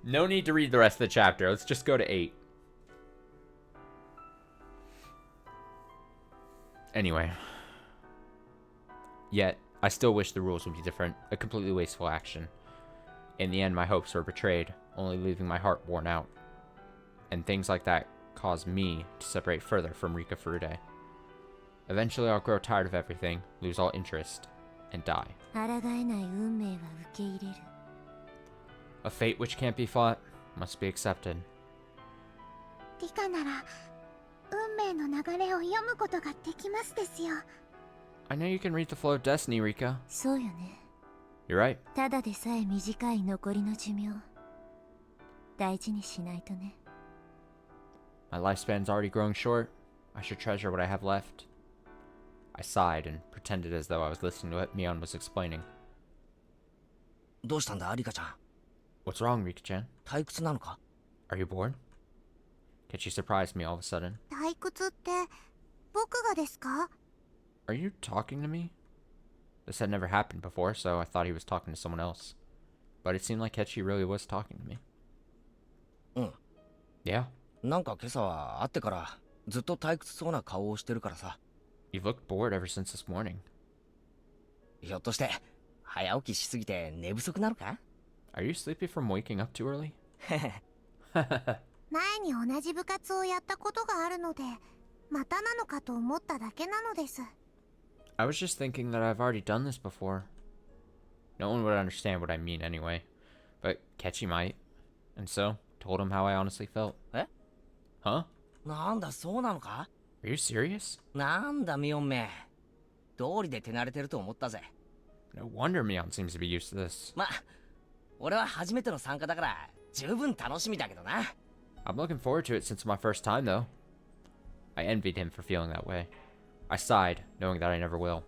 No need to read the rest of the chapter. Let's just go to 8. Anyway. Yet, I still wish the rules would be different. A completely wasteful action. In the end, my hopes were betrayed, only leaving my heart worn out. And things like that caused me to separate further from Rika Furude. Eventually, I'll grow tired of everything, lose all interest, and die. A fate which can't be fought must be accepted. リカなら運命の流れを読むことができますですよ。 I know you can read the flow of destiny, Rika. そうよね。 You're right. ただでさえ短い残りの寿命、大事にしないとね。 My lifespan's already growing short. I should treasure what I have left. I sighed and pretended as though I was listening to what Mion was explaining. どうしたんだリカちゃん。 What's wrong, Rika-chan? 退屈なのか。 Are you bored? Kechi surprised me all of a sudden. 退屈って僕がですか？ Are you talking to me? This had never happened before, so I thought he was talking to someone else. But it seemed like Kechi really was talking to me. うん。 Yeah. なんか今朝は会ってからずっと退屈そうな顔をしてるからさ。 You've looked bored ever since this morning. ひょっとして早起きしすぎて寝不足なのか？ Are you sleepy from waking up too early? 前に同じ部活をやったことがあるので、またなのかと思っただけなのです。 I was just thinking that I've already done this before. No one would understand what I mean anyway, but Kechi might. And so, told him how I honestly felt. え？ Huh? なんだそうなのか？ Are you serious? なんだミオンめ。道理で手慣れてると思ったぜ。 No wonder Mion seems to be used to this. ま、俺は初めての参加だから十分楽しみだけどな。 I'm looking forward to it since my first time, though. I envied him for feeling that way. I sighed, knowing that I never will.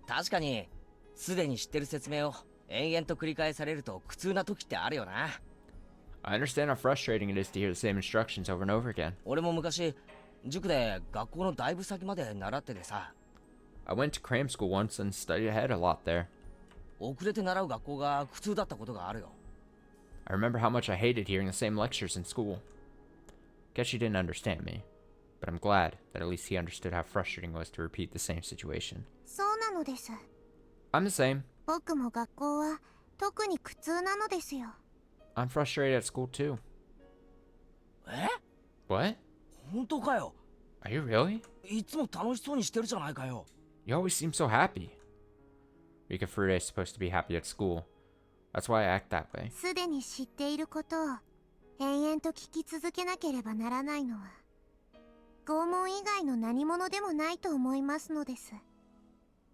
確かに、すでに知ってる説明を延々と繰り返されると苦痛な時ってあるよな。I understand how frustrating it is to hear the same instructions over and over again. 俺も昔、塾で学校のだいぶ先まで習っててさ。I went to cram school once and studied ahead a lot there. 遅れて習う学校が苦痛だったことがあるよ。 I remember how much I hated hearing the same lectures in school. Guess she didn't understand me, but I'm glad that at least he understood how frustrating it was to repeat the same situation. そうなのです。 I'm the same. 僕も学校は特に苦痛なのですよ。 I'm frustrated at school too. え？ What? 本当かよ。 Are you really? いつも楽しそうにしてるじゃないかよ。 You always seem so happy. Rika Furude is supposed to be happy at school. That's why I act that way. すでに知っていることを延々と聞き続けなければならないのは拷問以外の何者でもないと思いますのです。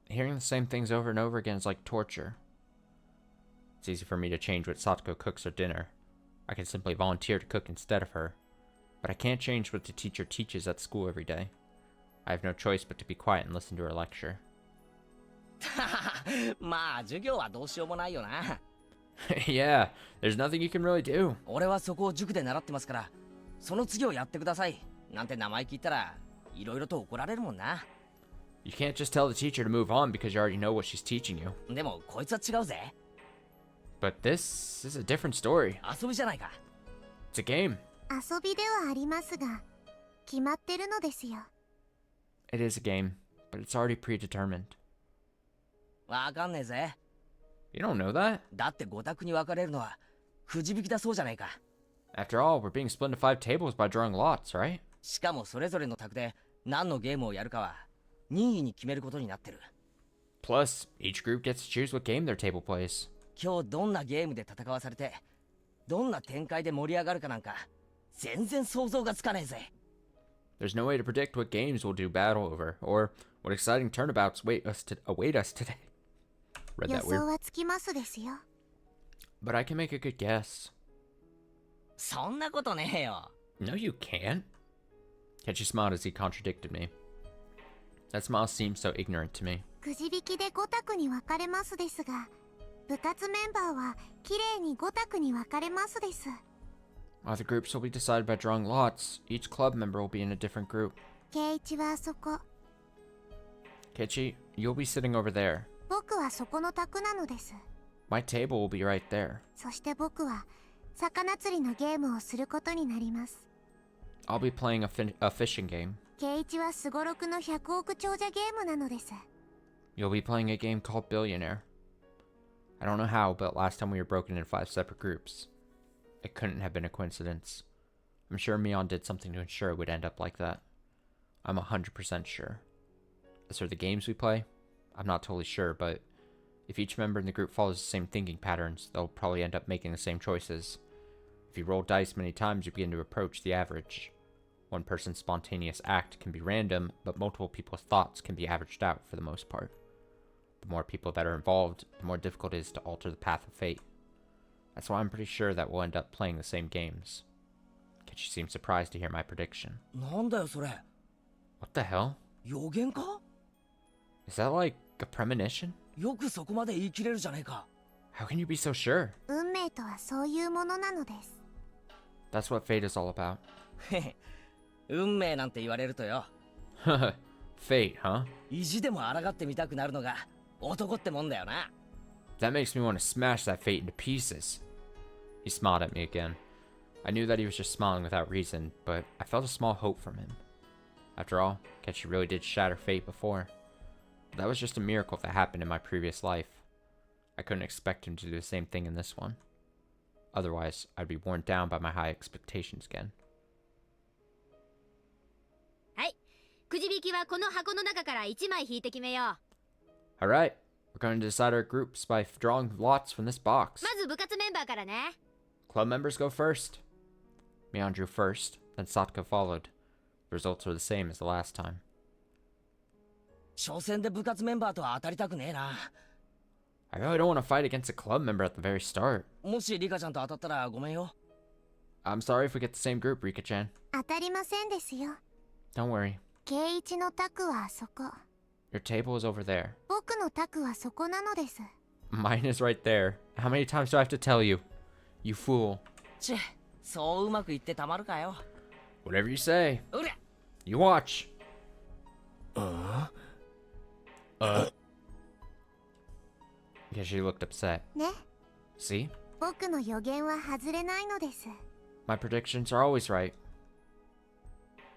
Hearing the same things over and over again is like torture. It's easy for me to change what Satoko cooks for dinner. I can simply volunteer to cook instead of her. But I can't change what the teacher teaches at school every day. I have no choice but to be quiet and listen to her lecture. まあ授業はどうしようもないよな。Yeah, there's nothing you can really do. 俺はそこを塾で習ってますから、その次をやってください。なんて名前聞いたら、いろいろと怒られるもんな。You can't just tell the teacher to move on because you already know what she's teaching you. でもこいつは違うぜ。But this is a different story. 遊びじゃないか。It's a game. 遊びではありますが決まってるのですよ。 It is a game, but it's already predetermined. わかんねえぜ。 You don't know that? だって5択に分かれるのはくじ引きだそうじゃないか。 After all, we're being split into 5 tables by drawing lots, right? しかもそれぞれの択で何のゲームをやるかは任意に決めることになってる。 Plus, each group gets to choose what game their table plays. 今日どんなゲームで戦わされてどんな展開で盛り上がるかなんか全然想像がつかねえぜ。 There's no way to predict what games we'll do battle over, or What exciting turnabouts await us today. Read 予 that 想 weird. はつきますですよ。 But I can make a good guess. そんなことねえよ。 No, you can't. Ketchy smiled as he contradicted me. That smile seemed so ignorant to me. くじ引きで5択に分かれますですが、部活メンバーはきれいに5択に分かれますです。 While the groups will be decided by drawing lots, each club member will be in a different group. 圭一はあそこ、 Ketchy, you'll be sitting over there. 僕はそこの卓なのです。 My table will be right there. そして僕は魚釣りのゲームをすることになります。 I'll be playing a fishing game. 圭一はすごろくの100億長者ゲームなのです。 You'll be playing a game called Billionaire. I don't know how, but last time we were broken into 5 separate groups. It couldn't have been a coincidence. I'm sure Mion did something to ensure it would end up like that. I'm 100% sure. As for the games we play, I'm not totally sure, but if each member in the group follows the same thinking patterns, they'll probably end up making the same choices. If you roll dice many times, you begin to approach the average. One person's spontaneous act can be random, but multiple people's thoughts can be averaged out for the most part. The more people that are involved, the more difficult it is to alter the path of fate. That's why I'm pretty sure that we'll end up playing the same games. Ketchy seemed surprised to hear my prediction. なんだよそれ。 What the hell? 予言か？ Is that like a premonition? よくそこまで言い切れるじゃねえか。 How can you be so sure? 運命とはそういうものなのです。 That's what fate is all about. へへ。運命なんて言われるとよ。 Fate, huh? 意地でも抗ってみたくなるのが男ってもんだよな。 That makes me want to smash that fate into pieces. He smiled at me again. I knew that he was just smiling without reason, but I felt a small hope from him. After all, Ketchy really did shatter fate before. But that was just a miracle that happened in my previous life. I couldn't expect him to do the same thing in this one. Otherwise, I'd be worn down by my high expectations again. はい、くじ引きはこの箱の中から1枚引いて決めよう。 Alright, we're going to decide our groups by drawing lots from this box. まず部活メンバーからね。 Club members go first. Mion drew first, then Satka followed. The results were the same as the last time. 初戦で部活メンバーとは当たりたくねえな。 I really don't want to fight against a club member at the very start. もしリカちゃんと当たったらごめんよ。 I'm sorry if we get the same group, Rika-chan. 当たりませんですよ。 Don't worry. 圭一の卓はあそこ、 Your table is over there. 僕の卓はそこなのです。 Mine is right there. How many times do I have to tell you? You fool. チェ、そううまくいってたまるかよ。 Whatever you say. うりゃ。 You watch. Yeah, she looked upset. ね、 See? 僕の予言は外れないのです。 My predictions are always right.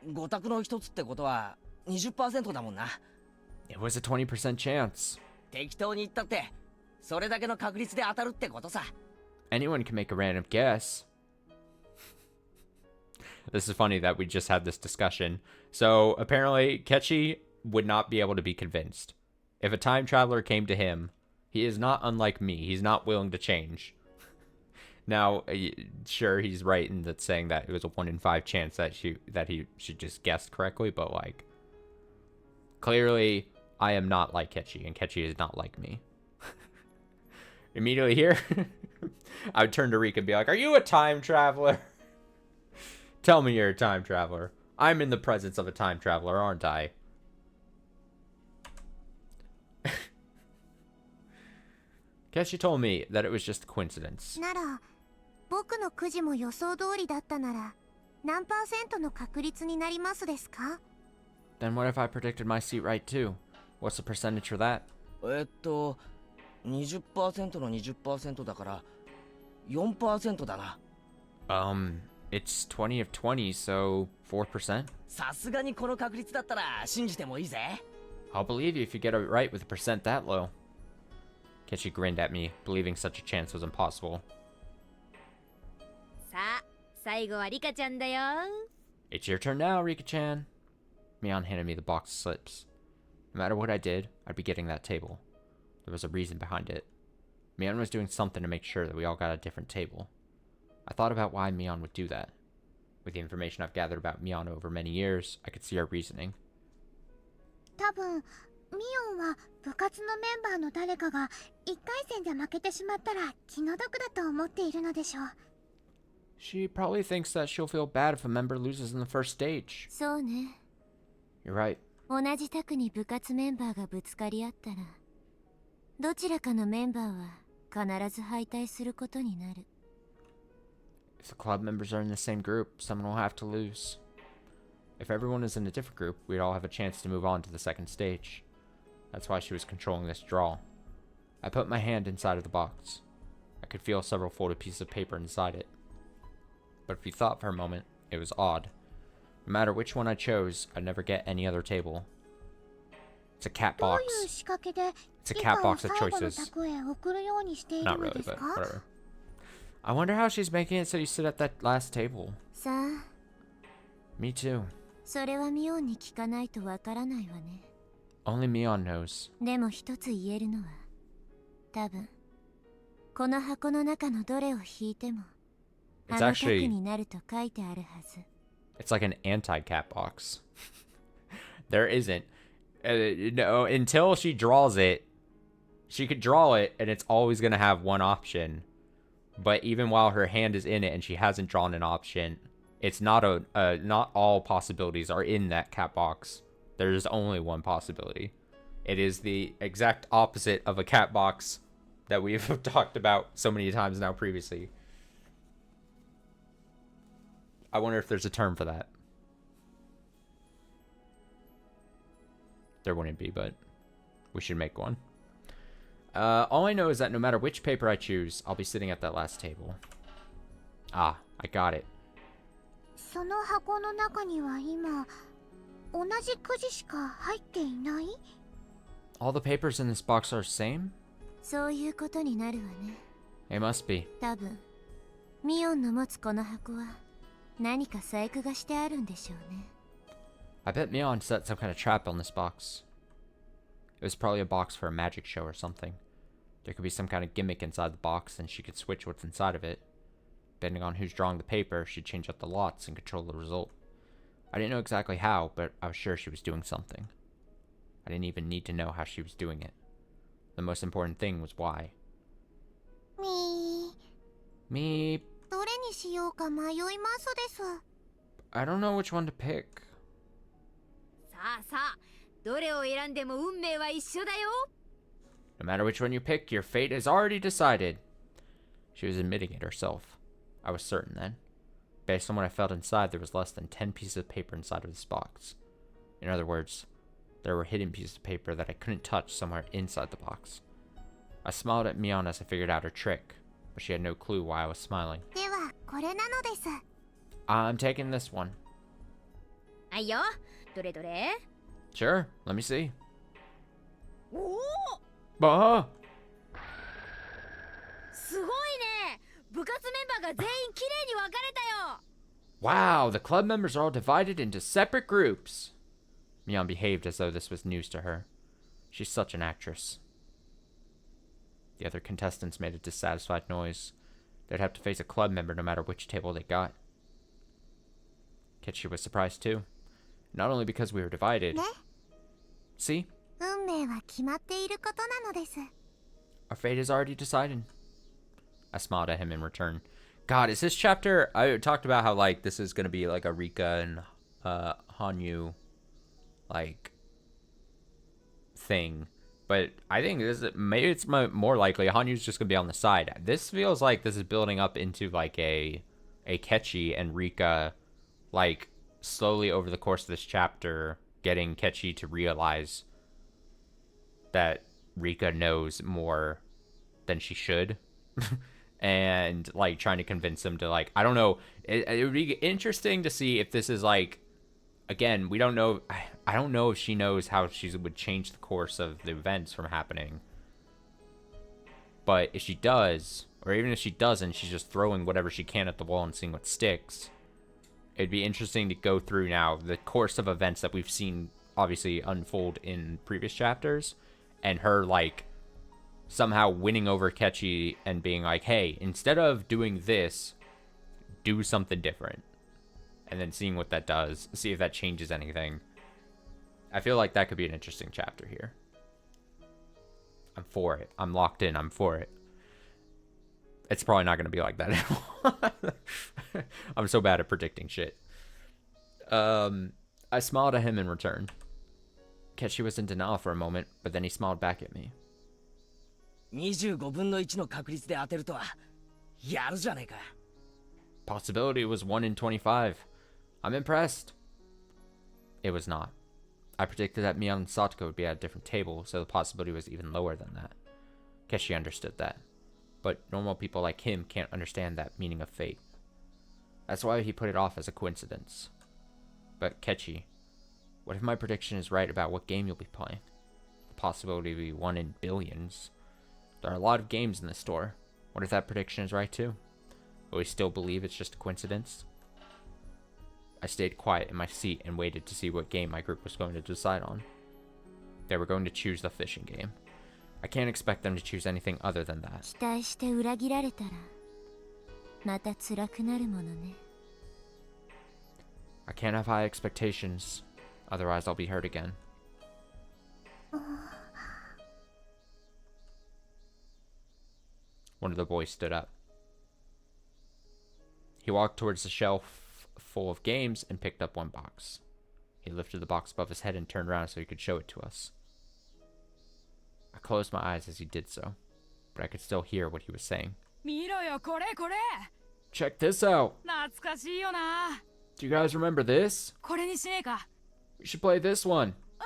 5択の一つってことは 20% だもんな。 It was a 20% chance. 適当に言ったってそれだけの確率で当たるってことさ。 Anyone can make a random guess. This is funny that we just had this discussion. So apparently, Ketchy would not be able to be convinced. If a time traveler came to him, he is not unlike me. He's not willing to change. Now, sure, he's right in that saying that it was a 1 in 5 chance that he just guessed correctly, but like, clearly, I am not like Ketchy, and Ketchy is not like me. Immediately here, I would turn to Rika and be like, "Are you a time traveler? Tell me you're a time traveler. I'm in the presence of a time traveler, aren't I?" Ketchy told me that it was just a coincidence. なら、僕のくじも予想通りだったなら、何%の確率になりますですか？ Then what if I predicted my seat right too? What's the percentage for that? 20% の 20% だから 4% だな。 It's 20 of 20, so 4%? さすがにこの確率だったら信じてもいいぜ。 I'll believe you if you get it right with a percent that low. Ketchy grinned at me, believing such a chance was impossible. さあ、最後はリカちゃんだよ。 It's your turn now, Rika-chan. Mion handed me the box of slips. No matter what I did, I'd be getting that table. There was a reason behind it. Mion was doing something to make sure that we all got a different table. I thought about why Mion would do that. With the information I've gathered about Mion over many years, I could see our reasoning. 多分ミオンは部活のメンバーの誰かが1回戦で負けてしまったら気の毒だと思っているのでしょう。 She probably thinks that she'll feel bad if a member loses in the first stage. そうね。 You're right. 同じ卓に部活メンバーがぶつかり合ったら、どちらかのメンバーは必ず敗退することになる。If the club members are in the same group, someone will have to lose. If everyone is in a different group, we'd all have a chance to move on to the second stage. That's why she was controlling this draw. I put my hand inside of the box. I could feel several folded pieces of paper inside it. But if you thought for a moment, it was odd. No matter which one I chose, I'd never get any other table. It's a cat どう box. いう仕掛けで It's a リ cat カを box of 最後の choices. 卓へ送るようにしている Not の really, です but か？ whatever. I wonder how she's making it so you sit at that last table. さあ、 Me too. それはミオンに聞かないとわからないわね。 Only Mion knows. でも一つ言えるのは、多分この箱の中のどれを引いても It's あの卓 actually になると書いてあるはず。 It's like an anti-cat box. There isn't. No, until she draws it, she could draw it, and it's always going to have one option. But even while her hand is in it and she hasn't drawn an option, it's not not all possibilities are in that cat box. There's only one possibility. It is the exact opposite of a cat box that we've talked about so many times now previously. I wonder if there's a term for that. There wouldn't be, but we should make one. All I know is that no matter which paper I choose, I'll be sitting at that last table. Ah, I got it. その箱の中には今同じくじしか入っていない？ All the papers in this box are the same? そういうことになるわね。 It must be. 多分ミオンの持つこの箱は何か細工がしてあるんでしょうね。 I bet Mion set some kind of trap on this box. It was probably a box for a magic show or something. There could be some kind of gimmick inside the box, and she could switch what's inside of it. Depending on who's drawing the paper, she'd change up the lots and control the result. I didn't know exactly how, but I was sure she was doing something. I didn't even need to know how she was doing it. The most important thing was why. みー、 Me, どれにしようか迷いますです。 I don't know which one to pick. さあさあ、どれを選んでも運命は一緒だよ。 No matter which one you pick, your fate is already decided. She was admitting it herself. I was certain then. Based on what I felt inside, there was less than 10 pieces of paper inside of this box. In other words, there were hidden pieces of paper that I couldn't touch somewhere inside the box. I smiled at Mion as I figured out her trick, but she had no clue why I was smiling. ではこれなのです。 I'm taking this one. はいよ。どれどれ？ Sure, let me see. おお、 Bah! すごいね。部活メンバーが全員きれいに分かれたよ。 Wow, the club members are all divided into separate groups. Mion behaved as though this was news to her. She's such an actress. The other contestants made a dissatisfied noise. They'd have to face a club member no matter which table they got. Ketchi was surprised too. Not only because we were divided. ね、 See? 運命は決まっていることなのです。 Our fate is already decided. I smiled at him in return. God, is this chapter... I talked about how, like, this is going to be, like, a Rika and Hanyu, like, thing. But I think this is... Maybe it's more likely Hanyu's just going to be on the side. This feels like this is building up into, like, a Ketchi and Rika, like, slowly over the course of this chapter, getting Ketchi to realize that Rika knows more than she should. And like trying to convince him to, like, I don't know, it would be interesting to see if this is like, again, we don't know, I don't know if she knows how she would change the course of the events from happening, but if she does, or even if she doesn't, she's just throwing whatever she can at the wall and seeing what sticks. It'd be interesting to go through now the course of events that we've seen obviously unfold in previous chapters, and her like somehow winning over Ketchi and being like, hey, instead of doing this, do something different. And then seeing what that does. See if that changes anything. I feel like that could be an interesting chapter here. I'm for it. I'm locked in. I'm for it. It's probably not going to be like that anymore. I'm so bad at predicting shit. I smiled at him in return. Kechi was in denial for a moment, but then he smiled back at me. 25分の1の確率で当てるとはやるじゃねえか。 Possibility was 1 in 25. I'm impressed. It was not. I predicted that Mion and Satoko would be at a different table, so the possibility was even lower than that. Keshi understood that. But normal people like him can't understand that meaning of fate. That's why he put it off as a coincidence. But Kechi, what if my prediction is right about what game you'll be playing? The possibility will be 1 in billions. There are a lot of games in the store. What if that prediction is right too? Will we still believe it's just a coincidence? I stayed quiet in my seat and waited to see what game my group was going to decide on. They were going to choose the fishing game. I can't expect them to choose anything other than that. 期待して裏切られたらまた辛くなるものね。 I can't have high expectations, otherwise I'll be hurt again. One of the boys stood up. He walked towards the shelf full of games and picked up one box. He lifted the box above his head and turned around so he could show it to us. I closed my eyes as he did so, but I could still hear what he was saying. 見ろよこれこれ Check this out! 懐かしいよな Do you guys remember this? これにしねえか We should play this one. あ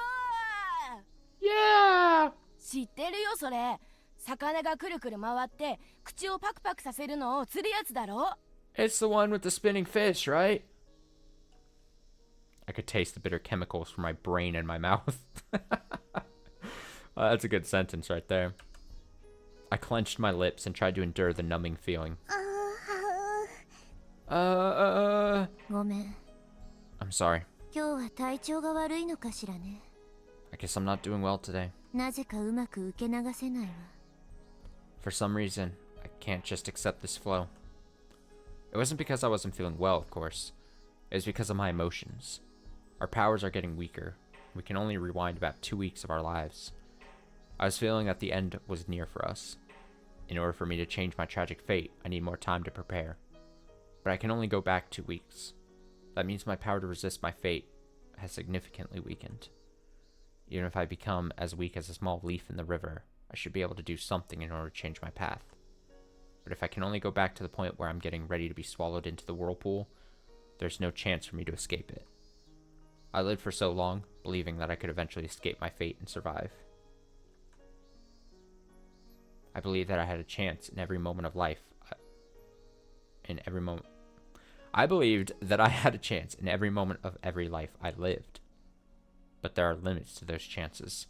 Yeah! 知ってるよそれ魚がくるくる回って口をパクパクさせるのを釣るやつだろ It's the one with the spinning fish, right? I could taste the bitter chemicals from my brain and my mouth. That's a good sentence right there. I clenched my lips and tried to endure the numbing feeling. ごめん。 I'm sorry. 今日は体調が悪いのかしらね。 I guess I'm not doing well today. なぜかうまく受け流せないわ。 For some reason, I can't just accept this flow. It wasn't because I wasn't feeling well, of course. It was because of my emotions. Our powers are getting weaker. We can only rewind about 2 weeks of our lives. I was feeling that the end was near for us. In order for me to change my tragic fate, I need more time to prepare. But I can only go back 2 weeks. That means my power to resist my fate has significantly weakened. Even if I become as weak as a small leaf in the river, I should be able to do something in order to change my path. But if I can only go back to the point where I'm getting ready to be swallowed into the whirlpool, there's no chance for me to escape it. I lived for so long, believing that I could eventually escape my fate and survive. I believed that I had a chance in every moment of life. I believed that I had a chance in every moment of every life I lived. But there are limits to those chances.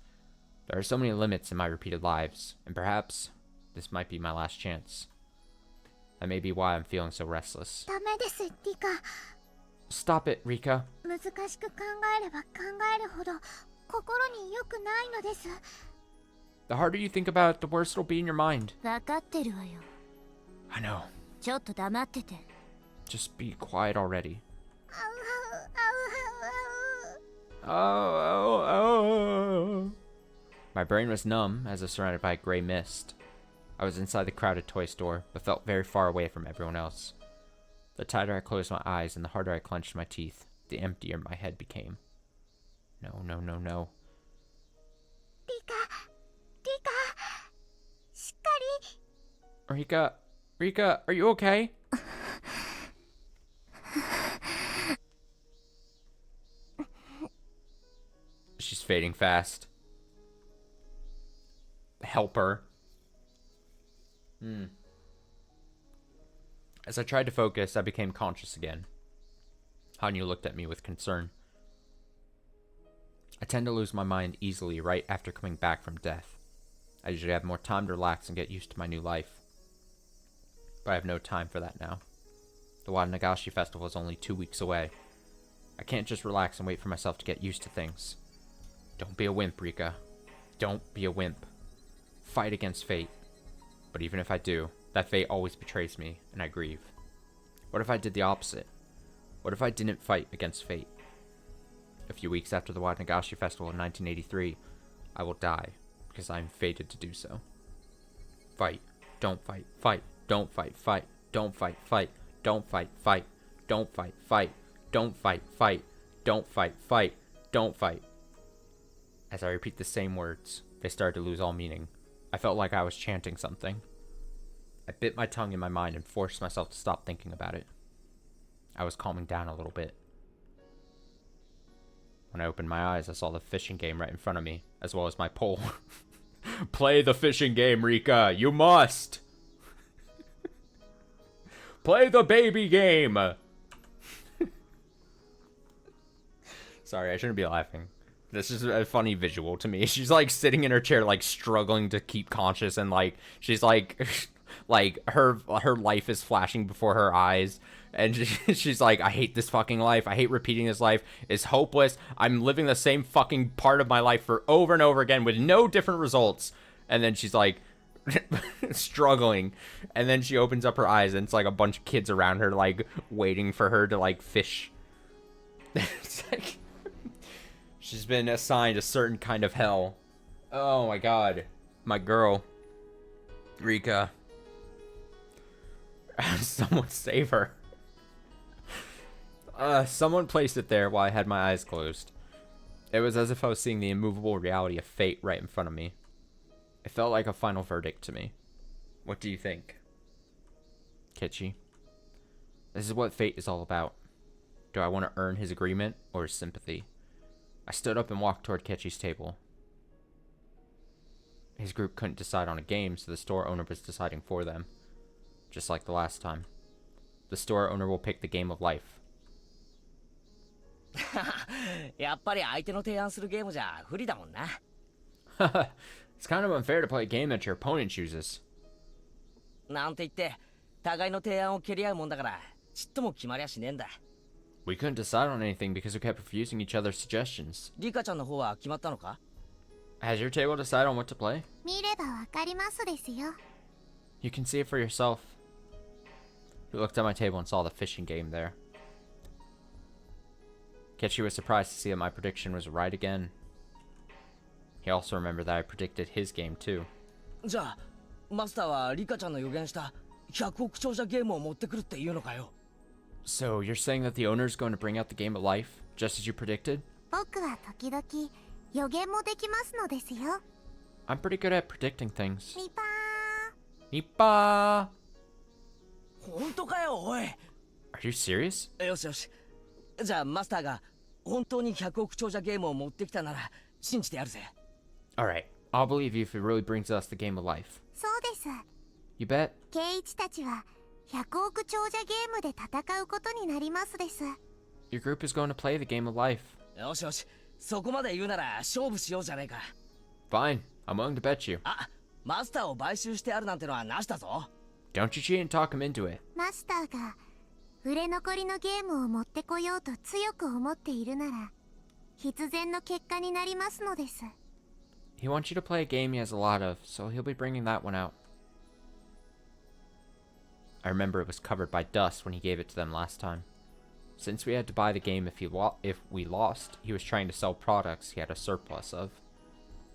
There are so many limits in my repeated lives, and perhaps this might be my last chance. That may be why I'm feeling so restless. ダメです、リカ。 Stop it, Rika. 難しく考えれば考えるほど心に良くないのです。 The harder you think about it, the worse it'll be in your mind. わかってるわよ。 I know. ちょっと黙ってて。 Just be quiet already. あうあうあうあう Oh. My brain was numb as if surrounded by a gray mist. I was inside the crowded toy store, but felt very far away from everyone else. The tighter I closed my eyes and the harder I clenched my teeth, the emptier my head became. No, no, no, no. リカ、しっかり。 Rika, are you okay? She's fading fast. Help her. As I tried to focus, I became conscious again. Hanyu looked at me with concern. I tend to lose my mind easily right after coming back from death. I usually have more time to relax and get used to my new life. But I have no time for that now. The Nagashi festival is only 2 weeks away. I can't just relax and wait for myself to get used to things. Don't be a wimp, Rika. Don't be a wimp. Fight against fate. But even if I do, that fate always betrays me, and I grieve. What if I did the opposite? What if I didn't fight against fate? A few weeks after the Watanagashi Festival in 1983, I will die because I am fated to do so. Fight. Don't fight. Fight. Don't fight. Fight. Don't fight. Fight. Don't fight. Fight. Don't fight. Fight. Don't fight. Fight. Don't fight. Fight. Don't fight. As I repeat the same words, they started to lose all meaning. I felt like I was chanting something. I bit my tongue in my mind and forced myself to stop thinking about it. I was calming down a little bit. When I opened my eyes, I saw the fishing game right in front of me, as well as my pole. Play the fishing game, Rika! You must! Play the baby game! Sorry, I shouldn't be laughing. This is a funny visual to me. She's like sitting in her chair, like struggling to keep conscious, and like she's like, like her life is flashing before her eyes, and she's like, I hate this fucking life. I hate repeating this life. It's hopeless. I'm living the same fucking part of my life for over and over again with no different results. And then she's like struggling, and then she opens up her eyes, and it's like a bunch of kids around her, like waiting for her to like fish. It's like she's been assigned a certain kind of hell. Oh my god. My girl. Rika. Someone save her. Someone placed it there while I had my eyes closed. It was as if I was seeing the immovable reality of fate right in front of me. It felt like a final verdict to me. What do you think? Kichi. This is what fate is all about. Do I want to earn his agreement or his sympathy? I stood up and walked toward Ketchi's table. His group couldn't decide on a game, so the store owner was deciding for them. Just like the last time. The store owner will pick the game of life. やっぱり相手の提案するゲームじゃ不利だもんな。It's kind of unfair to play a game that your opponent chooses. なんて言って、互いの提案を蹴り合うもんだから、ちっとも決まりゃしねえんだ。We couldn't decide on anything because we kept refusing each other's suggestions. リカちゃんの方は決まったのか？ Has your table decided on what to play? 見ればわかりますですよ。 You can see it for yourself. He looked at my table and saw the fishing game there. Ketchi was surprised to see that my prediction was right again. He also remembered that I predicted his game too. じゃあ、マスターはリカちゃんの予言した100億長者ゲームを持ってくるっていうのかよ。So you're saying that the owner is going to bring out the game of life, just as you predicted? 僕は時々予言もできますのですよ。 I'm pretty good at predicting things. ニパ Nippa! 本当かよ、おい。 Are you serious? よしよし。じゃあマスターが本当に100億長者ゲームを持ってきたなら信じてやるぜ。Alright, I'll believe you if it really brings us the game of life. ーそうです。 You bet? 圭一たちは100億長者ゲームで戦うことになりますです。 Your group is going to play the game of life. よしよし。そこまで言うなら勝負しようじゃねえか。 Fine, I'm willing to bet you. あ、マスターを買収してあるなんてのはなしだぞ。 Don't you cheat and talk him into it. マスターが売れ残りのゲームを持ってこようと強く思っているなら必然の結果になりますのです。 He wants you to play a game he has a lot of, so he'll be bringing that one out. I remember it was covered by dust when he gave it to them last time. Since we had to buy the game if we lost, he was trying to sell products he had a surplus of.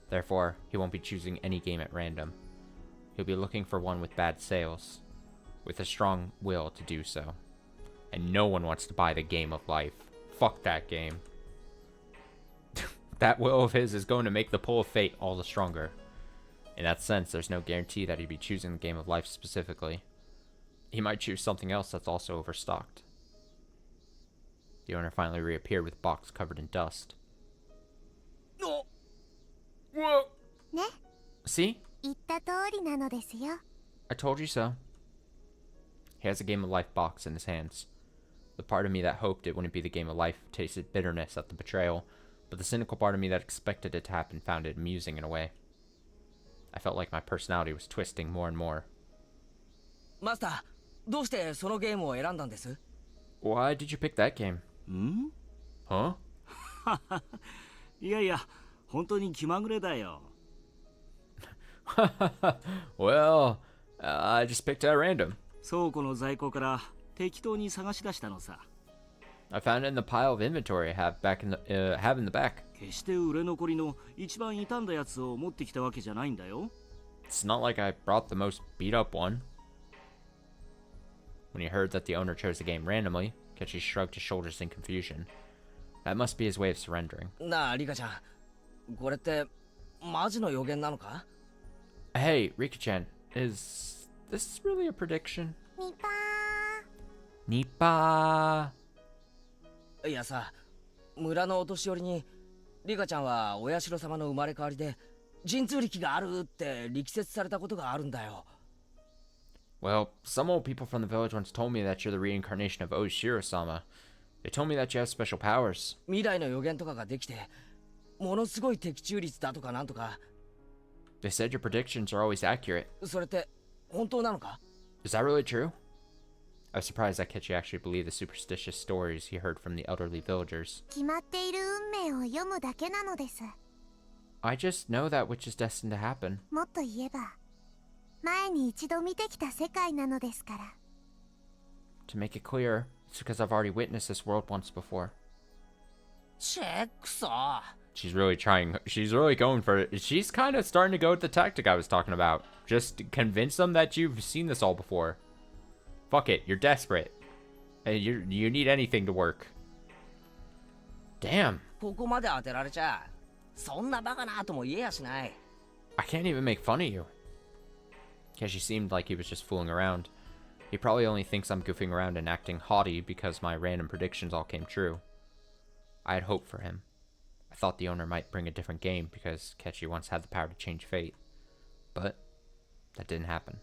Therefore, he won't be choosing any game at random. He'll be looking for one with bad sales, with a strong will to do so. And no one wants to buy the game of life. Fuck that game. That will of his is going to make the pull of fate all the stronger. In that sense, there's no guarantee that he'd be choosing the game of life specifically. He might choose something else that's also overstocked. The owner finally reappeared with a box covered in dust. Oh. Whoa! ね、 See? 言った通りなのですよ。 I told you so. He has a game of life box in his hands. The part of me that hoped it wouldn't be the game of life tasted bitterness at the betrayal, but the cynical part of me that expected it to happen found it amusing in a way. I felt like my personality was twisting more and more. マスター、どうしてそのゲームを選んだんです？ Why did you pick that game? ん？ Huh? いやいや、本当に気まぐれだよ。Well, I just picked it at random. 倉庫の在庫から適当に探し出したのさ。I found it in the pile of inventory I have back in the have in the back. 決して売れ残りの一番傷んだやつを持ってきたわけじゃないんだよ。 It's not like I brought the most beat up one. When he heard that the owner chose the game randomly, Kechi shrugged his shoulders in confusion. That must be his way of surrendering. なあリカちゃん、これってマジの予言なのか？ Hey, Rika-chan, is this really a prediction? ニパ Nipa. いやさ、村のお年寄りにリカちゃんはお社様の生まれ変わりで神通力があるって力説されたことがあるんだよ。 Well, some old people from the village once told me that you're the reincarnation of Oshiro-sama. They told me that you have special powers. 未来の予言とかができてものすごい的中率だとかなんとか。 They said your predictions are always accurate. それって本当なのか？ Is that really true? I was surprised that Kechi actually believed the superstitious stories he heard from the elderly villagers. 決まっている運命を読むだけなのです。 I just know that which is destined to happen. もっと言えば前に一度見てきた世界なのですから。 To make it clear, it's because I've already witnessed this world once before. チェックソ。 She's really going for it. She's kind of starting to go with the tactic I was talking about. Just convince them that you've seen this all before. Fuck it, you're desperate. And you need anything to work. Damn. ここまで当てられちゃそんなバカなとも言えやしない。 I can't even make fun of you. Keshi seemed like he was just fooling around. He probably only thinks I'm goofing around and acting haughty because my random predictions all came true. I had hope for him. I thought the owner might bring a different game because Kechi once had the power to change fate. But that didn't happen.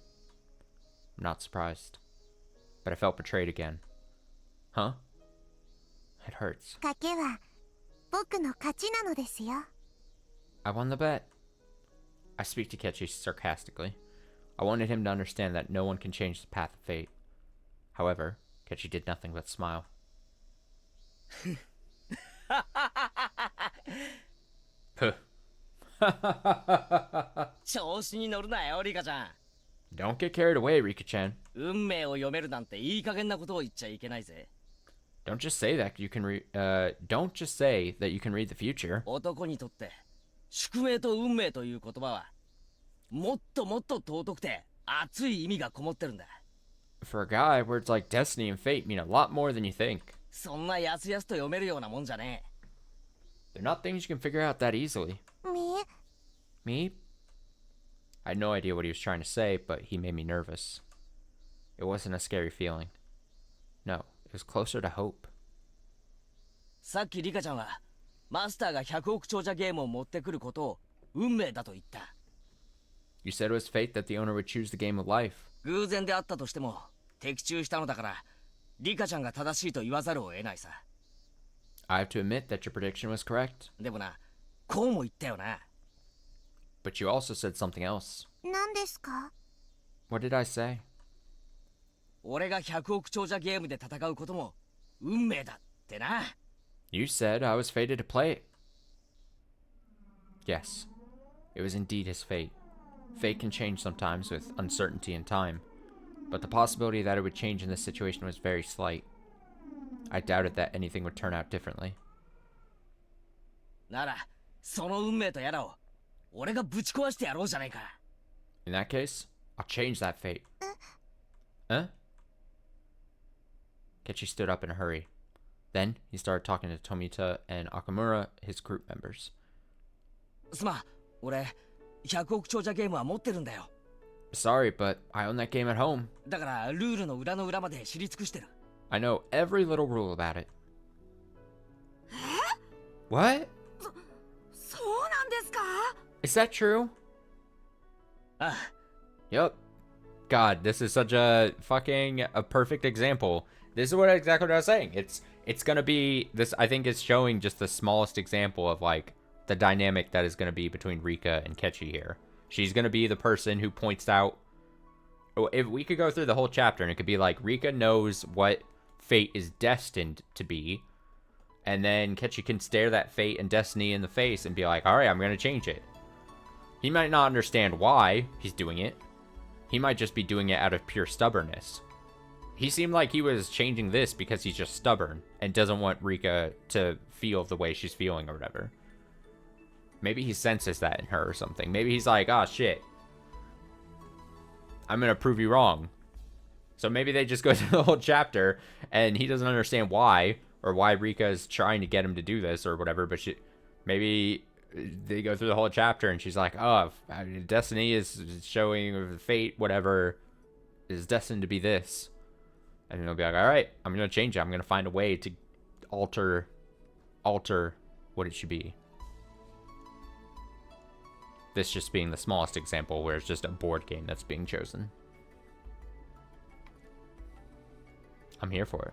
I'm not surprised. But I felt betrayed again. Huh? It hurts. 賭けは僕の勝ちなのですよ。 I won the bet. I speak to Kechi sarcastically. I wanted him to understand that no one can change the path of fate. However, Kechi did nothing but smile. 調子に乗るなよリカちゃん。 Don't get carried away, Rika-chan. 運命を読めるなんていい加減なことを言っちゃいけないぜ。 Don't just say that you can don't just say that you can read the future. 男にとって宿命と運命という言葉はもっともっと尊くて熱い意味がこもってるんだ。 For a guy, words like destiny and fate mean a lot more than you think. そんなやすやすと読めるようなもんじゃねえ。 They're not things you can figure out that easily. み Me? I had no idea what he was trying to say, but he made me nervous. It wasn't a scary feeling. No, it was closer to hope. さっきリカちゃんはマスターが100億長者ゲームを持ってくることを運命だと言った。 You said it was fate that the owner would choose the game of life. 偶然であったとしても的中したのだからリカちゃんが正しいと言わざるを得ないさ。 I have to admit that your prediction was correct. でもな、こうも言ったよな。 But you also said something else. 何ですか？ What did I say? 俺が100億長者ゲームで戦うことも運命だってな。 You said I was fated to play it. Yes, it was indeed his fate. Fate can change sometimes with uncertainty and time, but the possibility that it would change in this situation was very slight. I doubted that anything would turn out differently. なら、その運命とやらを俺がぶち壊してやろうじゃないか。 In that case, I'll change that fate. Huh? Kechi stood up in a hurry. Then he started talking to Tomita and Akamura, his group members. すまん、俺100億長者ゲームは持ってるんだよ。 Sorry, but I own that game at home. だからルールの裏の裏まで知り尽くしてる。 I know every little rule about it. What? そうなんですか？ Is that true? ああ、 Yep. God, this is such a perfect example. This is exactly what I was saying. It's gonna be this. I think it's showing just the smallest example of like the dynamic that is gonna be between Rika and Kechi here. She's gonna be the person who points out. If we could go through the whole chapter and it could be like Rika knows what fate is destined to be, and then Kechi can stare that fate and destiny in the face and be like, "All right, I'm gonna change it." He might not understand why he's doing it. He might just be doing it out of pure stubbornness. He seemed like he was changing this because he's just stubborn and doesn't want Rika to feel the way she's feeling or whatever. Maybe he senses that in her or something. Maybe he's like, oh shit, I'm gonna prove you wrong. So maybe they just go through the whole chapter and he doesn't understand why, or why Rika is trying to get him to do this or whatever, but maybe they go through the whole chapter and she's like, oh, destiny is showing, fate, whatever, is destined to be this. And he'll be like, all right, I'm going to change it. I'm going to find a way to alter what it should be. This just being the smallest example where it's just a board game that's being chosen. I'm here for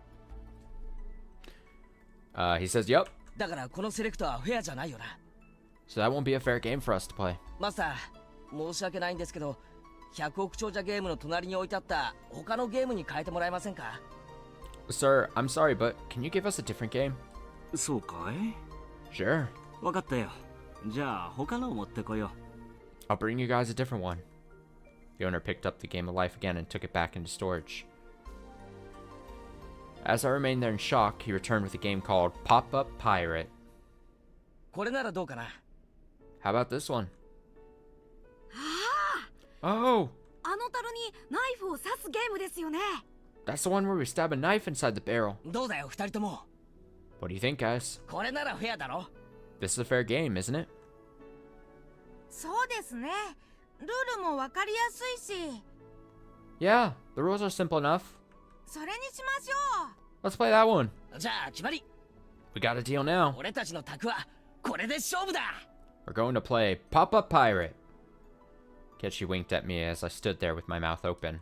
it. He says, yep. だからこのセレクトはフェアじゃないよな。 So that won't be a fair game for us to play. マスター、申し訳ないんですけど、100億長者ゲームの隣に置いてあった他のゲームに変えてもらえませんか？ Sir, I'm sorry, but can you give us a different game? そうかい？ Sure. わかったよ。じゃあ他のを持ってこよう。 I'll bring you guys a different one. The owner picked up the Game of Life again and took it back into storage. As I remained there in shock, he returned with a game called Pop-Up Pirate. これならどうかな？ How about this one? あ Oh! あ、あの樽にナイフを刺すゲームですよね。 That's the one where we stab a knife inside the barrel. どうだよ、二人とも。 What do you think, guys? これならフェアだろ？ This is a fair game, isn't it? そうですね。ルールもわかりやすいし。 Yeah, the rules are simple enough. それにしましょう。 Let's play that one. じゃあ決まり。 We got a deal now. 俺たちの卓はこれで勝負だ。 We're going to play Pop-Up Pirate. Ketchi winked at me as I stood there with my mouth open.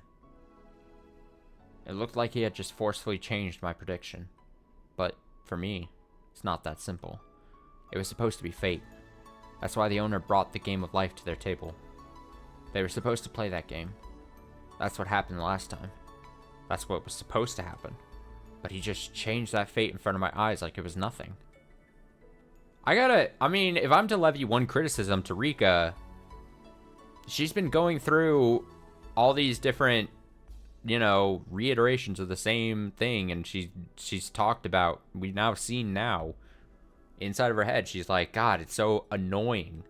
It looked like he had just forcefully changed my prediction. But, for me, it's not that simple. It was supposed to be fate. That's why the owner brought the Game of Life to their table. They were supposed to play that game. That's what happened last time. That's what was supposed to happen. But he just changed that fate in front of my eyes like it was nothing. I mean, if I'm to levy one criticism to Rika, she's been going through all these different, you know, reiterations of the same thing, and she's talked about, we've now seen now, inside of her head, she's like, God, it's so annoying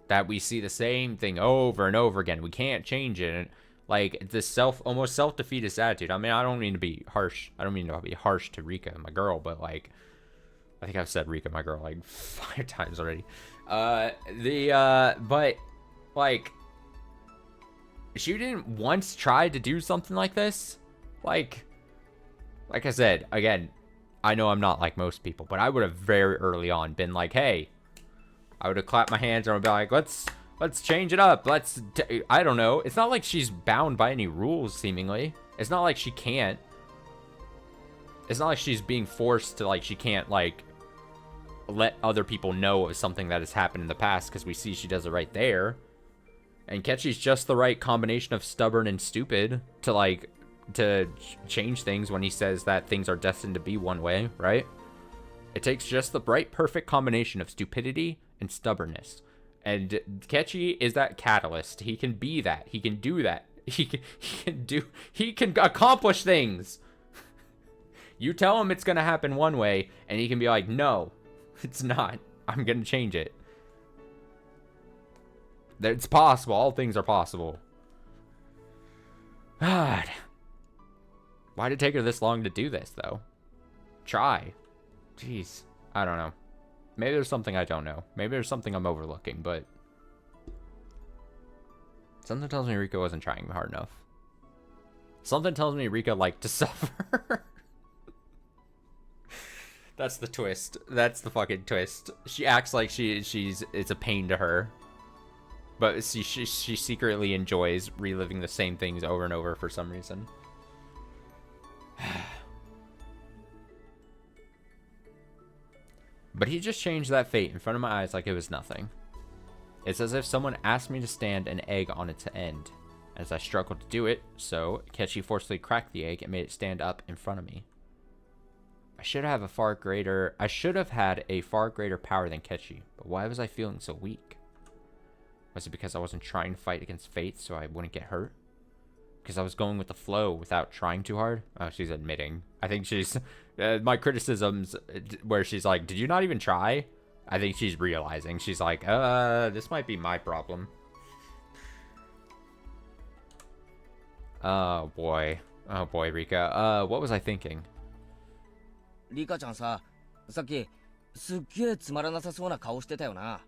that we see the same thing over and over again. We can't change it. And like this almost self-defeatist attitude. I mean, I don't mean to be harsh. I don't mean to be harsh to Rika, my girl, but like, I think I've said Rika, my girl, like 5 times already. But like, she didn't once try to do something like this. Like I said, again, I know I'm not like most people, but I would have very early on been like, hey, I would have clapped my hands and I would be like, let's change it up. I don't know. It's not like she's bound by any rules, seemingly. It's not like she can't. It's not like she's being forced to, like, she can't, like, let other people know of something that has happened in the past, because we see she does it right there. And Ketchi's just the right combination of stubborn and stupid to, like, to change things when he says that things are destined to be one way, right? It takes just the right, perfect combination of stupidity and stubbornness. And Ketchi is that catalyst. He can be that. He can do that. He can accomplish things. You tell him it's going to happen one way, and he can be like, no, it's not. I'm going to change it. It's possible. All things are possible. God. Why did it take her this long to do this, though? Try. Jeez. I don't know. Maybe there's something I don't know. Maybe there's something I'm overlooking, but something tells me Rika wasn't trying hard enough. Something tells me Rika liked to suffer. That's the twist. That's the fucking twist. She acts like it's a pain to her, but she secretly enjoys reliving the same things over and over for some reason. But he just changed that fate in front of my eyes like it was nothing. It's as if someone asked me to stand an egg on its end. As I struggled to do it, so Ketchi forcefully cracked the egg and made it stand up in front of me. I should have had a far greater power than Ketchi, but why was I feeling so weak? Was it because I wasn't trying to fight against fate so I wouldn't get hurt? because I was going with the flow without trying too hard. Oh, she's admitting. I think she's my criticisms where she's like, "Did you not even try?" I think she's realizing. She's like, this might be my problem." Oh boy, Rika. What was I thinking? リカちゃんさ、さっきすっげえつまらなさそうな顔してたよな。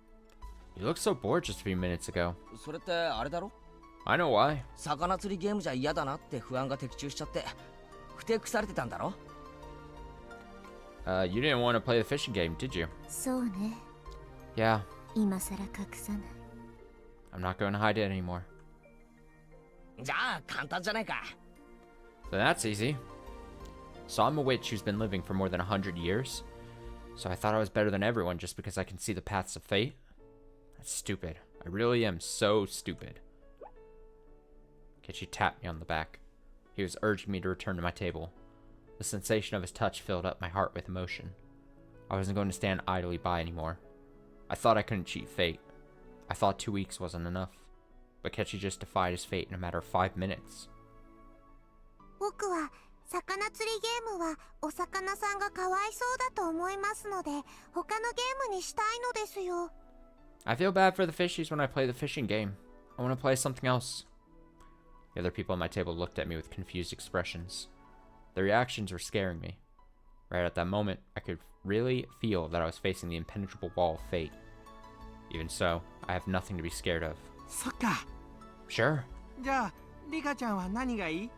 You looked so bored just a few minutes ago. それってあれだろ？ I know why. 魚釣りゲームじゃ嫌だなって不安が的中しちゃって、ふてくされてたんだろ？ You didn't want to play the fishing game, did you? そうね。 Yeah. 今さら隠さない。 I'm not going to hide it anymore. じゃあ簡単じゃないか。 Then that's easy. So I'm a witch who's been living for more than 100 years. So I thought I was better than everyone just because I can see the paths of fate? That's stupid. I really am so stupid. Kechi tapped me on the back. He was urging me to return to my table. The sensation of his touch filled up my heart with emotion. I wasn't going to stand idly by anymore. I thought I couldn't cheat fate. I thought 2 weeks wasn't enough. But Kechi just defied his fate in a matter of 5 minutes. 僕は魚釣りゲームはお魚さんがかわいそうだと思いますので、他のゲームにしたいのですよ。I feel bad for the fishies when I play the fishing game. I want to play something else. The other people at my table looked at me with confused expressions. Their reactions were scaring me. Right at that moment, I could really feel that I was facing the impenetrable wall of fate. Even so, I have nothing to be scared of. そっか。 Sure. じゃあリカちゃんは何がいい？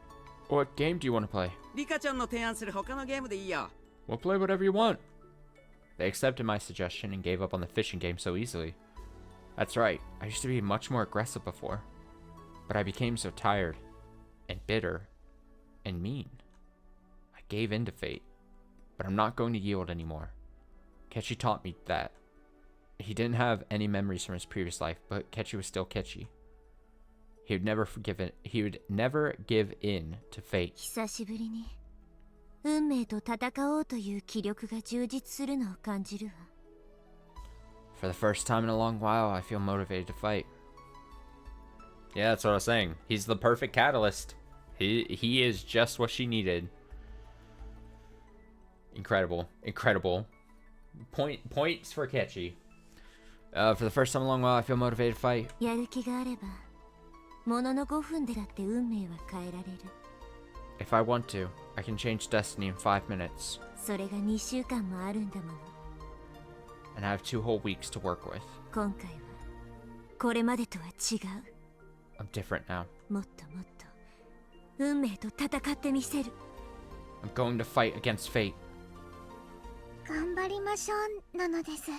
What game do you want to play? リカちゃんの提案する他のゲームでいいよ。 We'll play whatever you want. They accepted my suggestion and gave up on the fishing game so easily. That's right, I used to be much more aggressive before. But I became so tired, and bitter, and mean. I gave in to fate, but I'm not going to yield anymore. Kechi taught me that. He didn't have any memories from his previous life, but Kechi was still Kechi. He would never give in to fate. 久しぶりに運命と戦おうという気力が充実するのを感じるわ。 For the first time in a long while, I feel motivated to fight. Yeah, that's what I was saying. He's the perfect catalyst. He is just what she needed. Incredible. Points for Kechi. For the first time in a long while, I feel motivated to fight. やる気があればものの5分でだって運命は変えられる。 If I want to, I can change destiny in 5 minutes. それが2週間もあるんだもの。 And I have 2 whole weeks to work with. 今回はこれまでとは違う。 I'm different now. もっともっと運命と戦ってみせる。 I'm going to fight against fate. 頑張りましょうなのです。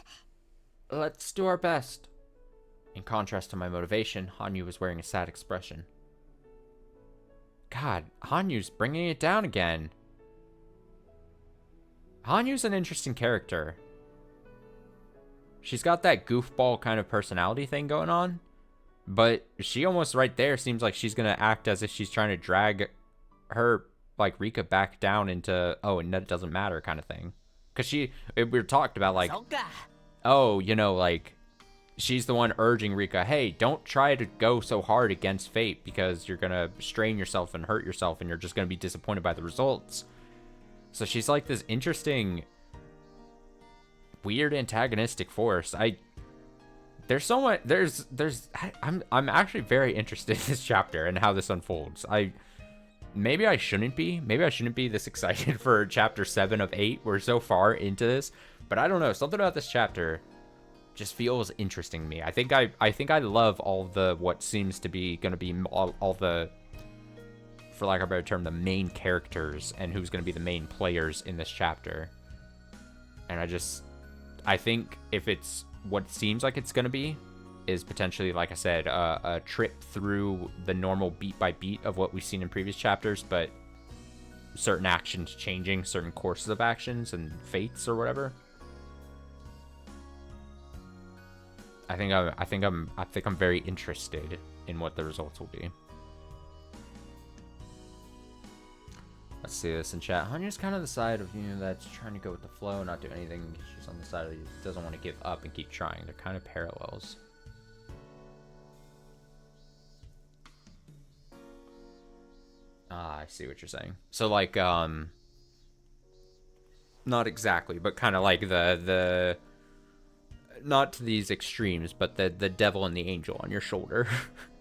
Let's do our best. In contrast to my motivation, Hanyu was wearing a sad expression. God, Hanyu's bringing it down again. Hanyu's an interesting character. She's got that goofball kind of personality thing going on, but she almost right there seems like she's gonna act as if she's trying to drag her, like, Rika back down into, oh, and that doesn't matter kind of thing. Because we were talked about, like, oh, you know, like, she's the one urging Rika, hey, don't try to go so hard against fate because you're gonna strain yourself and hurt yourself and you're just gonna be disappointed by the results. So she's like this interesting, weird antagonistic force. I'm actually very interested in this chapter and how this unfolds. Maybe I shouldn't be this excited for chapter 7 of 8. We're so far into this, but I don't know, something about this chapter just feels interesting to me. I think I love all the what seems to be going to be all the, for lack of a better term, the main characters and who's going to be the main players in this chapter. And I think if it's what it seems like it's going to be is potentially, like I said, a trip through the normal beat by beat of what we've seen in previous chapters, but certain actions changing, certain courses of actions and fates or whatever. I think I'm very interested in what the results will be. Let's see this in chat. Hanya's kind of the side of, that's trying to go with the flow, not do anything. She's on the side of doesn't want to give up and keep trying. They're kind of parallels. Ah, I see what you're saying. So like, not exactly, but kind of like the not to these extremes, but the devil and the angel on your shoulder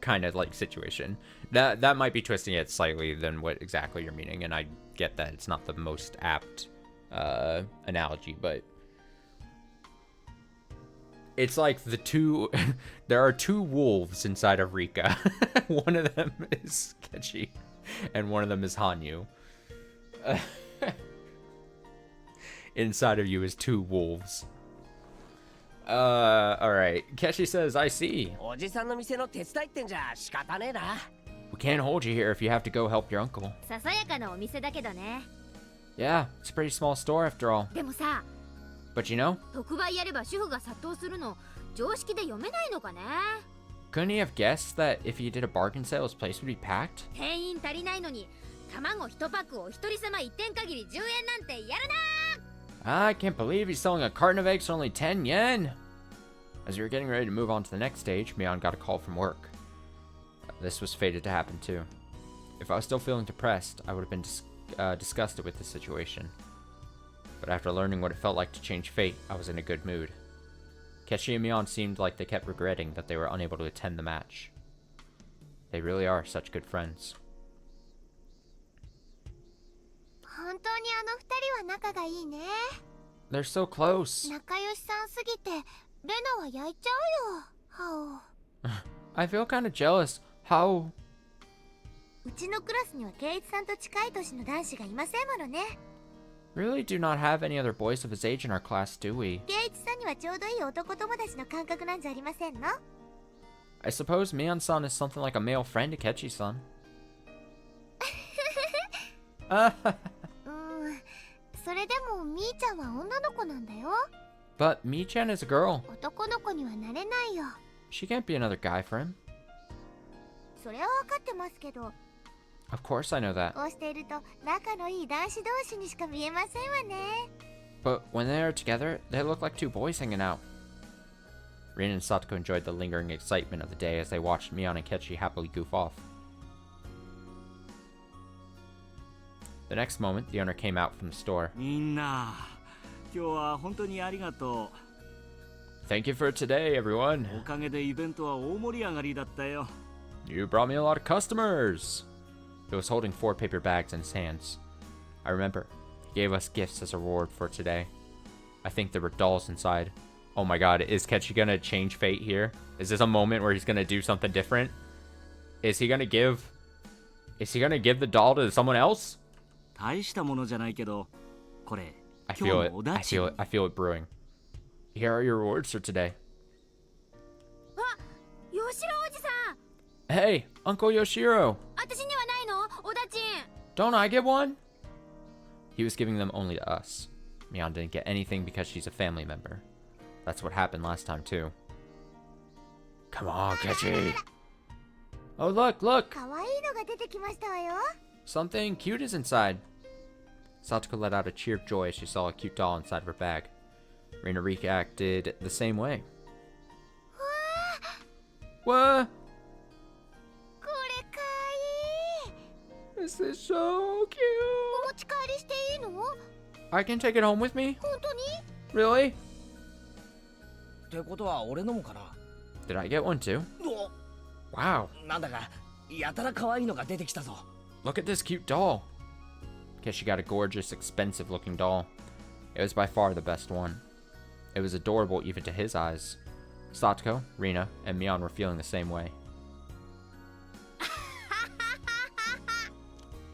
kind of like situation. That might be twisting it slightly than what exactly you're meaning, and I get that it's not the most apt analogy, but it's like the two there are two wolves inside of Rika. One of them is Kechi and one of them is Hanyu. Inside of you is two wolves. Alright. Keshi says, I see. おじさんの店の手伝いってんじゃ仕方ねえな。 We can't hold you here if you have to go help your uncle. ささやかなお店だけどね。 Yeah, it's a pretty small store after all. でもさ、 But you know, 特売やれば主婦が殺到するの常識で読めないのかね。 couldn't he have guessed that if he did a bargain sale, his place would be packed? 店員足りないのに卵1パックを一人様1点限り10円なんてやるな。 I can't believe he's selling a carton of eggs for only 10 yen. As we were getting ready to move on to the next stage, Mion got a call from work. This was fated to happen too. If I was still feeling depressed, I would have been disgusted with the situation. But after learning what it felt like to change fate, I was in a good mood. Kechi and Mion seemed like they kept regretting that they were unable to attend the match. They really are such good friends. 本当にあの二人は仲がいいね。 They're so close. 仲良しさんすぎてレナは焼いちゃうよ。ハオ。 I feel kind of jealous. How? うちのクラスにはケイチさんと近い年の男子がいませんものね。 Really do not have any other boys of his age in our class, do we? ケイチさんにはちょうどいい男友達の感覚なんじゃありませんの？ I suppose Mion-san is something like a male friend to Kechi-san. それでもみーちゃんは女の子なんだよ。 But Mi-chan is a girl. 男の子にはなれないよ。 She can't be another guy for him. それは分かってますけど、 Of course I know that. こうしていると仲のいい男子同士にしか見えませんわね。 But when they are together, they look like two boys hanging out. Rin and Satoko enjoyed the lingering excitement of the day as they watched Mion and Kechi happily goof off. The next moment, the owner came out from the store. みんな、今日は本当にありがと Thank you for today, う。 everyone. おかげでイベントは大盛り上がりだったよ。 You brought me a lot of customers. He was holding 4 paper bags in his hands. I remember, he gave us gifts as a reward for today. I think there were dolls inside. Oh my god, is Kechi gonna change fate here? Is this a moment where he's gonna do something different? Is he gonna give the doll to someone else? 大したものじゃないけど、これ、 I 今 feel 日 it. のおだ I ち。 feel it. I feel it brewing. Here are your rewards for today. あ、吉郎おじさん。 Hey, Uncle Yoshiro. 私にはないの？おだちん。 Don't I get one? He was giving them only to us. Mion didn't get anything because she's a family member. That's what happened last time too. Come on, Kechi. Oh, look, look. 可愛いのが出てきましたわよ。 Something cute is inside. Satoko let out a cheer of joy as she saw a cute doll inside of her bag. Rina reacted the same way. What? これかわいい。 This is so cute. お持ち帰りしていいの？ I can take it home with me? 本当に？ Really? ってことは俺のもかな。 Did I get one too? お、 Wow. なんだかやたら可愛いのが出てきたぞ。 Look at this cute doll. Guess she got a gorgeous, expensive looking doll. It was by far the best one. It was adorable even to his eyes. Satoko, Rina, and Mion were feeling the same way.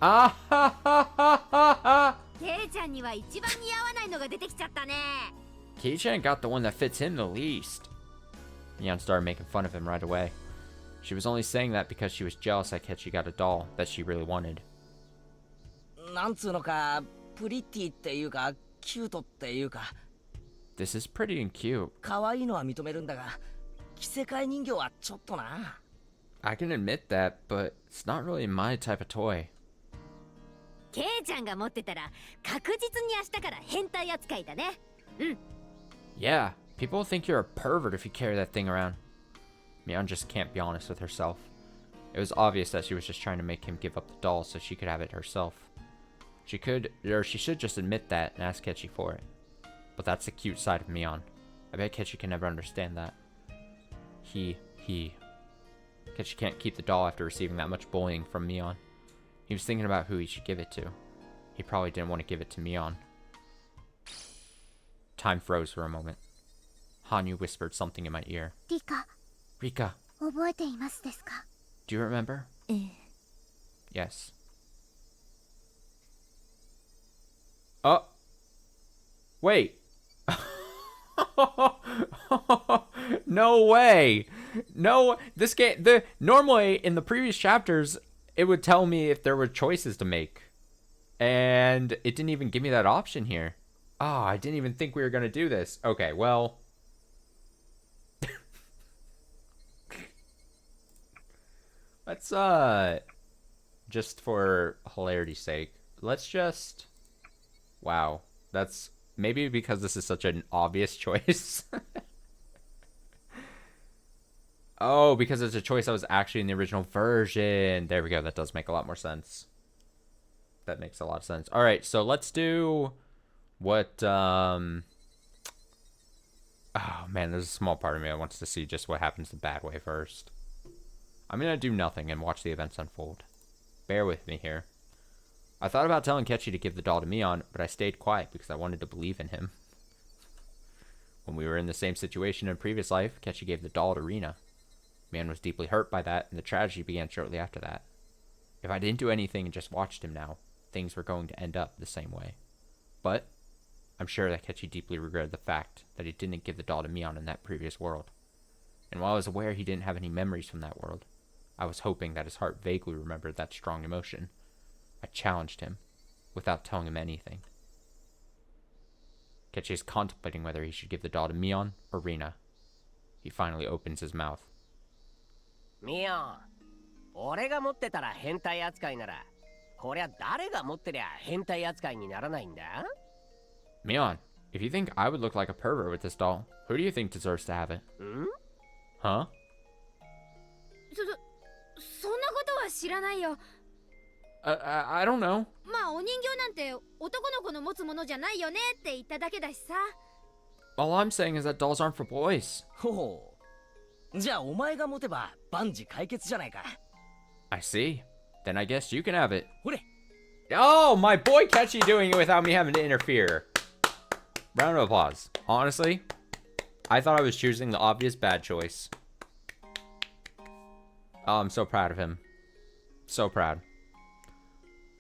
Ah ha ha ha ha ha! ケイちゃんには一番似合わないのが出てきちゃったね。 Kei-chan got the one that fits him the least. Mion started making fun of him right away. She was only saying that because she was jealous that Kechi got a doll that she really wanted. なんつうのか、プリティっていうか、キュートっていうか。 This is pretty and cute. 可愛いのは認めるんだが、着せ替え人形はちょっとな。 I can admit that, but it's not really my type of toy. ケイちゃんが持ってたら確実に明日から変態扱いだね。うん。 Yeah, people think you're a pervert if you carry that thing around. Mion just can't be honest with herself. It was obvious that she was just trying to make him give up the doll so she could have it herself. She should just admit that and ask Ketchy for it. But that's the cute side of Mion. I bet Ketchy can never understand that. Ketchy can't keep the doll after receiving that much bullying from Mion. He was thinking about who he should give it to. He probably didn't want to give it to Mion. Time froze for a moment. Hanyu whispered something in my ear. Rika, 覚えていますですか? do you remember? ええ。 Yes. Oh. Wait. No way. No, this game, normally in the previous chapters, it would tell me if there were choices to make. And it didn't even give me that option here. Oh, I didn't even think we were going to do this. Okay, well. Let's, just for hilarity's sake, let's just... Wow, that's maybe because this is such an obvious choice. Oh, because it's a choice that was actually in the original version. There we go. That does make a lot more sense. That makes a lot of sense. All right, so let's do what... Oh, man, there's a small part of me that wants to see just what happens the bad way first. I'm going to do nothing and watch the events unfold. Bear with me here. I thought about telling Ketchy to give the doll to Mion, but I stayed quiet because I wanted to believe in him. When we were in the same situation in a previous life, Ketchy gave the doll to Rina. Mion was deeply hurt by that, and the tragedy began shortly after that. If I didn't do anything and just watched him now, things were going to end up the same way. But I'm sure that Ketchy deeply regretted the fact that he didn't give the doll to Mion in that previous world. And while I was aware he didn't have any memories from that world, I was hoping that his heart vaguely remembered that strong emotion. I challenged him, without telling him anything. Ketchy is contemplating whether he should give the doll to Mion or Rina. He finally opens his mouth. ミオン、俺が持ってたら変態扱いなら、こりゃ誰が持ってりゃ変態扱いにならないんだ? Mion, if you think I would look like a pervert with this doll, who do you think deserves to have it? Huh? そんなことは知らないよ。I don't know. まあお人形なんて男の子の持つものじゃないよねって言っただけだしさ。All I'm saying is that dolls aren't for boys. ほう。じゃあお前が持てば万事解決じゃないか。I see. Then I guess you can have it. ほれ。Oh, my boy Ketchy doing it without me having to interfere. Round of applause. Honestly, I thought I was choosing the obvious bad choice. Oh, I'm so proud of him. So proud.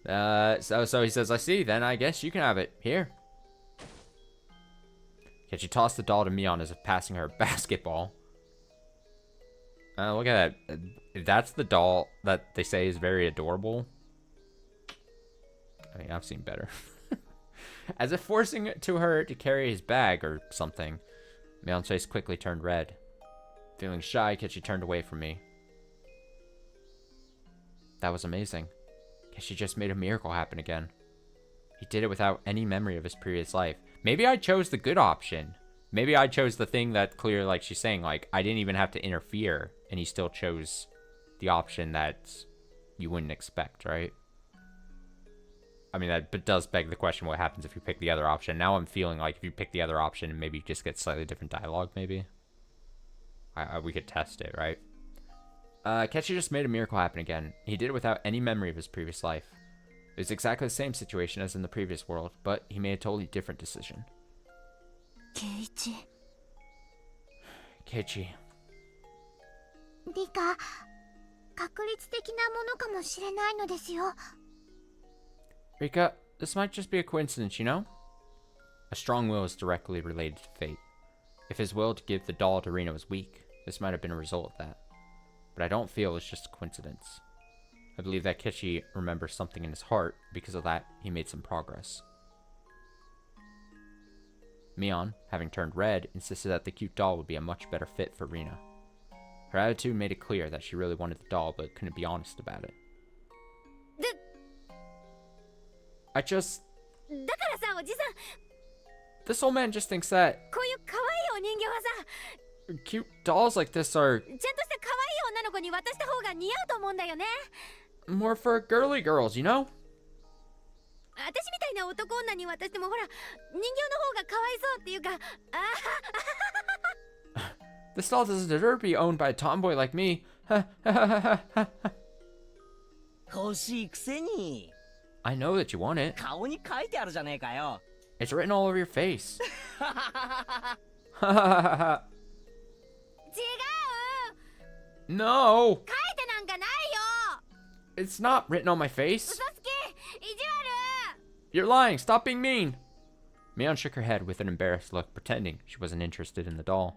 So he says, I see, then I guess you can have it. Here. Ketchy tossed the doll to Mion as if passing her a basketball. Look at that. That's the doll that they say is very adorable. I mean, I've seen better. As if forcing it to her to carry his bag or something. Mion's face quickly turned red. Feeling shy, Ketchy turned away from me. That was amazing. Ketchy just made a miracle happen again. He did it without any memory of his previous life. Maybe I chose the good option. Maybe I chose the thing that clear, like she's saying, like, I didn't even have to interfere, and he still chose the option that you wouldn't expect, right? I mean, that does beg the question, what happens if you pick the other option? Now I'm feeling like if you pick the other option, maybe you just get slightly different dialogue, maybe? We could test it, right? Ketchy just made a miracle happen again. He did it without any memory of his previous life. It was exactly the same situation as in the previous world, but he made a totally different decision. Ketchy. リカ、確率的なものかもしれないのですよ。 Rika, this might just be a coincidence, you know? A strong will is directly related to fate. If his will to give the doll to Rina was weak, this might have been a result of that. But I don't feel it's just a coincidence. I believe that Ketchy remembers something in his heart. Because of that, he made some progress. Mion, having turned red, insisted that the cute doll would be a much better fit for Rina. Her attitude made it clear that she really wanted the doll, but couldn't be honest about it. I just... だからさ、おじさん。 This old man just thinks that こういう可愛いお人形はさ、 cute dolls like this are... ちゃんとした可愛い女の子に渡した方が似合うと思うんだよね。 More for girly girls, you know? 私みたいな男女に渡してもほら、人形の方がかわいそうっていうか、This doll doesn't deserve to be owned by a tomboy like me. 欲しいくせに I know that you want it. 顔に書いてあるじゃねえかよ。 It's written all over your face. 違う、 No! 書いてなんかないよ。 It's not written on my face. 嘘つき、意地悪。 You're lying. Stop being mean. Mion shook her head with an embarrassed look, pretending she wasn't interested in the doll.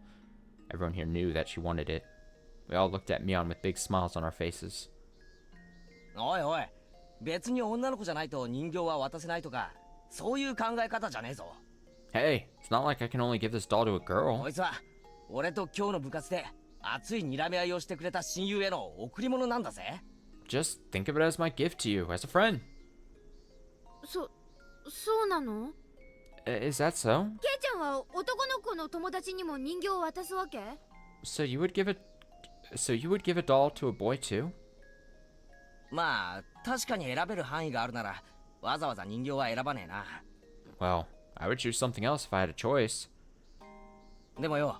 Everyone here knew that she wanted it. We all looked at Mion with big smiles on our faces. おいおい、別に女の子じゃないと人形は渡せないとか、そういう考え方じゃねえぞ。 Hey, it's not like I can only give this doll to a こ girl. いつは俺と今日の部活で熱い睨み合いをしてくれた親友への贈り物なんだぜ。 Just think of it as my gift to you, as a friend. そうなの？ Is that so? ケイちゃんは男の子の友達にも人形を渡すわけ？ So you would give a doll to a boy too? まあ確かに選べる範囲があるならわざわざ人形は選ばねえな。 Well, I would choose something else if I had a choice. でもよ、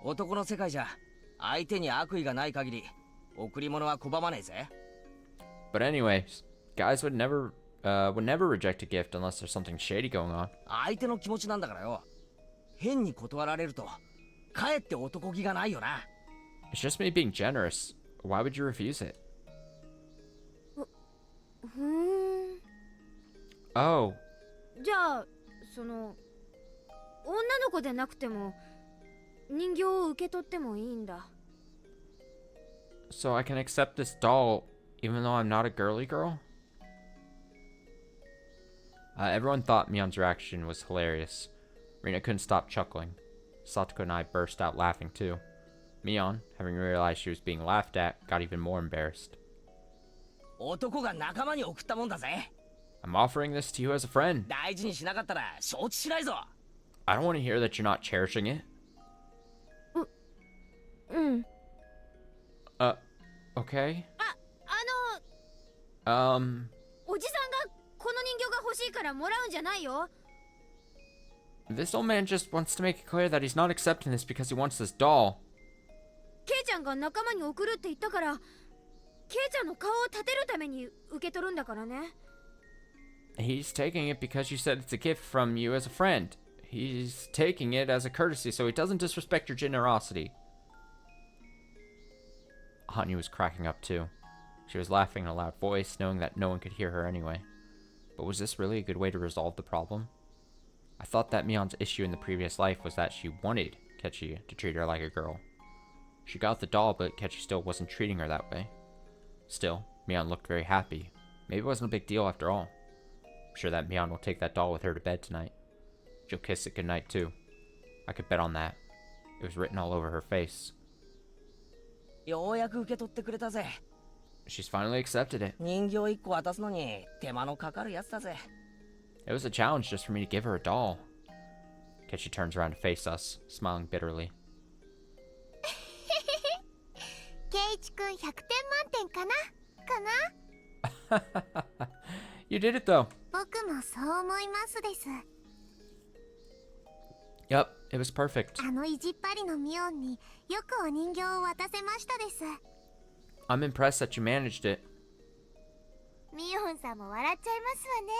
男の世界じゃ相手に悪意がない限り贈り物は拒まねえぜ。 But anyways, guys would never reject a gift unless there's something shady going on. 相手の気持ちなんだからよ。変に断られるとかえって男気がないよな。 It's just me being generous. Why would you refuse it? ふーん。 Oh, じゃあ女の子でなくても人形を受け取ってもいいんだ。 so I can accept this doll even though I'm not a girly girl? Everyone thought Mion's reaction was hilarious. Rina couldn't stop chuckling. Satoko and I burst out laughing too. Mion, having realized she was being laughed at, got even more embarrassed. 男が仲間に送ったもんだぜ。 I'm offering this to you as a friend. 大事にしなかったら承知しないぞ。 I don't want to hear that you're not cherishing it. うん。 Okay? おじさんがこの人形が欲しいからもらうんじゃないよ。 This old man just wants to make it clear that he's not accepting this because he wants this doll. ケイちゃんが仲間に送るって言ったから、ケイちゃんの顔を立てるために受け取るんだからね。 He's taking it because you said it's a gift from you as a friend. He's taking it as a courtesy so he doesn't disrespect your generosity. Hanya was cracking up too. She was laughing in a loud voice, knowing that no one could hear her anyway. But was this really a good way to resolve the problem? I thought that Mion's issue in the previous life was that she wanted Kechi to treat her like a girl. She got the doll, but Kechi still wasn't treating her that way. Still, Mion looked very happy. Maybe it wasn't a big deal after all. I'm sure that Mion will take that doll with her to bed tonight. She'll kiss it goodnight too. I could bet on that. It was written all over her face. ようやく受け取ってくれたぜ。 She's finally accepted it. 人形1個渡すのに手間のかかるやつだぜ。 It was a challenge just for me to give her a doll. Kechi turns around to face us, smiling bitterly. ケイチくん100点満点かな You did it though. 僕もそう思いますです。 Yep, it was perfect. 意地っ張りのミオンによくお人形を渡せましたです。 I'm impressed that you managed it. ミオンさんも笑っちゃいますわね。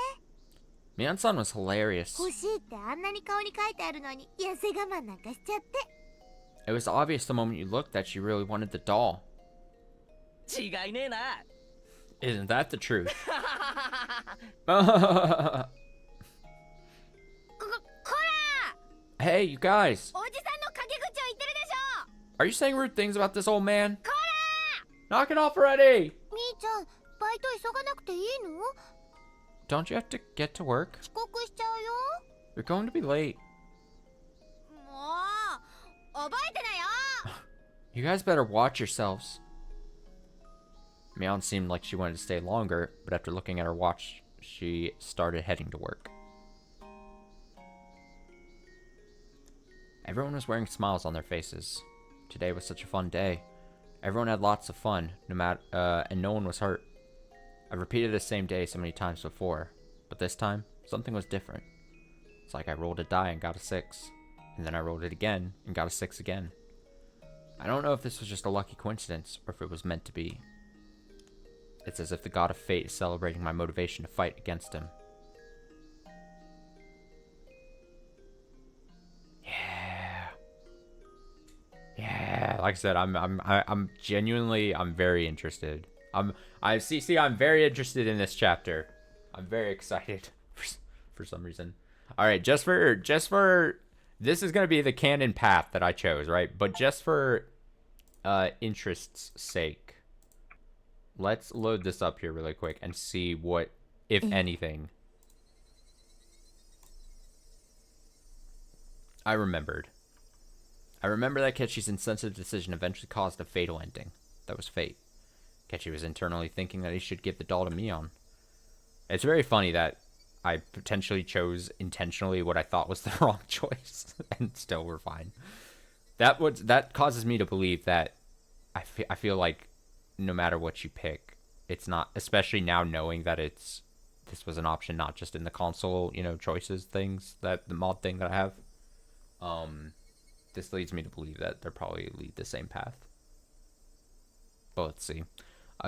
Mion-san was hilarious. 欲しいってあんなに顔に書いてあるのに痩せ我慢なんかしちゃって。 It was obvious the moment you looked that she really wanted the doll. 違いねえな。 Isn't that the truth? こら Hey, you guys. おじさんの陰口を言ってるでしょ。 Are you saying rude things about this old man? Knock it off already! みーちゃん、バイト急がなくていいの？ Don't you have to get to work? 遅刻しちゃうよ。 You're going to be late. もう覚えてなよ。 You guys better watch yourselves. Mion seemed like she wanted to stay longer, but after looking at her watch, she started heading to work. Everyone was wearing smiles on their faces. Today was such a fun day. Everyone had lots of fun, and no one was hurt. I've repeated the same day so many times before, but this time, something was different. It's like I rolled a die and got a 6, and then I rolled it again and got a 6 again. I don't know if this was just a lucky coincidence or if it was meant to be. It's as if the god of fate is celebrating my motivation to fight against him. Yeah, like I said, I'm genuinely, I'm very interested. I'm very interested in this chapter. I'm very excited for some reason. All right, just for this is gonna be the canon path that I chose, right? But just for interest's sake, let's load this up here really quick and see what, if anything, I remember that Ketchi's insensitive decision eventually caused a fatal ending. That was fate. Ketchi was internally thinking that he should give the doll to Mion. It's very funny that I potentially chose intentionally what I thought was the wrong choice, and still we're fine. That causes me to believe that I feel like no matter what you pick, it's not, especially now knowing that this was an option not just in the console, choices things, that the mod thing that I have. This leads me to believe that they'll probably lead the same path. But let's see.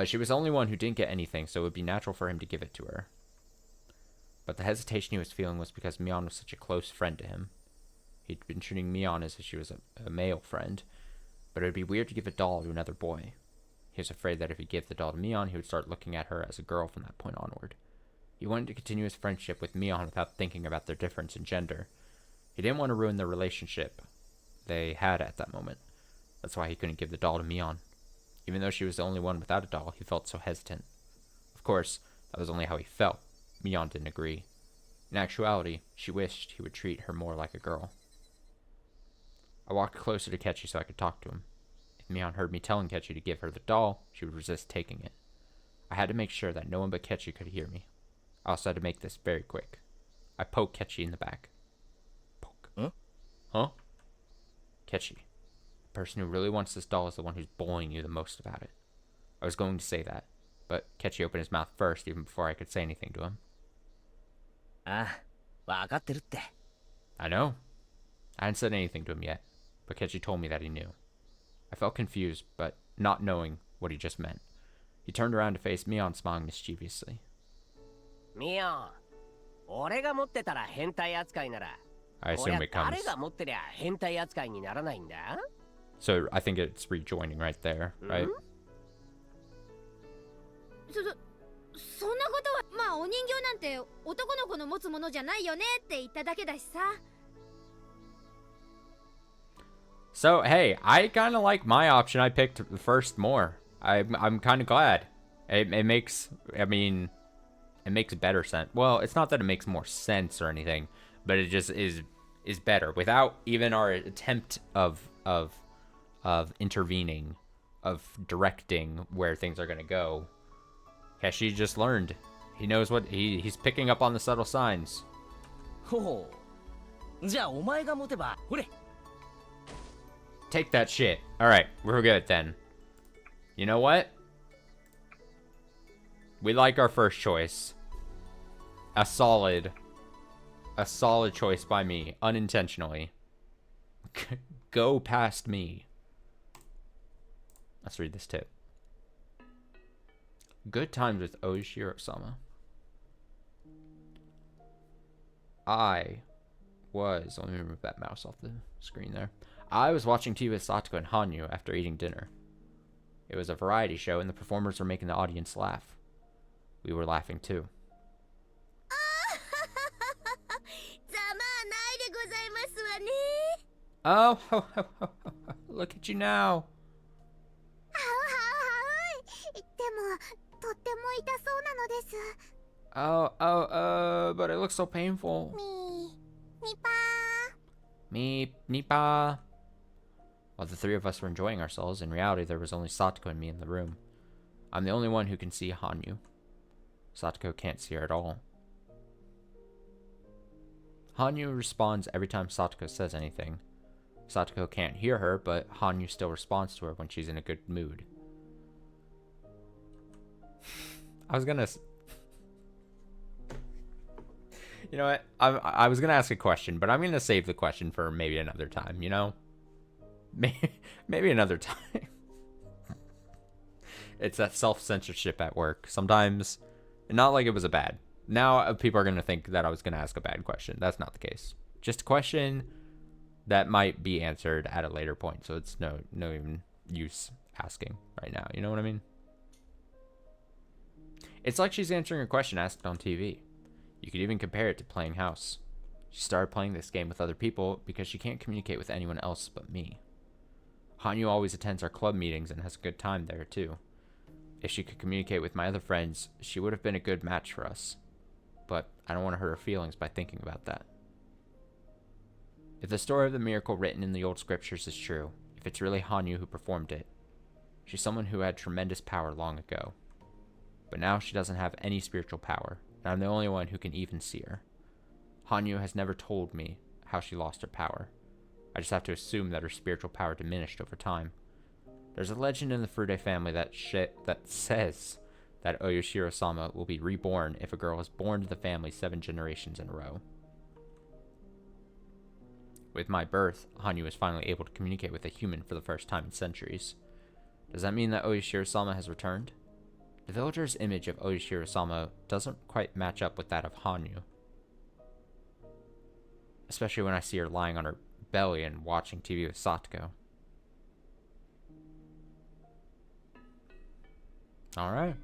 She was the only one who didn't get anything, so it would be natural for him to give it to her. But the hesitation he was feeling was because Mion was such a close friend to him. He'd been treating Mion as if she was a male friend, but it would be weird to give a doll to another boy. He was afraid that if he gave the doll to Mion, he would start looking at her as a girl from that point onward. He wanted to continue his friendship with Mion without thinking about their difference in gender. He didn't want to ruin their relationship they had at that moment. That's why he couldn't give the doll to Mion. Even though she was the only one without a doll, he felt so hesitant. Of course, that was only how he felt. Mion didn't agree. In actuality, she wished he would treat her more like a girl. I walked closer to Ketchi so I could talk to him. If Mion heard me telling Ketchi to give her the doll, she would resist taking it. I had to make sure that no one but Ketchi could hear me. I also had to make this very quick. I poked Ketchi in the back. Poke. Huh? Ketchi, the person who really wants this doll is the one who's bullying you the most about it. I was going to say that, but Ketchi opened his mouth first even before I could say anything to him. I know. I hadn't said anything to him yet, but Ketchi told me that he knew. I felt confused, but not knowing what he just meant. He turned around to face Mion, smiling mischievously. Mion, 俺が持ってたら変態扱いなら I assume it comes. So I think it's rejoining right there, right? そんなことは、まあお人形なんて男の子の持つものじゃないよねって言っただけだしさ。So hey, I kind of like my option. I picked first more. I'm kind of glad. It makes, I mean, it makes better sense. Well, it's not that it makes more sense or anything, but it just is better without even our attempt of intervening, of directing where things are gonna go. Ketchi just learned. He knows what he's picking up on the subtle signs. Take that shit. All right, we're good then. You know what? We like our first choice. A solid choice by me, unintentionally. Go past me. Let's read this tip. Good times with Oshiro-sama. Let me remove that mouse off the screen there. I was watching TV with Satoko and Hanyu after eating dinner. It was a variety show and the performers were making the audience laugh. We were laughing too. Oh, look at you now. But it looks so painful. Nipa. While the three of us were enjoying ourselves, in reality there was only Satoko and me in the room. I'm the only one who can see Hanyu. Satoko can't see her at all. Hanyu responds every time Satoko says anything. Satoko can't hear her, but Hanyu still responds to her when she's in a good mood. I was gonna... You know what? I was gonna ask a question, but I'm gonna save the question for maybe another time, you know? Maybe another time. It's that self-censorship at work. Sometimes, not like it was a bad. Now people are gonna think that I was gonna ask a bad question. That's not the case. Just a question that might be answered at a later point, so it's no even use asking right now. You know what I mean? It's like she's answering a question asked on TV. You could even compare it to playing house. She started playing this game with other people because she can't communicate with anyone else but me. Hanyu always attends our club meetings and has a good time there too. If she could communicate with my other friends, she would have been a good match for us. But I don't want to hurt her feelings by thinking about that. If the story of the miracle written in the old scriptures is true, if it's really Hanyu who performed it, she's someone who had tremendous power long ago. But now she doesn't have any spiritual power, and I'm the only one who can even see her. Hanyu has never told me how she lost her power. I just have to assume that her spiritual power diminished over time. There's a legend in the Furude family that says that Oyashiro-sama will be reborn if a girl is born to the family 7 generations in a row. With my birth, Hanyu is finally able to communicate with a human for the first time in centuries. Does that mean that Oyashiro-sama has returned? The villager's image of Oyashiro-sama doesn't quite match up with that of Hanyu. Especially when I see her lying on her belly and watching TV with Satoko. Alright.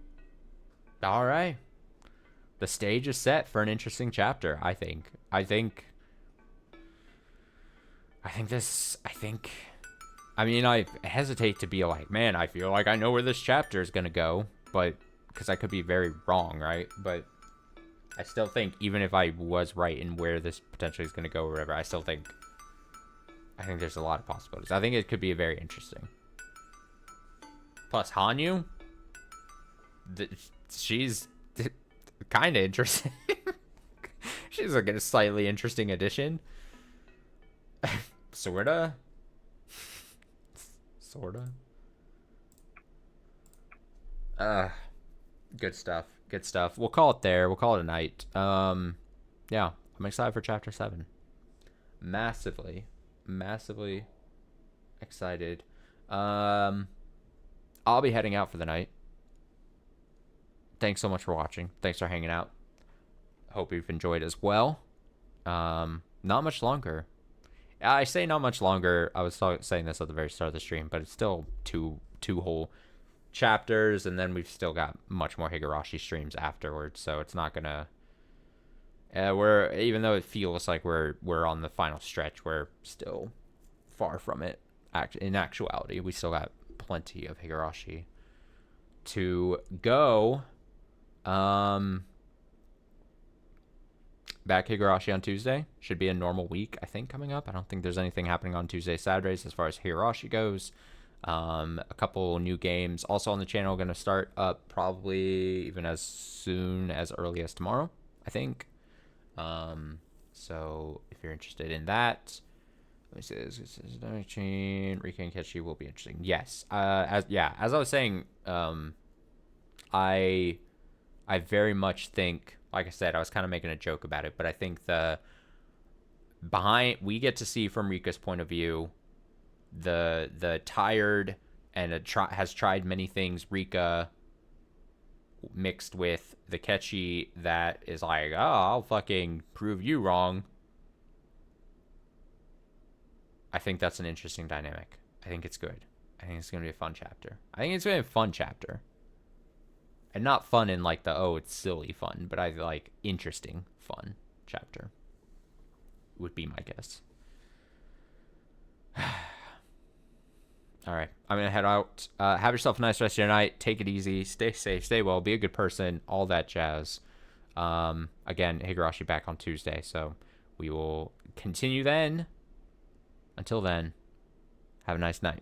The stage is set for an interesting chapter, I think. I mean, I hesitate to be like, man, I feel like I know where this chapter is going to go, but, because I could be very wrong, right? But I still think, even if I was right in where this potentially is going to go or whatever, I think there's a lot of possibilities. I think it could be very interesting. Plus, Hanyu, she's kind of interesting. She's like a slightly interesting addition. Sorta. Good stuff. We'll call it there. We'll call it a night. Yeah, I'm excited for chapter 7. Massively excited. I'll be heading out for the night. Thanks so much for watching. Thanks for hanging out. Hope you've enjoyed as well. Not much longer. I say not much longer. I was saying this at the very start of the stream, but it's still two whole chapters, and then we've still got much more Higurashi streams afterwards. So it's not gonna. Even though it feels like we're on the final stretch, we're still far from it. In actuality, we still got plenty of Higurashi to go. Back Higurashi on Tuesday. Should be a normal week, I think, coming up. I don't think there's anything happening on Tuesday, Saturdays as far as Higurashi goes. A couple new games also on the channel, going to start up probably even as soon as early as tomorrow, I think. So if you're interested in that, let me see this. Rika and Ketchi will be interesting. Yes. As I was saying, I very much think, like I said, I was kind of making a joke about it, but I think we get to see from Rika's point of view the tired and has tried many things Rika mixed with the Ketchi that is like, oh, I'll fucking prove you wrong. I think that's an interesting dynamic. I think it's good. I think it's going to be a fun chapter. And not fun in like it's silly fun, but I like interesting fun chapter would be my guess. All right, I'm going to head out. Have yourself a nice rest of your night. Take it easy. Stay safe. Stay well. Be a good person. All that jazz. Again, Higurashi back on Tuesday, so we will continue then. Until then, have a nice night.